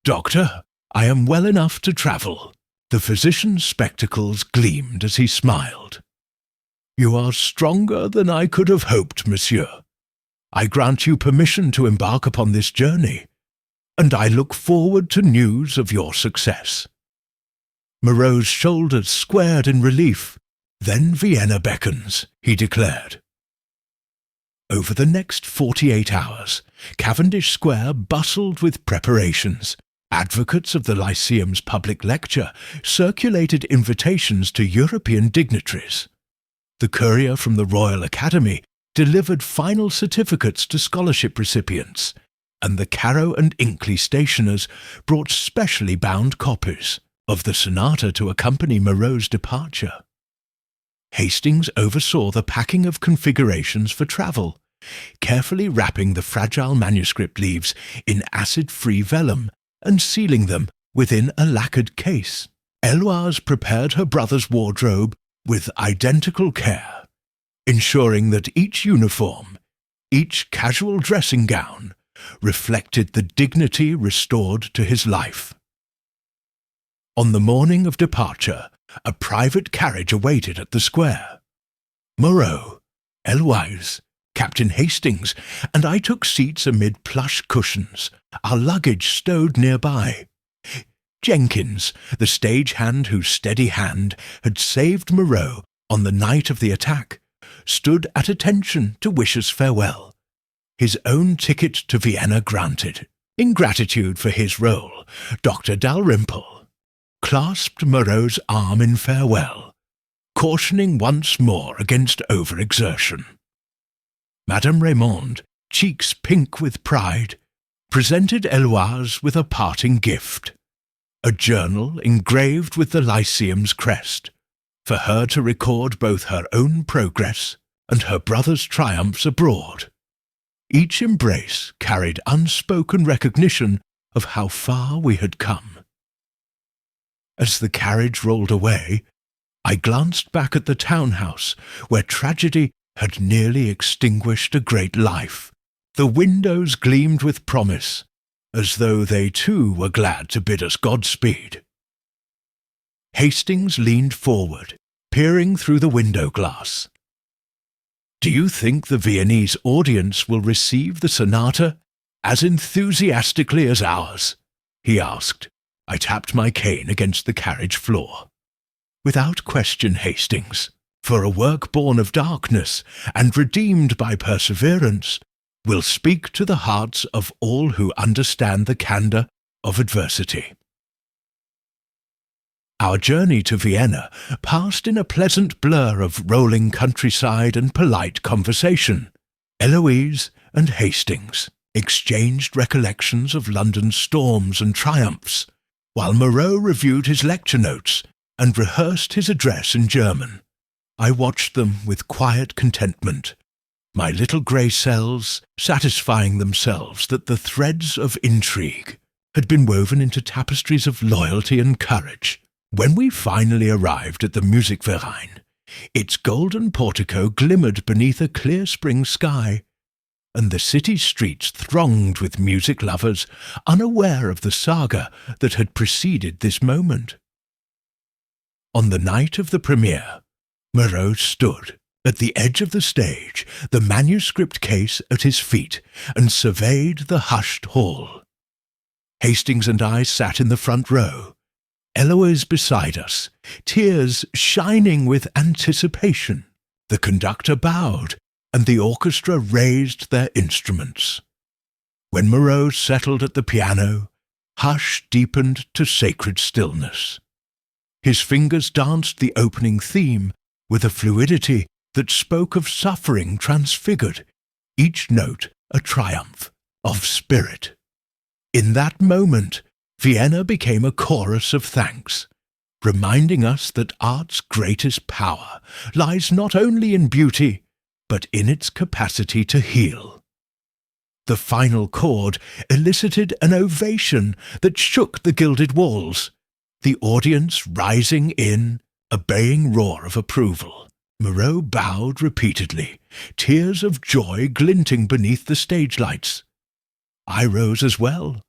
"Doctor, I am well enough to travel." The physician's spectacles gleamed as he smiled. "You are stronger than I could have hoped, monsieur. I grant you permission to embark upon this journey. and I look forward to news of your success." Moreau's shoulders squared in relief. "Then Vienna beckons," he declared. Over the next 48 hours, Cavendish Square bustled with preparations. Advocates of the Lyceum's public lecture circulated invitations to European dignitaries. The courier from the Royal Academy delivered final certificates to scholarship recipients, and the Carrow and Inkley stationers brought specially bound copies of the sonata to accompany Moreau's departure. Hastings oversaw the packing of configurations for travel, carefully wrapping the fragile manuscript leaves in acid-free vellum and sealing them within a lacquered case. Eloise prepared her brother's wardrobe with identical care, ensuring that each uniform, each casual dressing gown, reflected the dignity restored to his life. On the morning of departure, a private carriage awaited at the square. Moreau, Eloise, Captain Hastings, and I took seats amid plush cushions, our luggage stowed nearby. Jenkins, the stagehand whose steady hand had saved Moreau on the night of the attack, stood at attention to wish us farewell, his own ticket to Vienna granted. In gratitude for his role, Dr. Dalrymple clasped Moreau's arm in farewell, cautioning once more against overexertion. Madame Raymond, cheeks pink with pride, presented Eloise with a parting gift, a journal engraved with the Lyceum's crest, for her to record both her own progress and her brother's triumphs abroad. Each embrace carried unspoken recognition of how far we had come. As the carriage rolled away, I glanced back at the townhouse where tragedy had nearly extinguished a great life. The windows gleamed with promise, as though they too were glad to bid us Godspeed. Hastings leaned forward, peering through the window glass. "Do you think the Viennese audience will receive the sonata as enthusiastically as ours?" he asked. I tapped my cane against the carriage floor. "Without question, Hastings, for a work born of darkness and redeemed by perseverance will speak to the hearts of all who understand the candour of adversity." Our journey to Vienna passed in a pleasant blur of rolling countryside and polite conversation. Eloise and Hastings exchanged recollections of London's storms and triumphs, while Moreau reviewed his lecture notes and rehearsed his address in German. I watched them with quiet contentment, my little grey cells satisfying themselves that the threads of intrigue had been woven into tapestries of loyalty and courage. When we finally arrived at the Musikverein, its golden portico glimmered beneath a clear spring sky, and the city streets thronged with music lovers unaware of the saga that had preceded this moment. On the night of the premiere, Moreau stood at the edge of the stage, the manuscript case at his feet, and surveyed the hushed hall. Hastings and I sat in the front row, Eloise beside us, tears shining with anticipation. The conductor bowed, and the orchestra raised their instruments. When Moreau settled at the piano, hush deepened to sacred stillness. His fingers danced the opening theme with a fluidity that spoke of suffering transfigured, each note a triumph of spirit. In that moment, Vienna became a chorus of thanks, reminding us that art's greatest power lies not only in beauty, but in its capacity to heal. The final chord elicited an ovation that shook the gilded walls, the audience rising in a baying roar of approval. Moreau bowed repeatedly, tears of joy glinting beneath the stage lights. I rose as well,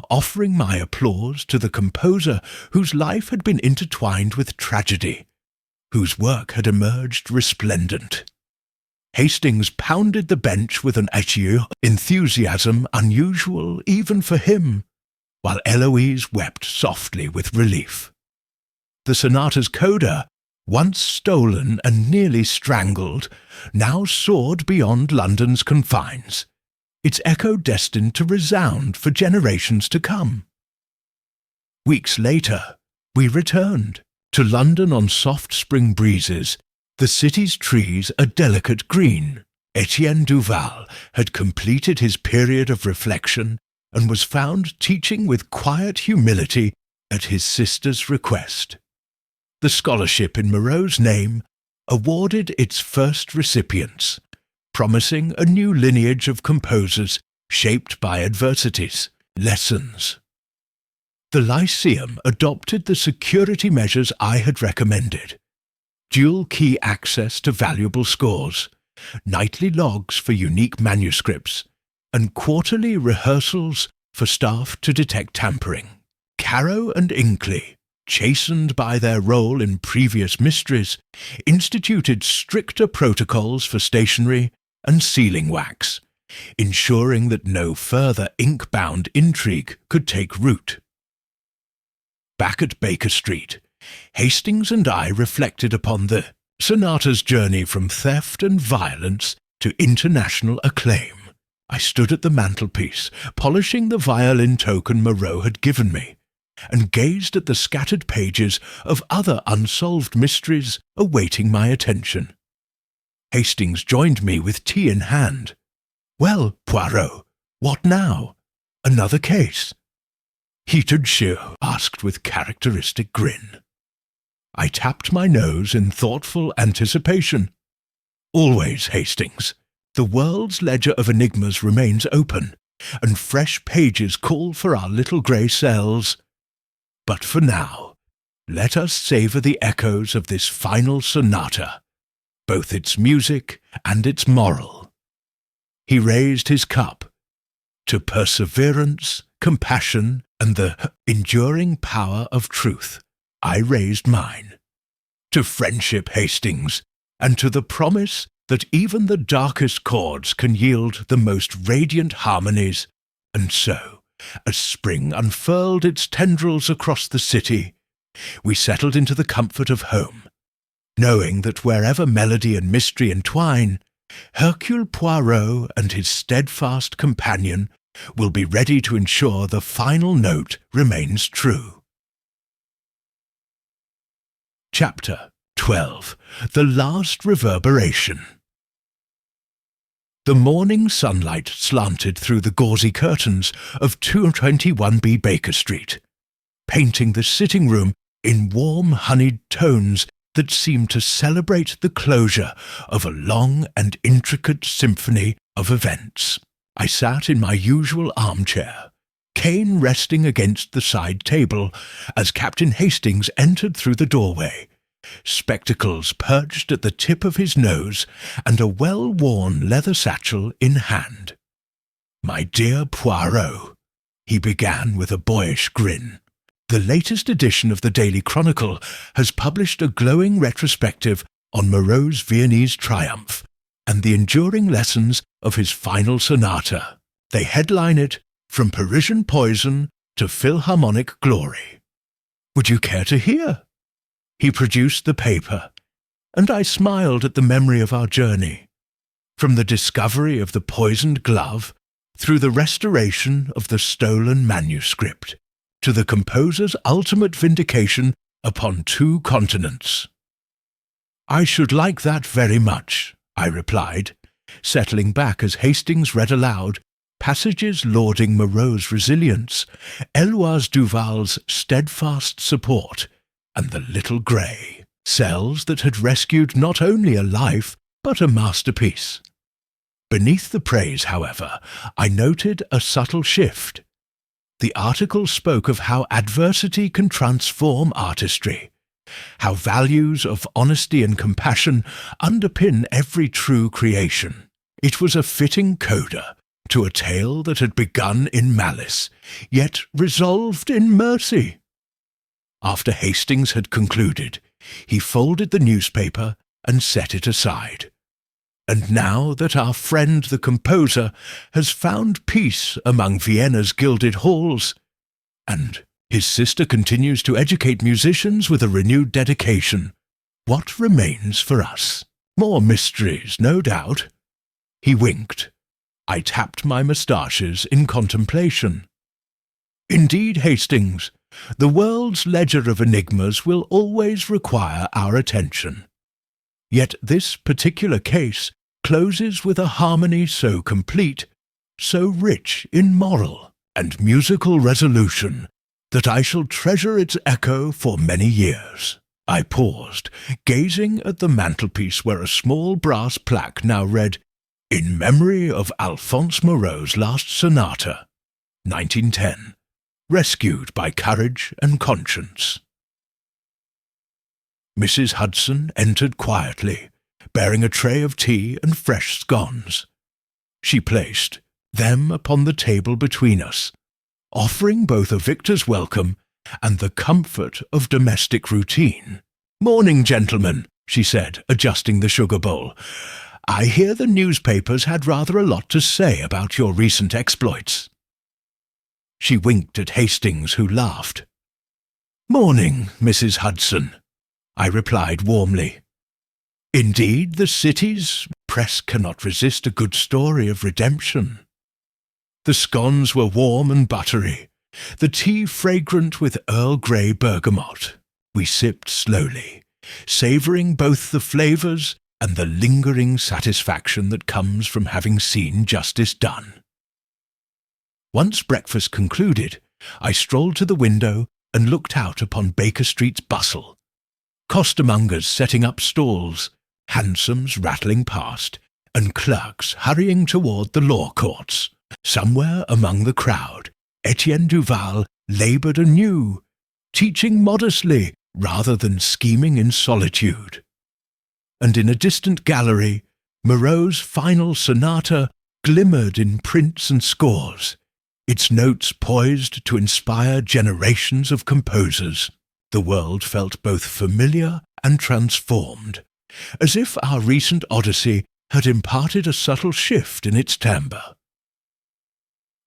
offering my applause to the composer whose life had been intertwined with tragedy, whose work had emerged resplendent. Hastings pounded the bench with an adieu enthusiasm unusual even for him. while Eloise wept softly with relief. The sonata's coda, once stolen and nearly strangled, now soared beyond London's confines, its echo destined to resound for generations to come. Weeks later, we returned to London on soft spring breezes, the city's trees a delicate green. Etienne Duval had completed his period of reflection and was found teaching with quiet humility at his sister's request. The scholarship in Moreau's name awarded its first recipients, promising a new lineage of composers shaped by adversities, lessons. The Lyceum adopted the security measures I had recommended: dual key access to valuable scores, nightly logs for unique manuscripts, and quarterly rehearsals for staff to detect tampering. Caro and Inkley, chastened by their role in previous mysteries, instituted stricter protocols for stationery and sealing wax, ensuring that no further ink-bound intrigue could take root. Back at Baker Street, Hastings and I reflected upon the sonata's journey from theft and violence to international acclaim. I stood at the mantelpiece, polishing the violin token Moreau had given me, and gazed at the scattered pages of other unsolved mysteries awaiting my attention. Hastings joined me with tea in hand. "Well, Poirot, what now? Another case?" Heated Shew asked with characteristic grin. I tapped my nose in thoughtful anticipation. "Always, Hastings. The world's ledger of enigmas remains open, and fresh pages call for our little grey cells. But for now, let us savour the echoes of this final sonata, both its music and its moral." He raised his cup. "To perseverance, compassion, and the enduring power of truth," I raised mine. "To friendship, Hastings, and to the promise that even the darkest chords can yield the most radiant harmonies." And so, as spring unfurled its tendrils across the city, we settled into the comfort of home, knowing that wherever melody and mystery entwine, Hercule Poirot and his steadfast companion will be ready to ensure the final note remains true. Chapter 12. The Last Reverberation. The morning sunlight slanted through the gauzy curtains of 221B Baker Street, painting the sitting room in warm, honeyed tones that seemed to celebrate the closure of a long and intricate symphony of events. I sat in my usual armchair, cane resting against the side table, as Captain Hastings entered through the doorway, spectacles perched at the tip of his nose and a well-worn leather satchel in hand. "My dear Poirot," he began with a boyish grin, "the latest edition of the Daily Chronicle has published a glowing retrospective on Moreau's Viennese triumph and the enduring lessons of his final sonata. They headline it, 'From Parisian Poison to Philharmonic Glory.' Would you care to hear?" He produced the paper, and I smiled at the memory of our journey. From the discovery of the poisoned glove, through the restoration of the stolen manuscript, to the composer's ultimate vindication upon 2 continents. "I should like that very much," I replied, settling back as Hastings read aloud passages lauding Moreau's resilience, Eloise Duval's steadfast support, and the little grey cells that had rescued not only a life but a masterpiece. Beneath the praise, however, I noted a subtle shift. The article spoke of how adversity can transform artistry, how values of honesty and compassion underpin every true creation. It was a fitting coda to a tale that had begun in malice, yet resolved in mercy. After Hastings had concluded, he folded the newspaper and set it aside. And now that our friend the composer has found peace among Vienna's gilded halls, And his sister continues to educate musicians with a renewed dedication. What remains for us? More mysteries, no doubt. He winked. I tapped my moustaches in contemplation. Indeed, Hastings, the world's ledger of enigmas will always require our attention. Yet this particular case closes with a harmony so complete, so rich in moral and musical resolution, that I shall treasure its echo for many years. I paused, gazing at the mantelpiece where a small brass plaque now read, "In memory of Alphonse Moreau's last sonata, 1910, rescued by courage and conscience." Mrs. Hudson entered quietly, bearing a tray of tea and fresh scones. She placed them upon the table between us, offering both a victor's welcome and the comfort of domestic routine. "Morning, gentlemen," she said, adjusting the sugar bowl. "I hear the newspapers had rather a lot to say about your recent exploits." She winked at Hastings, who laughed. "Morning, Mrs. Hudson," I replied warmly. "Indeed, the city's press cannot resist a good story of redemption." The scones were warm and buttery, the tea fragrant with Earl Grey bergamot. We sipped slowly, savouring both the flavours and the lingering satisfaction that comes from having seen justice done. Once breakfast concluded, I strolled to the window and looked out upon Baker Street's bustle. Costermongers setting up stalls, hansoms rattling past, and clerks hurrying toward the law courts. Somewhere among the crowd, Etienne Duval laboured anew, teaching modestly rather than scheming in solitude. And in a distant gallery, Moreau's final sonata glimmered in prints and scores, its notes poised to inspire generations of composers. The world felt both familiar and transformed, as if our recent odyssey had imparted a subtle shift in its timbre.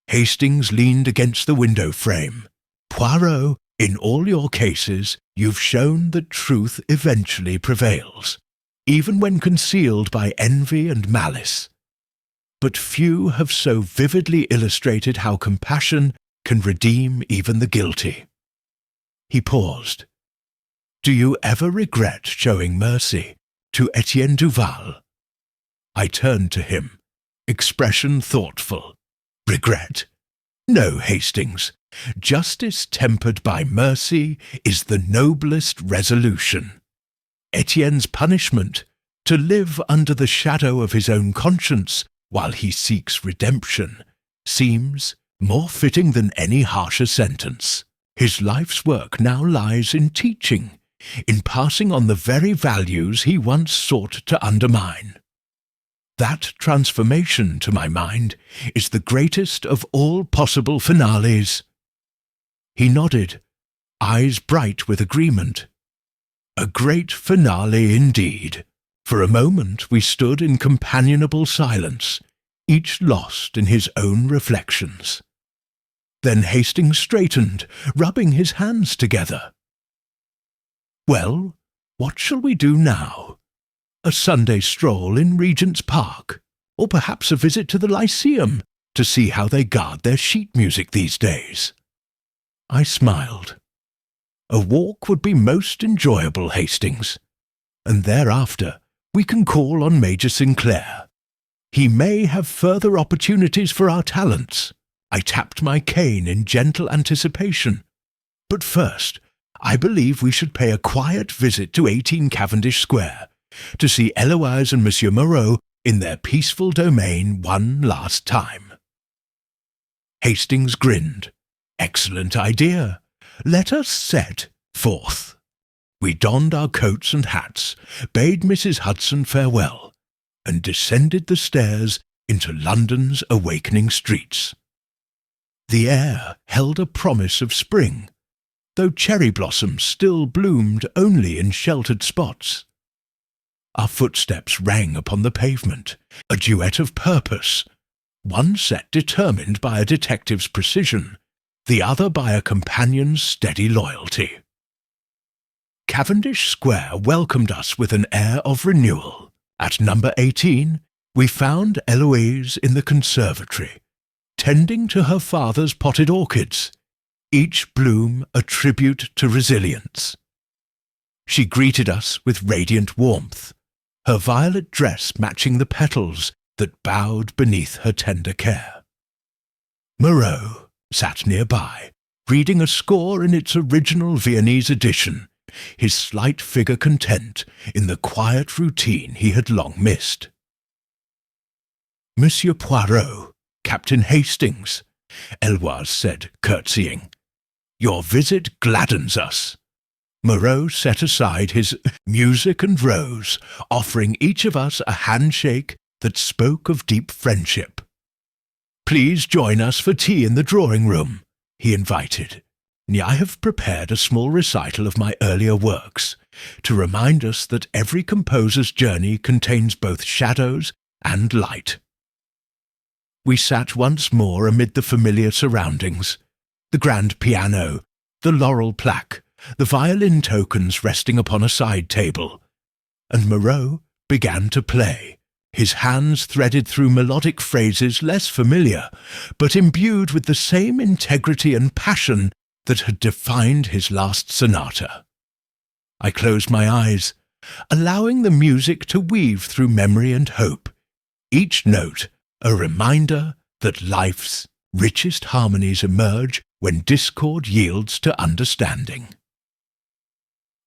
Hastings leaned against the window frame. "Poirot, in all your cases, you've shown that truth eventually prevails, even when concealed by envy and malice. But few have so vividly illustrated how compassion can redeem even the guilty." He paused. "Do you ever regret showing mercy to Etienne Duval?" I turned to him, expression thoughtful. "Regret? No, Hastings. Justice tempered by mercy is the noblest resolution. Etienne's punishment, to live under the shadow of his own conscience while he seeks redemption, seems more fitting than any harsher sentence. His life's work now lies in teaching, in passing on the very values he once sought to undermine. That transformation, to my mind, is the greatest of all possible finales." He nodded, eyes bright with agreement. A great finale indeed. For a moment we stood in companionable silence, each lost in his own reflections. Then Hastings straightened, rubbing his hands together. "Well, what shall we do now? A Sunday stroll in Regent's Park, or perhaps a visit to the Lyceum to see how they guard their sheet music these days?" I smiled. "A walk would be most enjoyable, Hastings, and thereafter we can call on Major Sinclair. He may have further opportunities for our talents." I tapped my cane in gentle anticipation. "But first, I believe we should pay a quiet visit to 18 Cavendish Square, to see Eloise and Monsieur Moreau in their peaceful domain one last time." Hastings grinned. "Excellent idea. Let us set forth." We donned our coats and hats, bade Mrs. Hudson farewell, and descended the stairs into London's awakening streets. The air held a promise of spring, though cherry blossoms still bloomed only in sheltered spots. Our footsteps rang upon the pavement, a duet of purpose, one set determined by a detective's precision, the other by a companion's steady loyalty. Cavendish Square welcomed us with an air of renewal. At number 18, we found Eloise in the conservatory, tending to her father's potted orchids, each bloom a tribute to resilience. She greeted us with radiant warmth, her violet dress matching the petals that bowed beneath her tender care. Moreau sat nearby, reading a score in its original Viennese edition, his slight figure content in the quiet routine he had long missed. "Monsieur Poirot, Captain Hastings," Eloise said, curtsying. "Your visit gladdens us." Moreau set aside his music and rose, offering each of us a handshake that spoke of deep friendship. "Please join us for tea in the drawing-room," he invited. "I have prepared a small recital of my earlier works, to remind us that every composer's journey contains both shadows and light." We sat once more amid the familiar surroundings, the grand piano, the laurel plaque, the violin tokens resting upon a side table, and Moreau began to play, his hands threaded through melodic phrases less familiar, but imbued with the same integrity and passion that had defined his last sonata. I closed my eyes, allowing the music to weave through memory and hope, each note a reminder that life's richest harmonies emerge when discord yields to understanding.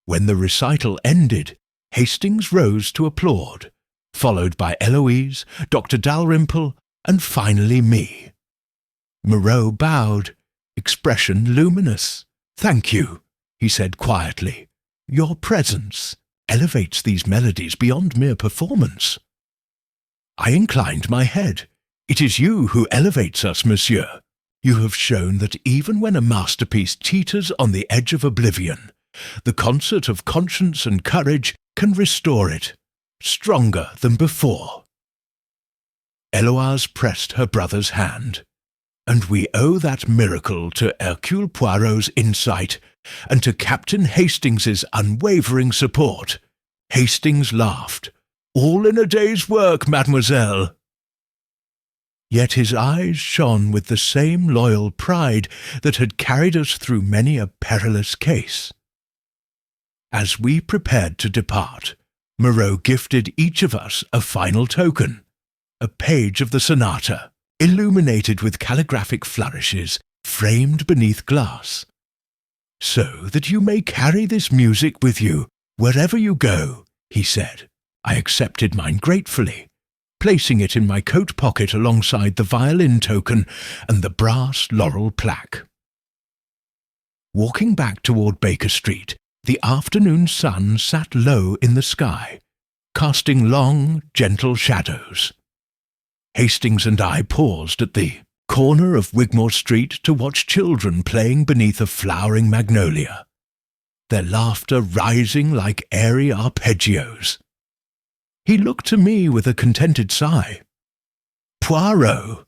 When the recital ended, Hastings rose to applaud, followed by Eloise, Dr. Dalrymple, and finally me. Moreau bowed, expression luminous. "Thank you," he said quietly. "Your presence elevates these melodies beyond mere performance." I inclined my head. "It is you who elevates us, monsieur. You have shown that even when a masterpiece teeters on the edge of oblivion, the concert of conscience and courage can restore it, stronger than before." Eloise pressed her brother's hand, and we owe that miracle to Hercule Poirot's insight and to Captain Hastings's unwavering support. Hastings laughed. "All in a day's work, mademoiselle." Yet his eyes shone with the same loyal pride that had carried us through many a perilous case. As we prepared to depart, Moreau gifted each of us a final token, a page of the sonata, illuminated with calligraphic flourishes, framed beneath glass. "So that you may carry this music with you wherever you go," he said. I accepted mine gratefully, placing it in my coat pocket alongside the violin token and the brass laurel plaque. Walking back toward Baker Street, the afternoon sun sat low in the sky, casting long, gentle shadows. Hastings and I paused at the corner of Wigmore Street to watch children playing beneath a flowering magnolia, their laughter rising like airy arpeggios. He looked to me with a contented sigh. "Poirot,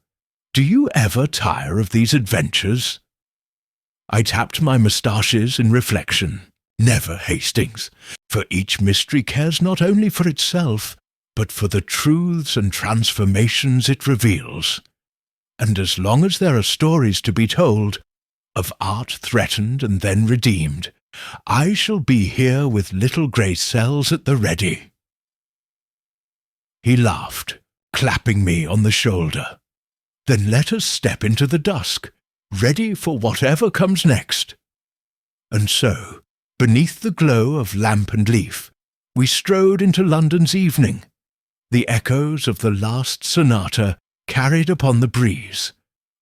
do you ever tire of these adventures?" I tapped my moustaches in reflection. "Never, Hastings, for each mystery cares not only for itself, but for the truths and transformations it reveals. And as long as there are stories to be told, of art threatened and then redeemed, I shall be here with little grey cells at the ready." He laughed, clapping me on the shoulder. "Then let us step into the dusk, ready for whatever comes next." And so, beneath the glow of lamp and leaf, we strode into London's evening, the echoes of the last sonata carried upon the breeze,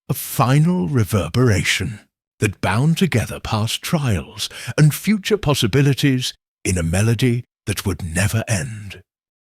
a final reverberation that bound together past trials and future possibilities in a melody that would never end.